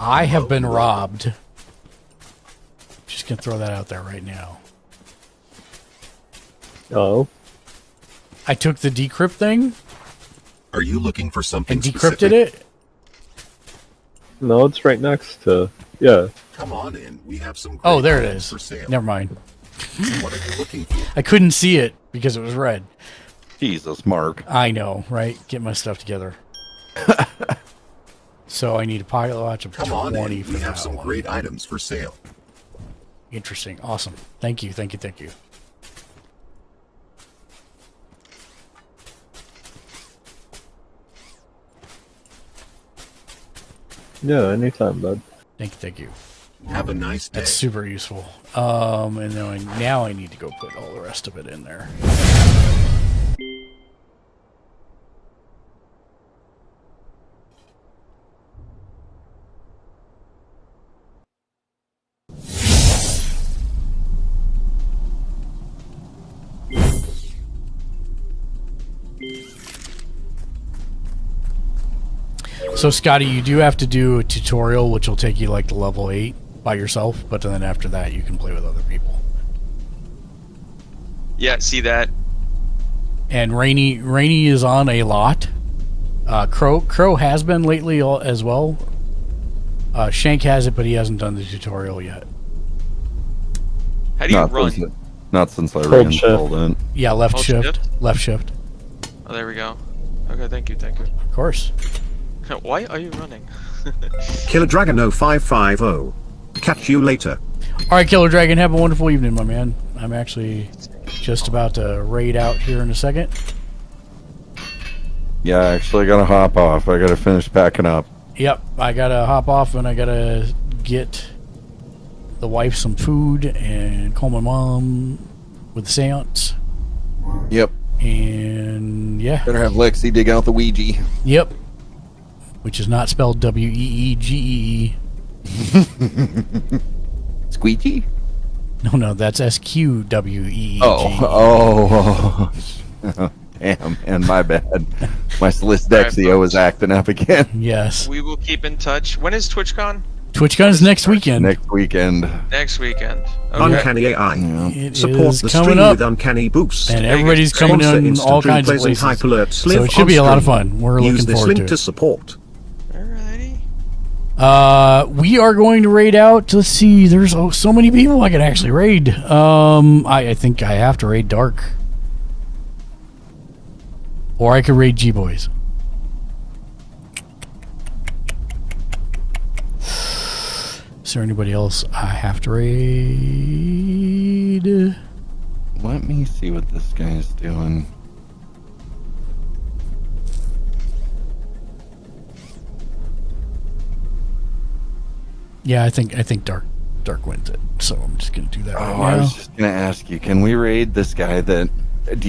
I have been robbed. Just gonna throw that out there right now.
Oh.
I took the decrypt thing
Are you looking for something
and decrypted
specific?
it.
No, it's right next to... Yeah.
Come on in. We have some.
Oh,
great
there it
items
is.
For sale.
Never mind.
What are you looking for?
I couldn't see it because it was red.
Jesus, Mark.
I know, right? Get my stuff together. So I need a pocket watch of
Come on
20
in.
for
We
that
have some
one.
great items for sale.
Interesting. Awesome. Thank you. Thank you. Thank you.
Yeah, anytime, bud.
Thank you. Thank you.
Have a nice day.
That's super useful. And then now I need to go put all the rest of it in there. So, Scotty, you do have to do a tutorial, which will take you like to level 8 by yourself, but then after that, you can play with other people.
Yeah, see that?
And Rainy is on a lot. Crow has been lately as well. Shank has it, but he hasn't done the tutorial yet.
How do you run?
Not since I
Hold
reinstalled it.
Yeah, left
Hold
shift.
shift?
Left shift.
Oh, there we go. Okay, thank you, thank you.
Of course.
Why are you running?
Killer Dragon 0550. Catch you later.
Alright, Killer Dragon, have a wonderful evening, my man. I'm actually just about to raid out here in a second.
Yeah, actually, I gotta hop off. I gotta finish packing up.
Yep, I gotta hop off and I gotta get the wife some food and call my mom with the seance.
Yep.
And yeah.
Better have Lexi dig out the Ouija.
Yep. Which is not spelled W-E-E-G-E-E.
Squeegee?
No, that's SQWEEG.
Oh. Damn, and my bad. My Slisdexia was acting up again.
Yes.
We will keep in touch. When is TwitchCon?
TwitchCon is next weekend.
Next weekend.
Next weekend. Okay.
Uncanny AI.
It
Support
is
the
coming
stream
up.
with Uncanny Boost.
And everybody's coming
Sponsor
in
instant
all kinds of
replays and
places.
Hyperlerts
So
live
it should
on
be a lot of
stream.
fun. We're
Use
looking
this
forward
link
to
to
it.
support.
We are going to raid out. Let's see. There's so many people I can actually raid. I think I have to raid Dark. Or I could raid G-Boys. Is there anybody else I have to raid?
Let me see what this guy is doing.
Yeah, I think Dark wins it. So I'm just gonna do that right now.
I was just gonna ask you, can we raid this guy that do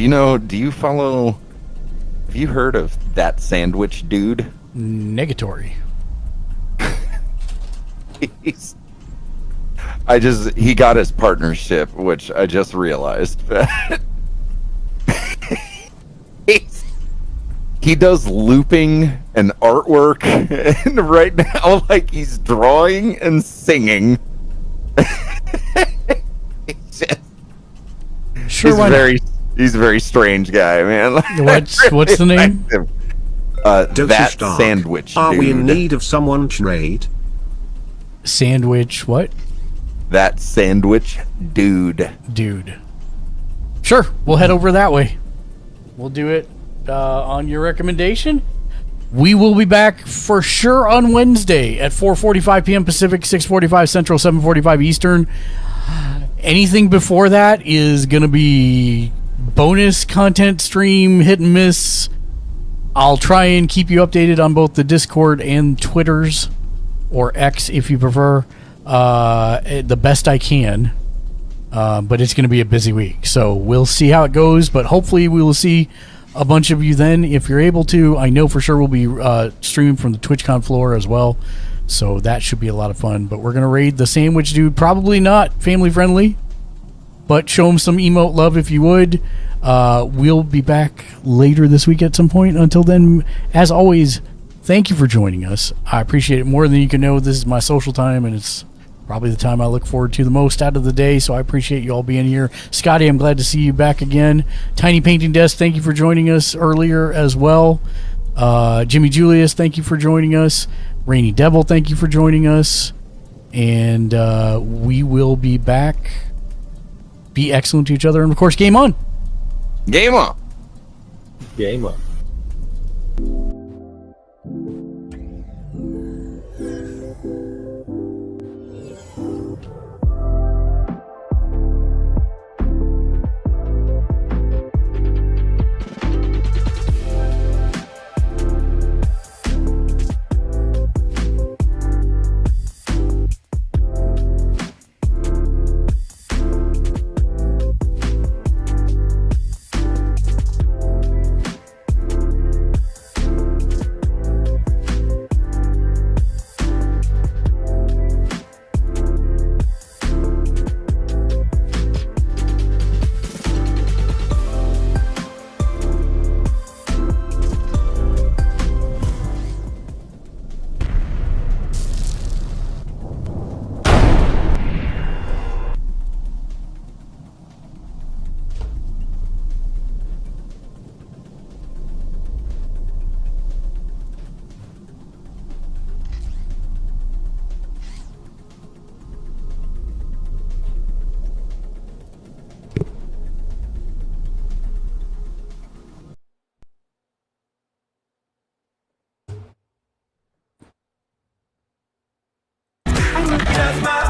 you follow, have you heard of that sandwich dude?
Negatory.
He got his partnership, which I just realized. He does looping and artwork, and right now, like, he's drawing and singing.
Sure,
he's a very strange guy, man.
What's the name?
That sandwich.
Are we in
dude.
need of someone to raid?
Sandwich what?
That sandwich dude.
Sure, we'll head over that way. We'll do it on your recommendation. We will be back for sure on Wednesday at 4:45 p.m. Pacific, 6:45 Central, 7:45 Eastern. Anything before that is going to be bonus content stream, hit and miss. I'll try and keep you updated on both the Discord and Twitters, or X if you prefer, the best I can. But it's going to be a busy week, so we'll see how it goes. But hopefully we will see a bunch of you then, if you're able to. I know for sure we'll be streaming from the TwitchCon floor as well, so that should be a lot of fun. But we're going to raid the sandwich dude. Probably not family friendly, but show him some emote love if you would. We'll be back later this week at some point. Until then, as always, thank you for joining us. I appreciate it more than you can know. This is my social time, and it's probably the time I look forward to the most out of the day, so I appreciate you all being here. Scotty, I'm glad to see you back again. Tiny Painting Desk, thank you for joining us earlier as well. Jimmy Julius, thank you for joining us. Rainy Devil, thank you for joining us. And we will be back. Be excellent to each other, and of course, game on.
Game on.
Game on.
Just my